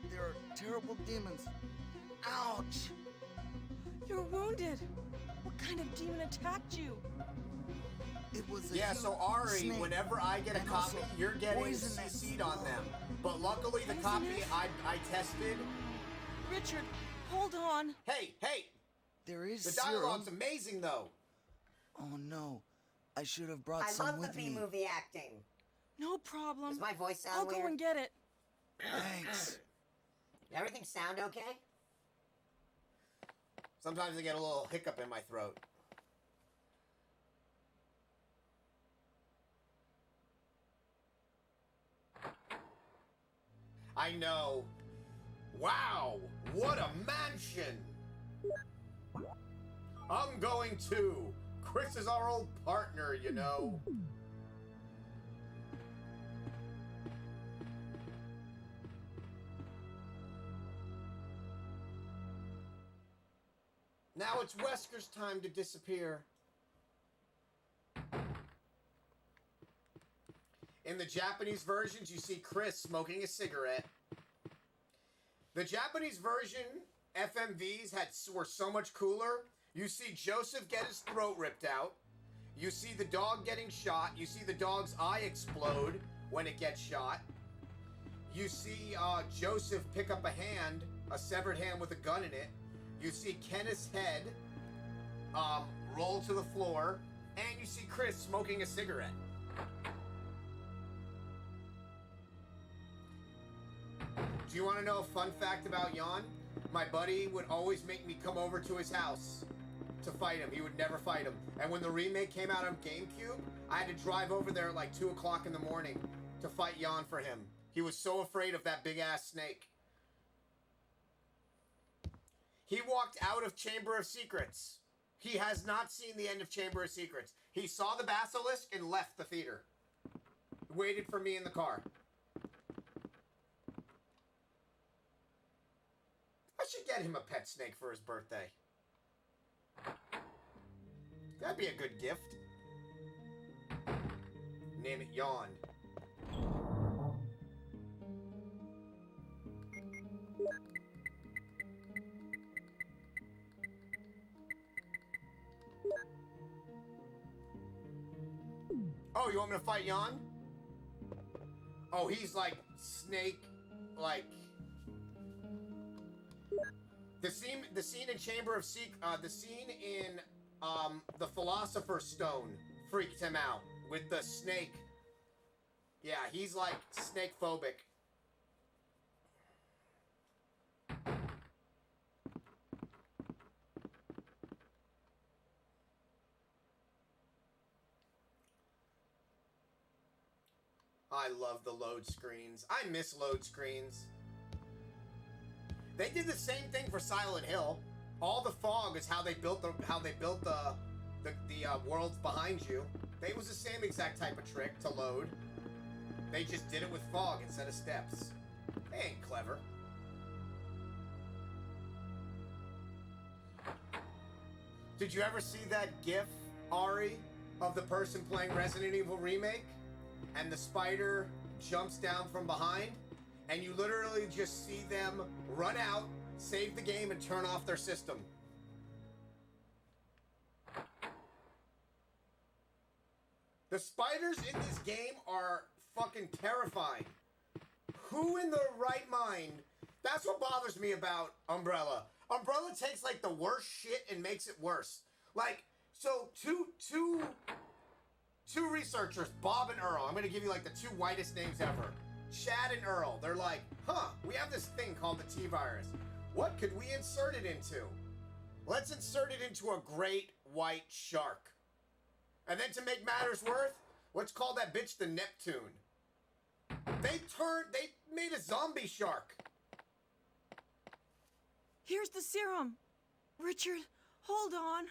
There are terrible demons. Ouch! You're wounded. What kind of demon attacked you? It was a Yeah, so Ari, snake. whenever I get a And copy, also you're getting poisonous. CC'd on them. But luckily the copy I tested. Richard, hold on. Hey, hey! There is The dialogue's serum. amazing though. Oh no. I should have brought I some love the with me. B-movie acting. No problem. Does my voice sound I'll weird? go and get it. Thanks. Everything sound okay? Sometimes I get a little hiccup in my throat. I know. Wow, what a mansion! I'm going too. Chris is our old partner, you know. Now it's Wesker's time to disappear. In the Japanese versions, you see Chris smoking a cigarette. The Japanese version FMVs were so much cooler. You see Joseph get his throat ripped out. You see the dog getting shot. You see the dog's eye explode when it gets shot. You see Joseph pick up a hand, a severed hand with a gun in it. You see Kenneth's head roll to the floor. And you see Chris smoking a cigarette. Do you want to know a fun fact about Jan? My buddy would always make me come over to his house to fight him. He would never fight him. And when the remake came out on GameCube, I had to drive over there at like 2 o'clock in the morning to fight Jan for him. He was so afraid of that big-ass snake. He walked out of Chamber of Secrets. He has not seen the end of Chamber of Secrets. He saw the basilisk and left the theater. Waited for me in the car. I should get him a pet snake for his birthday. That'd be a good gift. Name it Yawn. Oh, you want me to fight Yawn? Oh, he's like snake, like... The scene in Chamber of the scene in the Philosopher's Stone freaked him out with the snake. Yeah, he's like snake phobic. I love the load screens. I miss load screens. They did the same thing for Silent Hill. All the fog is how they built the worlds behind you. It was the same exact type of trick to load. They just did it with fog instead of steps. They ain't clever. Did you ever see that GIF, Ari, of the person playing Resident Evil Remake? And the spider jumps down from behind? And you literally just see them run out, save the game, and turn off their system. The spiders in this game are fucking terrifying. Who in their right mind? That's what bothers me about Umbrella. Umbrella takes like the worst shit and makes it worse. Like, so two researchers, Bob and Earl. I'm gonna give you like the two whitest names ever. Chad and Earl. They're like, we have this thing called the T-virus. What could we insert it into? Let's insert it into a great white shark. And then to make matters worse, let's call that bitch the Neptune. They made a zombie shark. Here's the serum. Richard, hold on.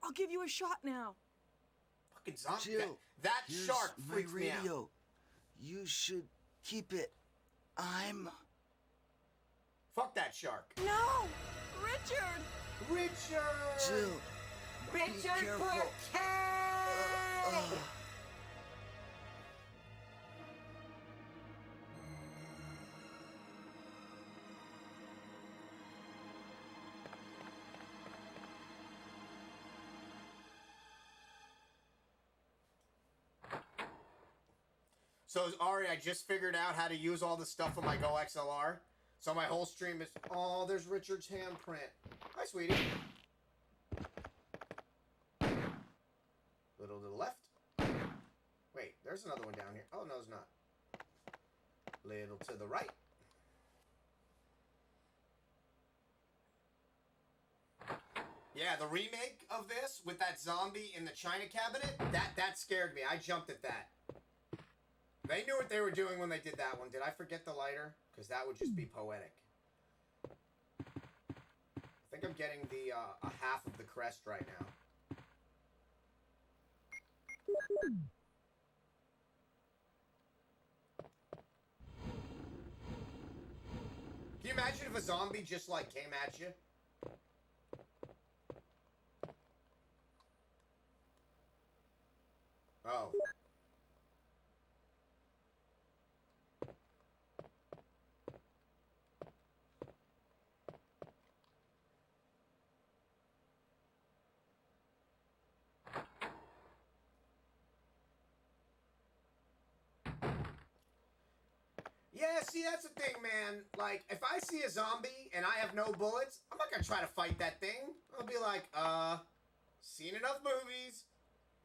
I'll give you a shot now. Fucking zombie. Jill, That here's shark my freaks me out. radio. You should keep it. I'm... Fuck that shark. No! Richard! Richard! Jill, be Richard careful. Burkett! So, Ari, I just figured out how to use all the stuff on my Go XLR. So my whole stream is... Oh, there's Richard's handprint. Hi, sweetie. Little to the left. Wait, there's another one down here. Oh, no, it's not. Little to the right. Yeah, the remake of this with that zombie in the china cabinet, that scared me. I jumped at that. They knew what they were doing when they did that one. Did I forget the lighter? Because that would just be poetic. I think I'm getting the a half of the crest right now. Can you imagine if a zombie just like came at you? Oh. Yeah, see, that's the thing, man. Like, if I see a zombie and I have no bullets, I'm not gonna try to fight that thing. I'll be like, seen enough movies,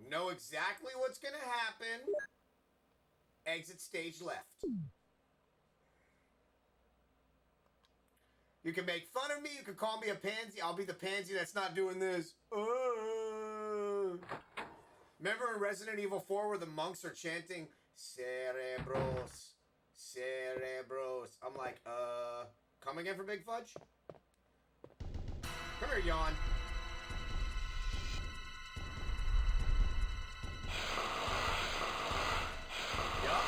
know exactly what's gonna happen. Exit stage left. You can make fun of me, you can call me a pansy. I'll be the pansy that's not doing this. Remember in Resident Evil 4 where the monks are chanting, Cerebros. Cerebros. I'm like, come again for Big Fudge? Come here, Yawn. Yup.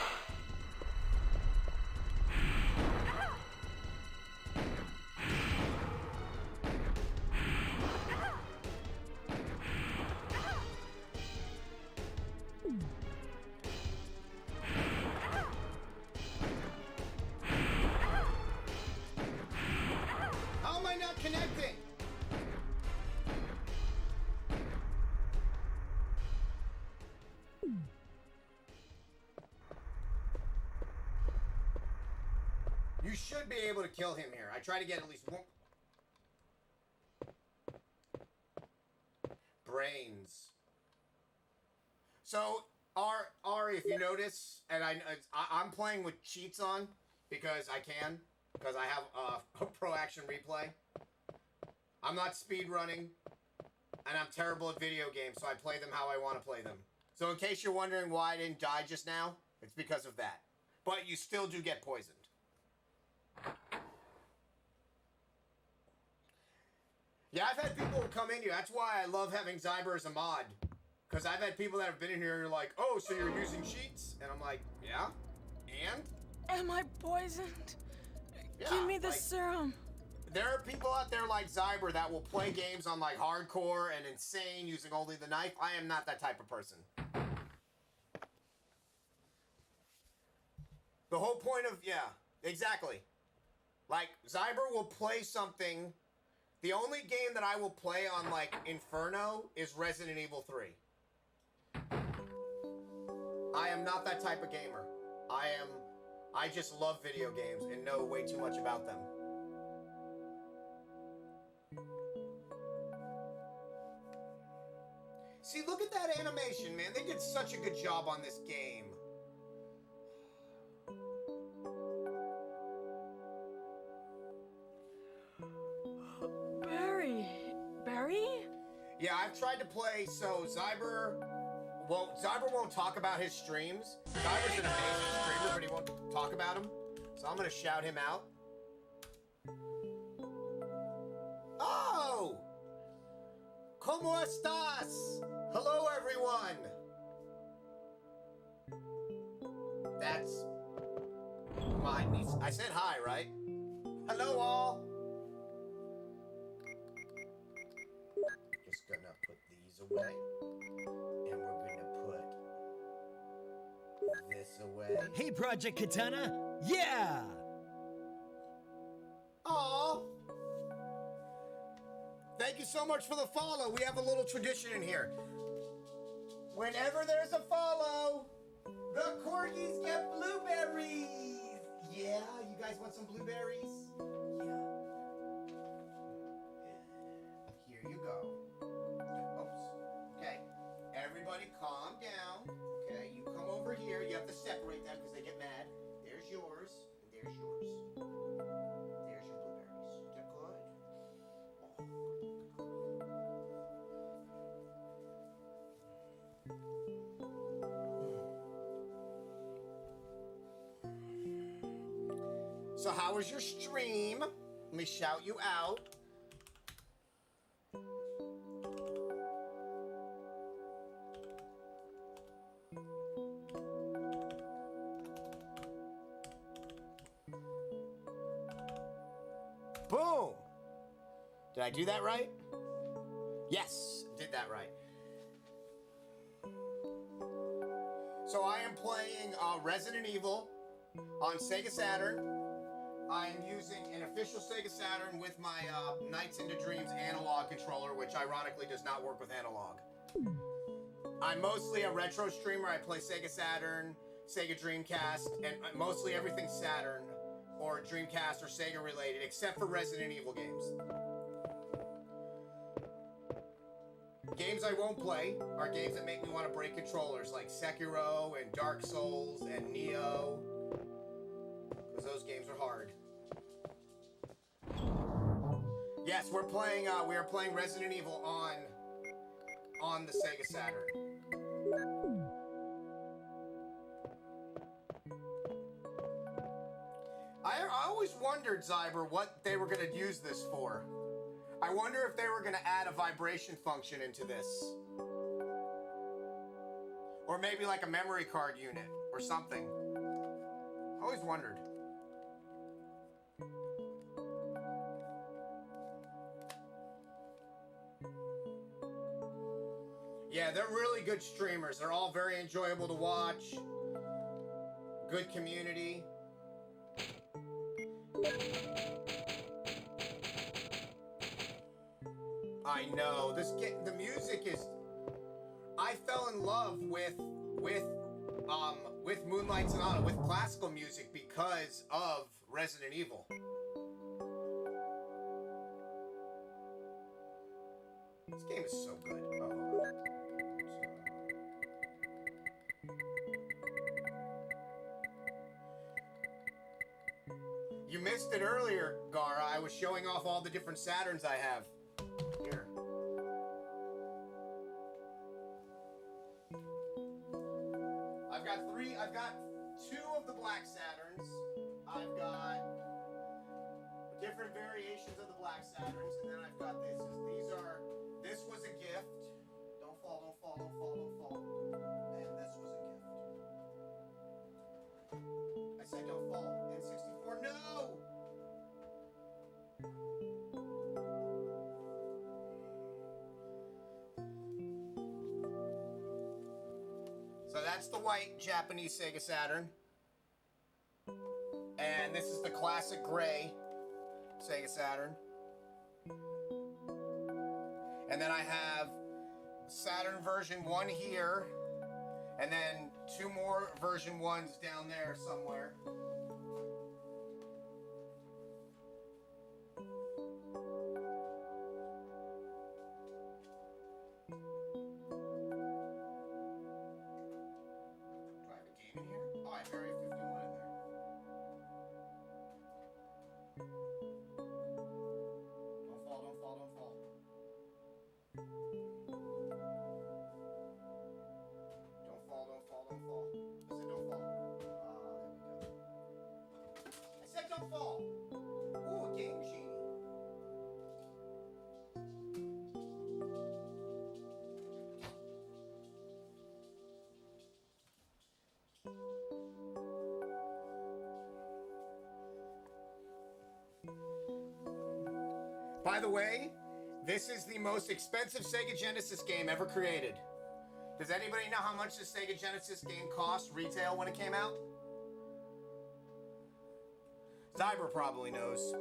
How am I not connecting? You should be able to kill him here. I try to get at least one. Brains. So, Ari, if you notice, and I'm playing with cheats on because I can, because I have a Pro Action Replay. I'm not speed running, and I'm terrible at video games, so I play them how I want to play them. So in case you're wondering why I didn't die just now, it's because of that. But you still do get poisoned. Yeah, I've had people come in here. That's why I love having Zyber as a mod. Because I've had people that have been in here and are like, oh, so you're using cheats? And I'm like, yeah. And? Am I poisoned? Yeah, Give me the like, serum. There are people out there like Zyber that will play games on like hardcore and insane using only the knife. I am not that type of person. The whole point of, yeah, exactly. Like, Zyber will play something. The only game that I will play on, like, Inferno is Resident Evil 3. I am not that type of gamer. I just love video games and know way too much about them. See, look at that animation, man. They did such a good job on this game. Barry? Yeah, I've tried to play, so Zyber won't talk about his streams. Zyber's an amazing streamer, but he won't talk about them. So I'm gonna shout him out. Oh! ¿Cómo estás? Hello, everyone! That's my niece. I said hi, right? Hello, all! Just gonna put these away. And we're gonna put this away. Hey, Project Katana! Yeah! Aww! Thank you so much for the follow. We have a little tradition in here. Whenever there's a follow, the corgis get blueberries. Yeah, you guys want some blueberries? Yeah. Here you go. Oops. Okay. Everybody calm down. Okay, you come over here. You have to separate them because they get mad. There's yours, and there's yours. There's your blueberries. They're good. So how was your stream? Let me shout you out. Boom! Did I do that right? Yes, did that right. So I am playing Resident Evil on Sega Saturn. I am using an official Sega Saturn with my Nights into Dreams analog controller, which ironically does not work with analog. I'm mostly a retro streamer. I play Sega Saturn, Sega Dreamcast, and mostly everything Saturn or Dreamcast or Sega related, except for Resident Evil games. Games I won't play are games that make me want to break controllers, like Sekiro and Dark Souls and Nioh, because those games are hard. Yes, we are playing Resident Evil on the Sega Saturn. I always wondered, Zyber, what they were going to use this for. I wonder if they were going to add a vibration function into this. Or maybe like a memory card unit or something. I always wondered. Yeah, they're really good streamers. They're all very enjoyable to watch. Good community. I know. The music is... I fell in love with Moonlight Sonata, with classical music because of Resident Evil. This game is so good. Oh. You missed it earlier, Gara. I was showing off all the different Saturns I have. Here. I've got 2 of the Black Saturns. I've got different variations of the Black Saturns, and then I've got this was a gift. Don't fall, don't fall, don't fall, don't fall. And this was a gift. I said don't fall. N64, no! So that's the white Japanese Sega Saturn. And this is the classic gray Sega Saturn. And then I have Saturn version 1 here. And then 2 more version 1s down there somewhere. Do I have a game in here? Oh, I have Area 51 in there. Don't fall, don't fall, don't fall. Don't fall, don't fall, don't fall. I said don't fall. There we go. I said don't fall. Ooh, a game genie. By the way, this is the most expensive Sega Genesis game ever created. Does anybody know how much the Sega Genesis game cost retail when it came out? Zyber probably knows.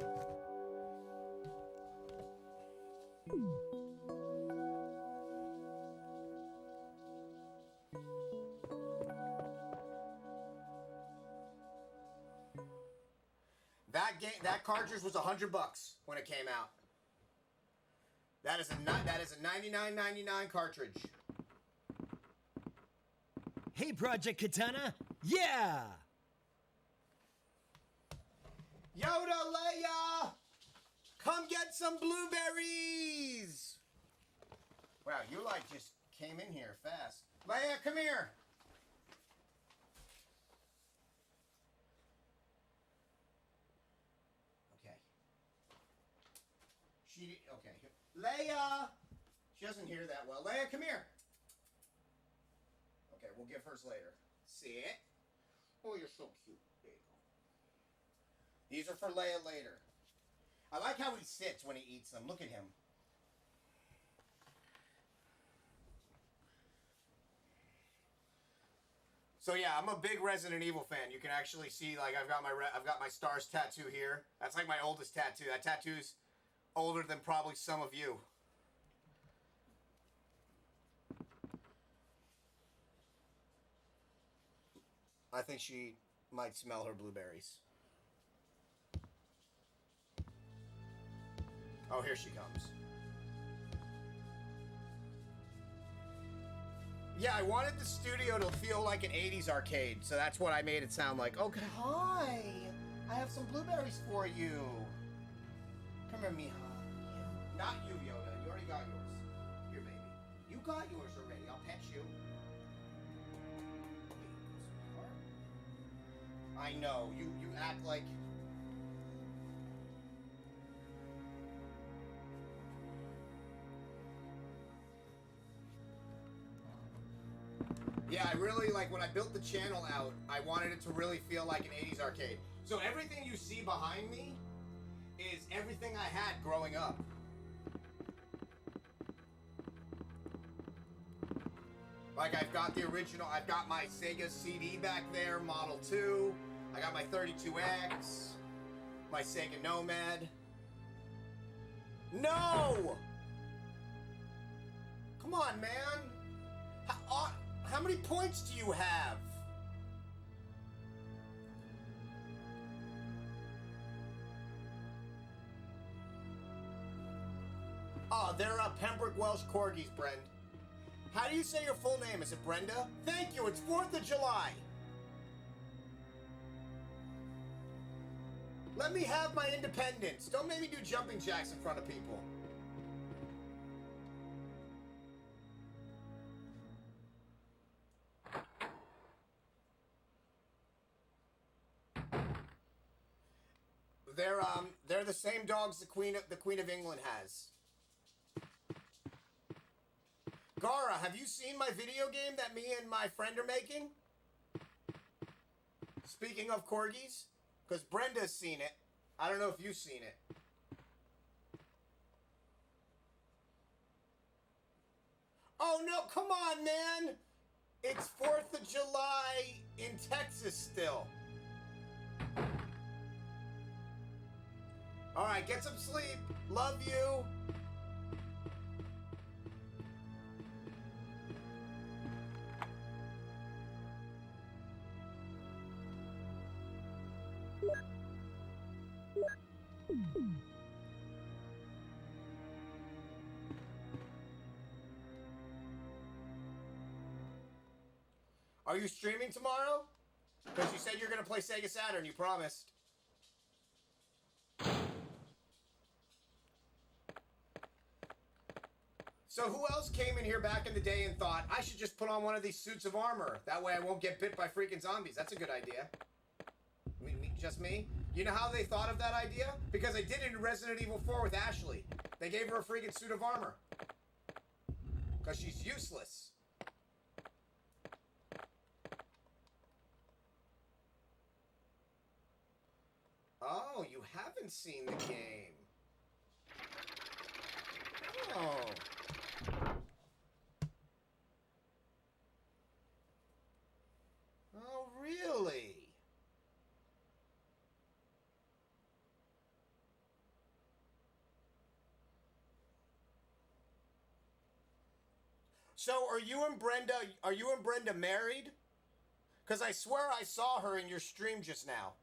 That cartridge was $100 when it came out. That is a $99.99 cartridge. Hey, Project Katana. Yeah! Yoda, Leia! Come get some blueberries! Wow, you like just came in here fast. Leia, come here! Okay. Okay. Leia! She doesn't hear that well. Leia, come here! Okay, we'll give hers later. See it? Oh, you're so cute. There you go. These are for Leia later. I like how he sits when he eats them. Look at him. So yeah, I'm a big Resident Evil fan. You can actually see, like, I've got my stars tattoo here. That's like my oldest tattoo. That tattoo's older than probably some of you. I think she might smell her blueberries. Oh, here she comes. Yeah, I wanted the studio to feel like an 80s arcade, so that's what I made it sound like. Okay, hi! I have some blueberries for you. Come here, Mija. Not you, Yoda. You already got yours. Here, baby. You got yours already. I'll pet you. I know. You act like... Yeah, I really, like, when I built the channel out, I wanted it to really feel like an 80s arcade. So everything you see behind me is everything I had growing up. Like, I've got the original, I've got my Sega CD back there, Model 2. I got my 32X, my Sega Nomad. No! Come on, man. How many points do you have? Oh, they're Pembroke Welsh Corgis, Brend. How do you say your full name? Is it Brenda? Thank you, it's 4th of July. Let me have my independence. Don't make me do jumping jacks in front of people. They're the same dogs the Queen of England has. Gara, have you seen my video game that me and my friend are making? Speaking of corgis, because Brenda's seen it. I don't know if you've seen it. Oh no, come on, man! It's 4th of July in Texas still. Alright, get some sleep. Love you. Are you streaming tomorrow? Because you said you're going to play Sega Saturn, you promised. So who else came in here back in the day and thought, I should just put on one of these suits of armor. That way I won't get bit by freaking zombies. That's a good idea. Just me? You know how they thought of that idea? Because I did it in Resident Evil 4 with Ashley. They gave her a freaking suit of armor. Because she's useless. Oh, you haven't seen the game. Oh. Oh, really? So, are you and Brenda married? Because I swear I saw her in your stream just now.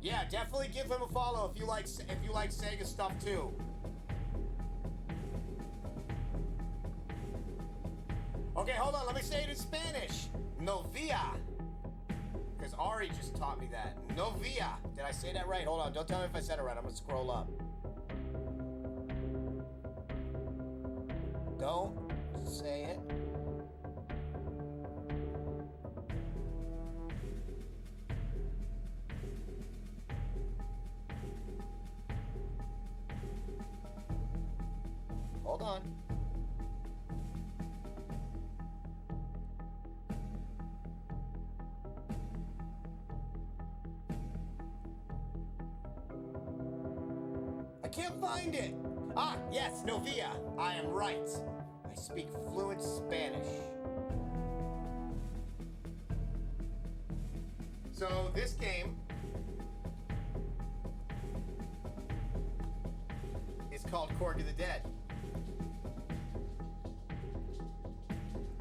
Yeah, definitely give him a follow if you like Sega stuff too. Okay, hold on, let me say it in Spanish. Novia. Because Ari just taught me that. Novia. Did I say that right? Hold on, don't tell me if I said it right. I'm gonna scroll up. Don't say it. Hold on. I can't find it. Ah, yes, Novia. I am right. I speak fluent Spanish. So this game is called Corgi the Dead.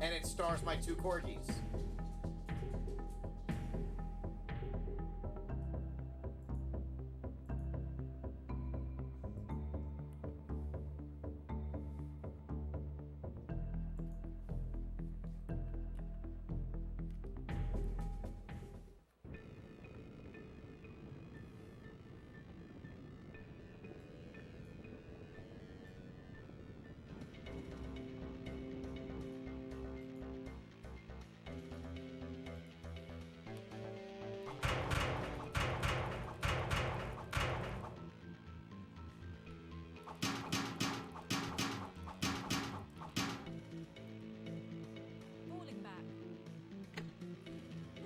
And it stars my two corgis.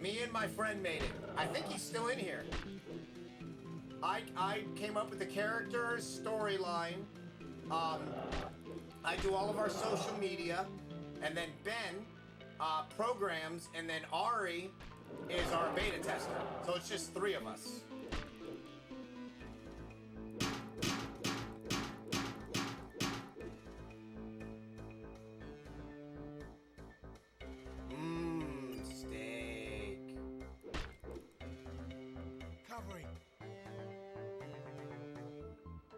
Me and my friend made it. I think he's still in here. I came up with the characters, storyline. I do all of our social media. And then Ben programs. And then Ari is our beta tester. So it's just 3 of us.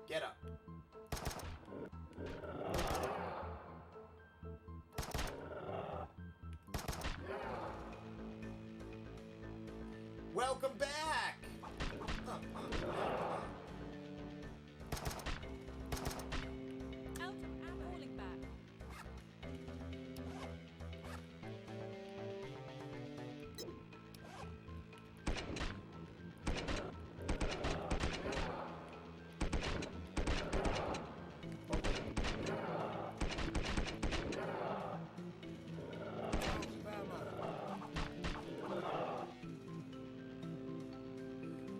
Get up. Welcome back. Out and falling back.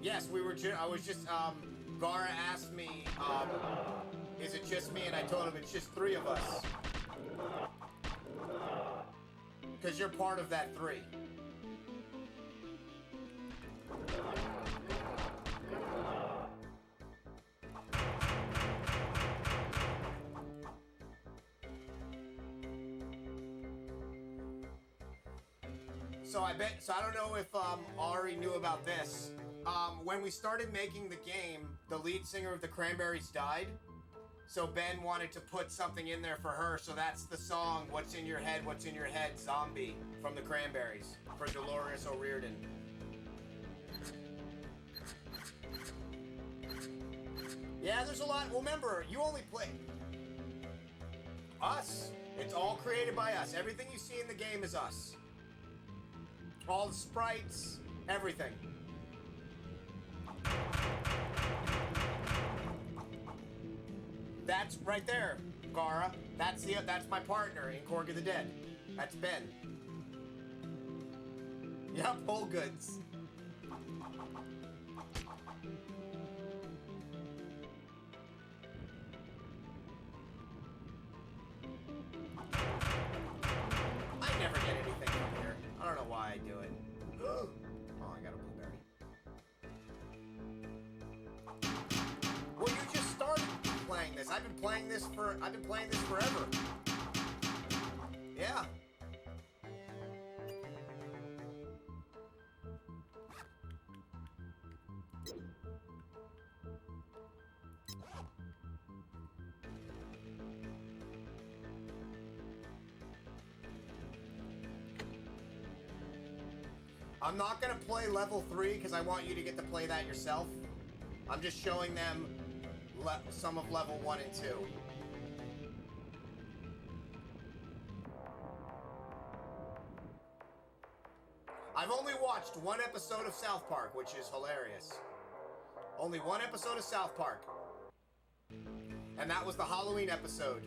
Yes, I was just, Gara asked me, is it just me? And I told him it's just 3 of us. Because you're part of that 3. So I don't know if Ari knew about this. When we started making the game, the lead singer of the Cranberries died. So Ben wanted to put something in there for her, so that's the song, What's in Your Head, What's in Your Head, Zombie, from the Cranberries, for Dolores O'Riordan. Yeah, there's a lot. Well, remember, you only play us. It's all created by us. Everything you see in the game is us. All the sprites, everything. That's right there, Gara. That's my partner in Korg of the Dead. That's Ben. Yup, whole goods. I never get anything from here. I don't know why I do it. Oh, I got a blueberry. Well, you just started playing this. I've been playing this forever. Yeah. I'm not gonna play level 3 because I want you to get to play that yourself. I'm just showing them some of level 1 and 2. I've only watched one episode of South Park, which is hilarious. Only one episode of South Park. And that was the Halloween episode.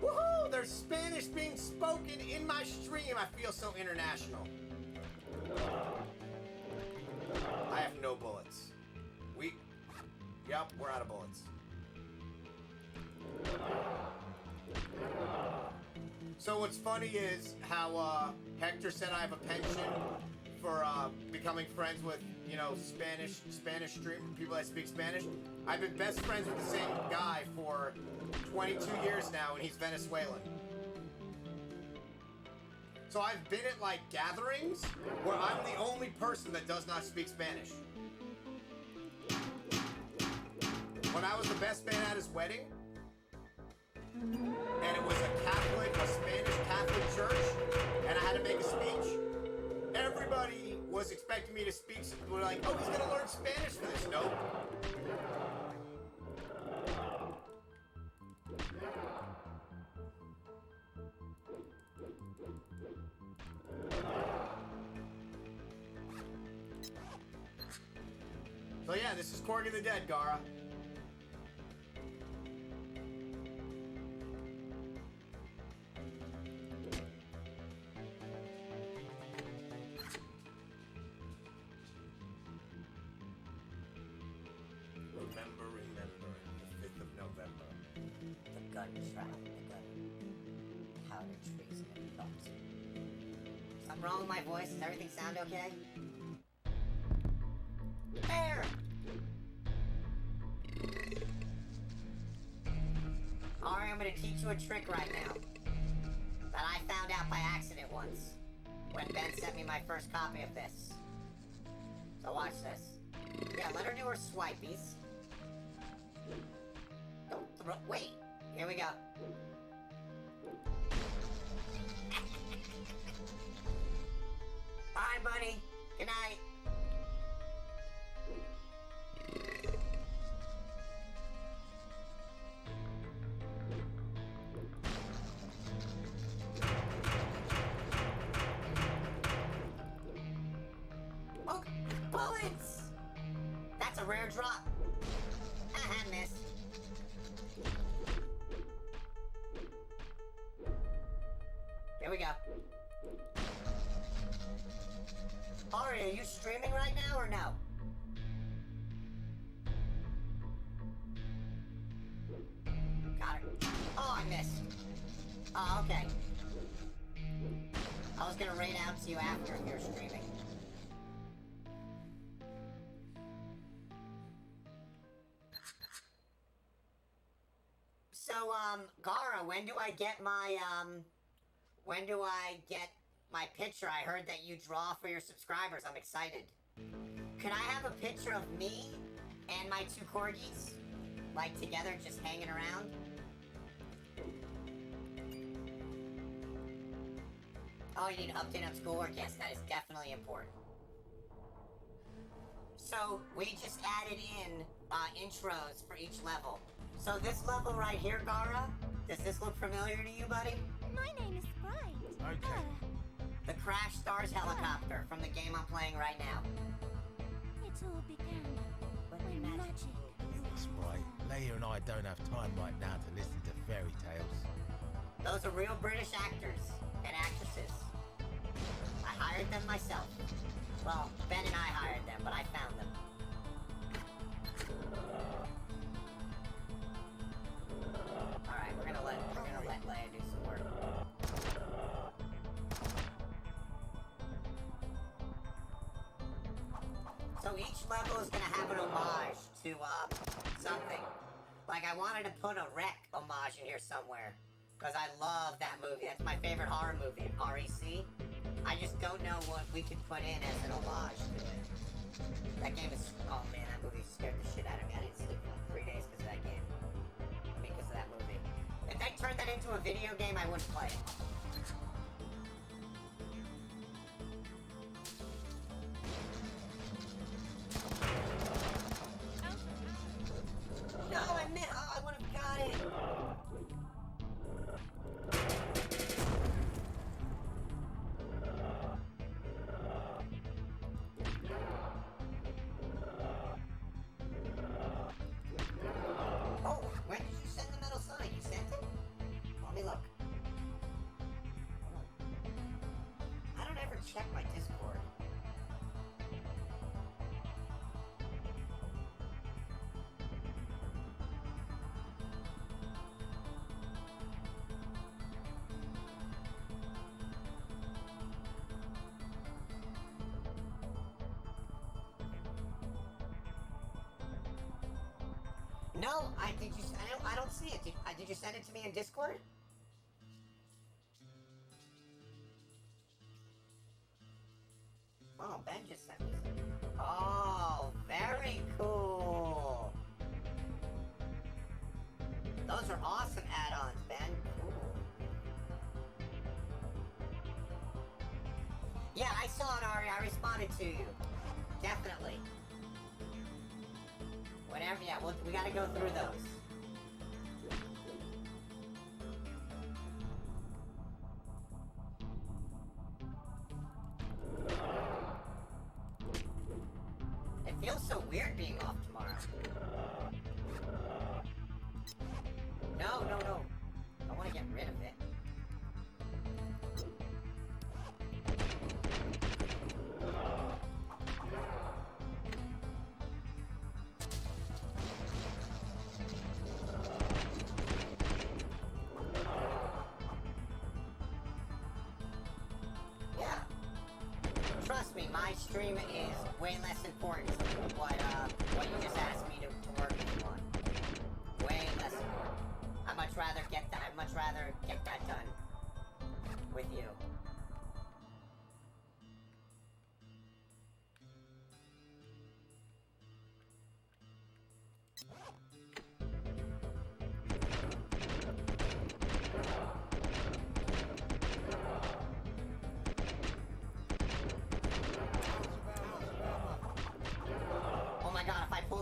Woohoo! There's Spanish being spoken in my stream. I feel so international. I have no bullets. Yep, we're out of bullets. So what's funny is how Hector said I have a penchant for becoming friends with, Spanish stream people that speak Spanish. I've been best friends with the same guy for 22 years now, and he's Venezuelan. So I've been at gatherings where I'm the only person that does not speak Spanish. When I was the best man at his wedding, and it was a Spanish Catholic church, and I had to make a speech, everybody was expecting me to speak. We're like, oh, he's gonna learn Spanish for this. Nope. So yeah, this is Korg of the Dead, Gara. Remember, the 5th of November. The gun trap, the gun powder trees and the thoughts. Something wrong with my voice? Does everything sound okay? There! Alright, I'm gonna teach you a trick right now that I found out by accident once when Ben sent me my first copy of this. So watch this. Yeah, let her do her swipies. Don't throw. Wait. Here we go. Bye, buddy. Good night. Oh, bullets! That's a rare drop. Missed. Here we go. Ari, are you streaming right now or no? Got her. Oh, I missed. Oh, okay. I was gonna raid out to you after if you're streaming. So, Gara, when do I get my picture? I heard that you draw for your subscribers. I'm excited. Could I have a picture of me and my 2 corgis? Like, together, just hanging around? Oh, you need to update on schoolwork? Yes, that is definitely important. So, we just added in intros for each level. So this level right here, Gara, does this look familiar to you, buddy? My name is Sprite. Okay. The Crash Stars helicopter from the game I'm playing right now. It all began when magic. Look, Sprite, Leia and I don't have time right now to listen to fairy tales. Those are real British actors and actresses. I hired them myself. Well, Ben and I hired them, but I found them. Alright, we're gonna let Leia do some work. So each level is gonna have an homage to something. Like I wanted to put a Wreck homage in here somewhere. Because I love that movie. That's my favorite horror movie, REC. I just don't know what we could put in as an homage to it. That game is... Oh man, that movie scared the shit out of me. I didn't sleep for like 3 days because of that game. I mean, because of that movie. If they turned that into a video game, I wouldn't play it. No, I meant... Oh, I would have got it. Oh, when did you send the metal sign? You sent it? Let me look. I don't ever check my Discord. No, I don't see it. Did you send it to me in Discord? Oh, Ben just sent me something. Oh, very cool. Those are awesome add-ons, Ben. Cool. Yeah, I saw it, Ari. I responded to you. Definitely. Whatever, yeah, we gotta go through those. It feels so weird being off tomorrow. No. I want to get rid of it. Trust me, my stream is way less important than what you just asked me to work with you on. Way less important. I'd much rather get that done with you.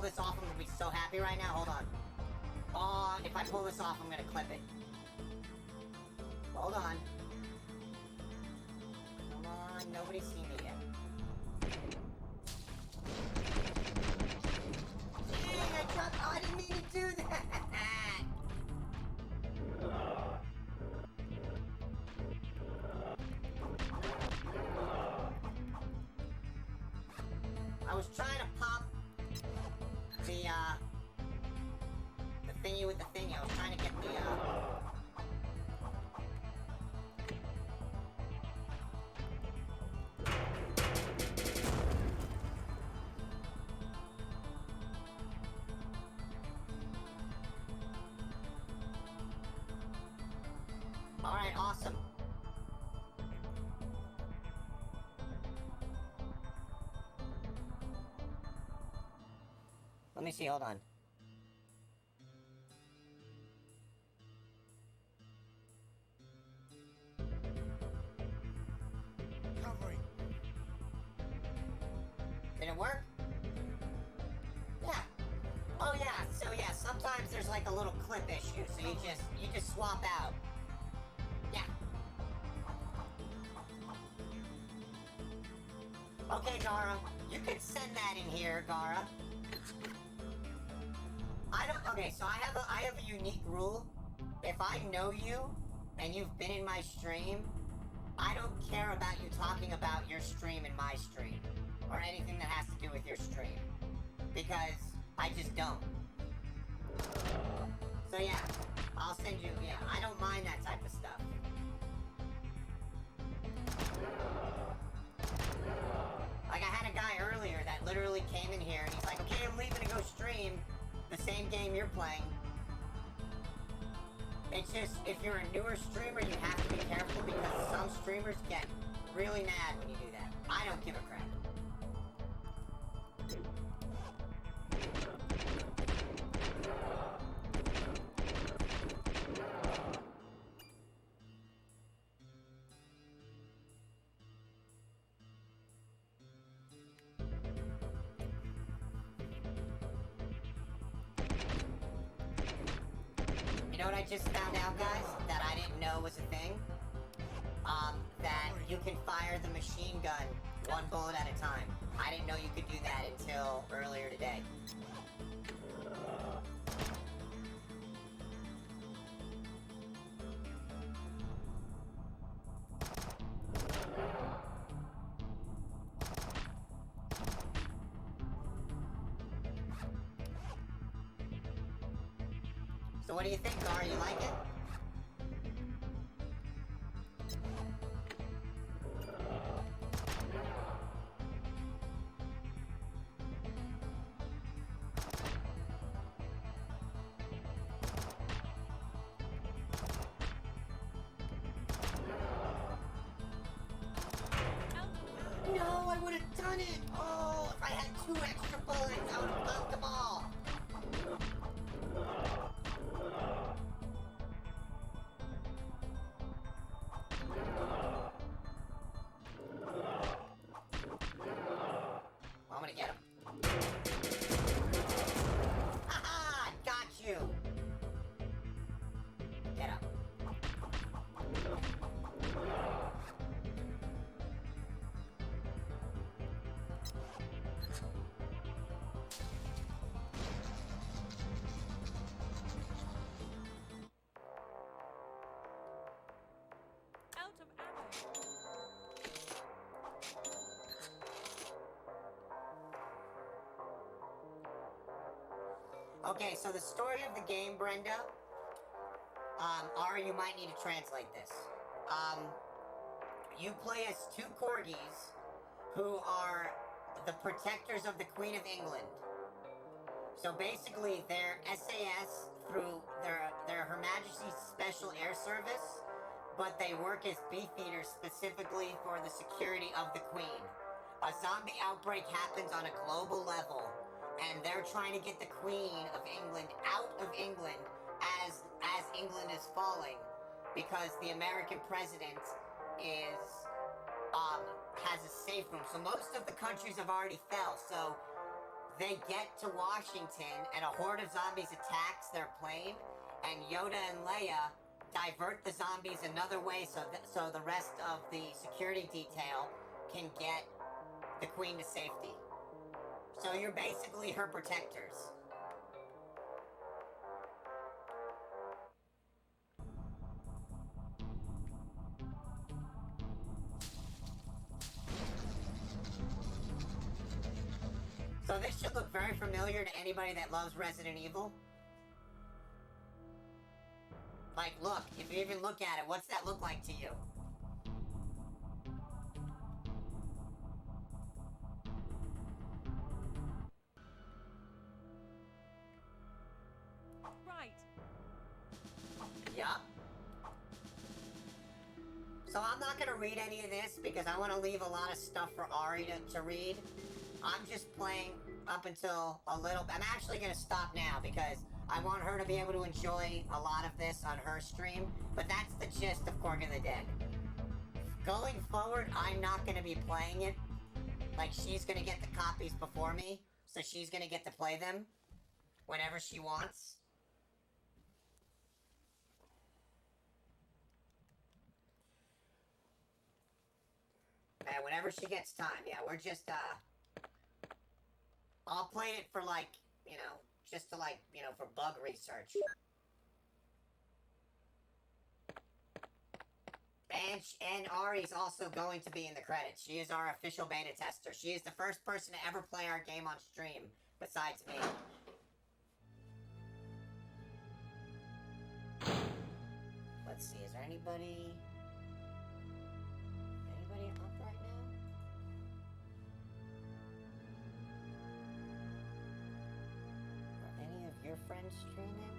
This off, I'm gonna be so happy right now. Hold on. Oh, if I pull this off, I'm gonna clip it. Hold on. Come on, nobody's seen me yet. Dang, I didn't mean to do that. I was trying to pop the thingy with the thingy. I was trying to get the see, hold on. Covering. Did it work? Yeah. Oh yeah, so yeah, sometimes there's like a little clip issue, so you just swap out. Yeah. Okay, Gara, you can send that in here, Gara. Okay, so I have a unique rule. If I know you and you've been in my stream, I don't care about you talking about your stream in my stream or anything that has to do with your stream, because I just don't. So yeah, I'll send you. Yeah, I don't mind that type of stuff. Like I had a guy earlier that literally came in here and he's like, "Okay, I'm leaving to go stream the same game you're playing." It's just, if you're a newer streamer, you have to be careful because some streamers get really mad when you do that. I don't give a crap. You know what I just found out, guys? That I didn't know was a thing? That you can fire the machine gun one bullet at a time. I didn't know you could do that until earlier today. So what do you think, Gar? You like it? No, I would have done it! Oh, if I had 2 extra bullets, I would have dunked them all! I'm gonna get him. Haha! Got you! Get up. Out of ammo. Okay, so the story of the game, Brenda. Ari, you might need to translate this. You play as 2 corgis who are the protectors of the Queen of England. So basically, they're SAS through their Her Majesty's Special Air Service, but they work as beefeaters specifically for the security of the Queen. A zombie outbreak happens on a global level, and they're trying to get the Queen of England out of England as England is falling, because the American president has a safe room. So most of the countries have already fell. So they get to Washington, and a horde of zombies attacks their plane, and Yoda and Leia divert the zombies another way so the rest of the security detail can get the Queen to safety. So you're basically her protectors. So this should look very familiar to anybody that loves Resident Evil. Like, look, if you even look at it, what's that look like to you? Right. Yup. So I'm not gonna read any of this because I want to leave a lot of stuff for Ari to read. I'm just playing up until a little. I'm actually gonna stop now because I want her to be able to enjoy a lot of this on her stream. But that's the gist of Cork of the Dead. Going forward, I'm not gonna be playing it. Like, she's gonna get the copies before me, so she's gonna get to play them whenever she wants. And whenever she gets time, yeah, we're just, I'll play it for, like, you know, just to, like, you know, for bug research. And Ari's also going to be in the credits. She is our official beta tester. She is the first person to ever play our game on stream, besides me. Let's see, is there anybody up right now? Are any of your friends streaming?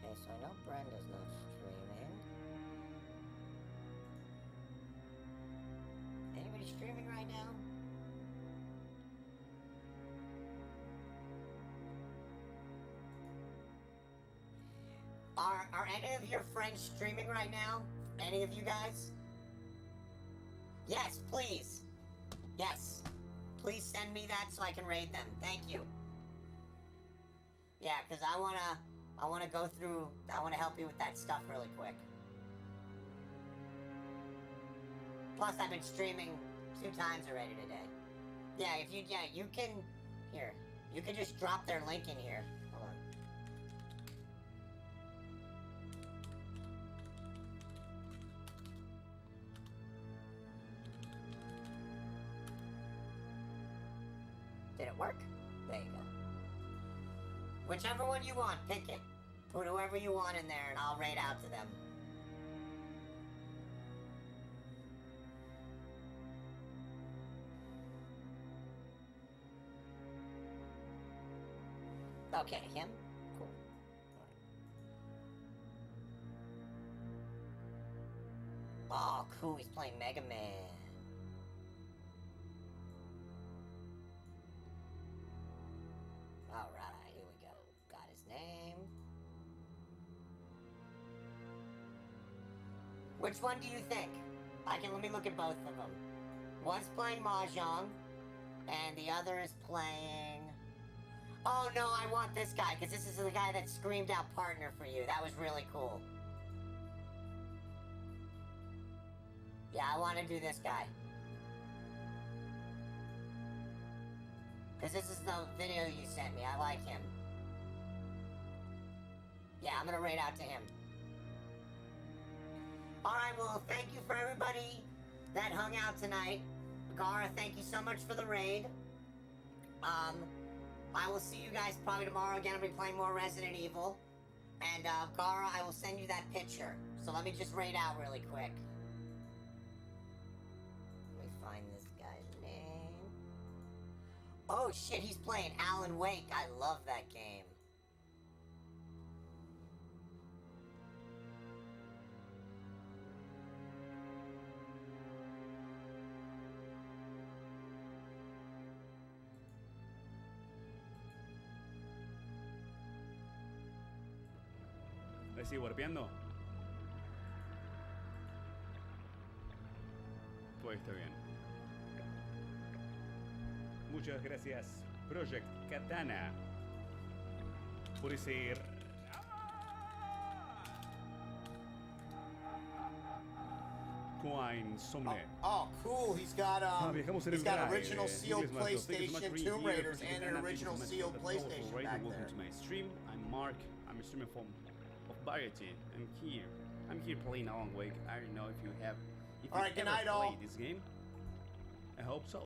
Okay, so I know Brenda's not streaming. Anybody streaming right now? Are any of your friends streaming right now? Any of you guys? Yes, please. Yes. Please send me that so I can raid them. Thank you. Yeah, because I wanna go through, I wanna help you with that stuff really quick. Plus, I've been streaming 2 times already today. Yeah, you can, here, you can just drop their link in here. Hold on. Did it work? There you go. Whichever one you want, pick it. Put whoever you want in there and I'll raid out to them. Okay, him? Cool. Oh, cool, he's playing Mega Man. Alright, here we go. Got his name. Which one do you think? Let me look at both of them. One's playing Mahjong, and the other is playing... Oh no, I want this guy, because this is the guy that screamed out partner for you. That was really cool. Yeah, I want to do this guy. Because this is the video you sent me. I like him. Yeah, I'm going to raid out to him. Alright, well, thank you for everybody that hung out tonight. Gara, thank you so much for the raid. I will see you guys probably tomorrow again. I'll be playing more Resident Evil. And, Gara, I will send you that picture. So let me just raid out really quick. Let me find this guy's name. Oh, shit, he's playing Alan Wake. I love that game. ¿Le sigo warpeando? Pues está bien. Muchas gracias, Project Katana, por ese... Coin Somne. Oh, cool. He's got he's got original sealed PlayStation Tomb Raiders and an original sealed PlayStation back there. Welcome to my stream. I'm Mark. I'm a streamer from Variety. I'm here playing Alan Wake. I don't know if you have played this game. I hope so.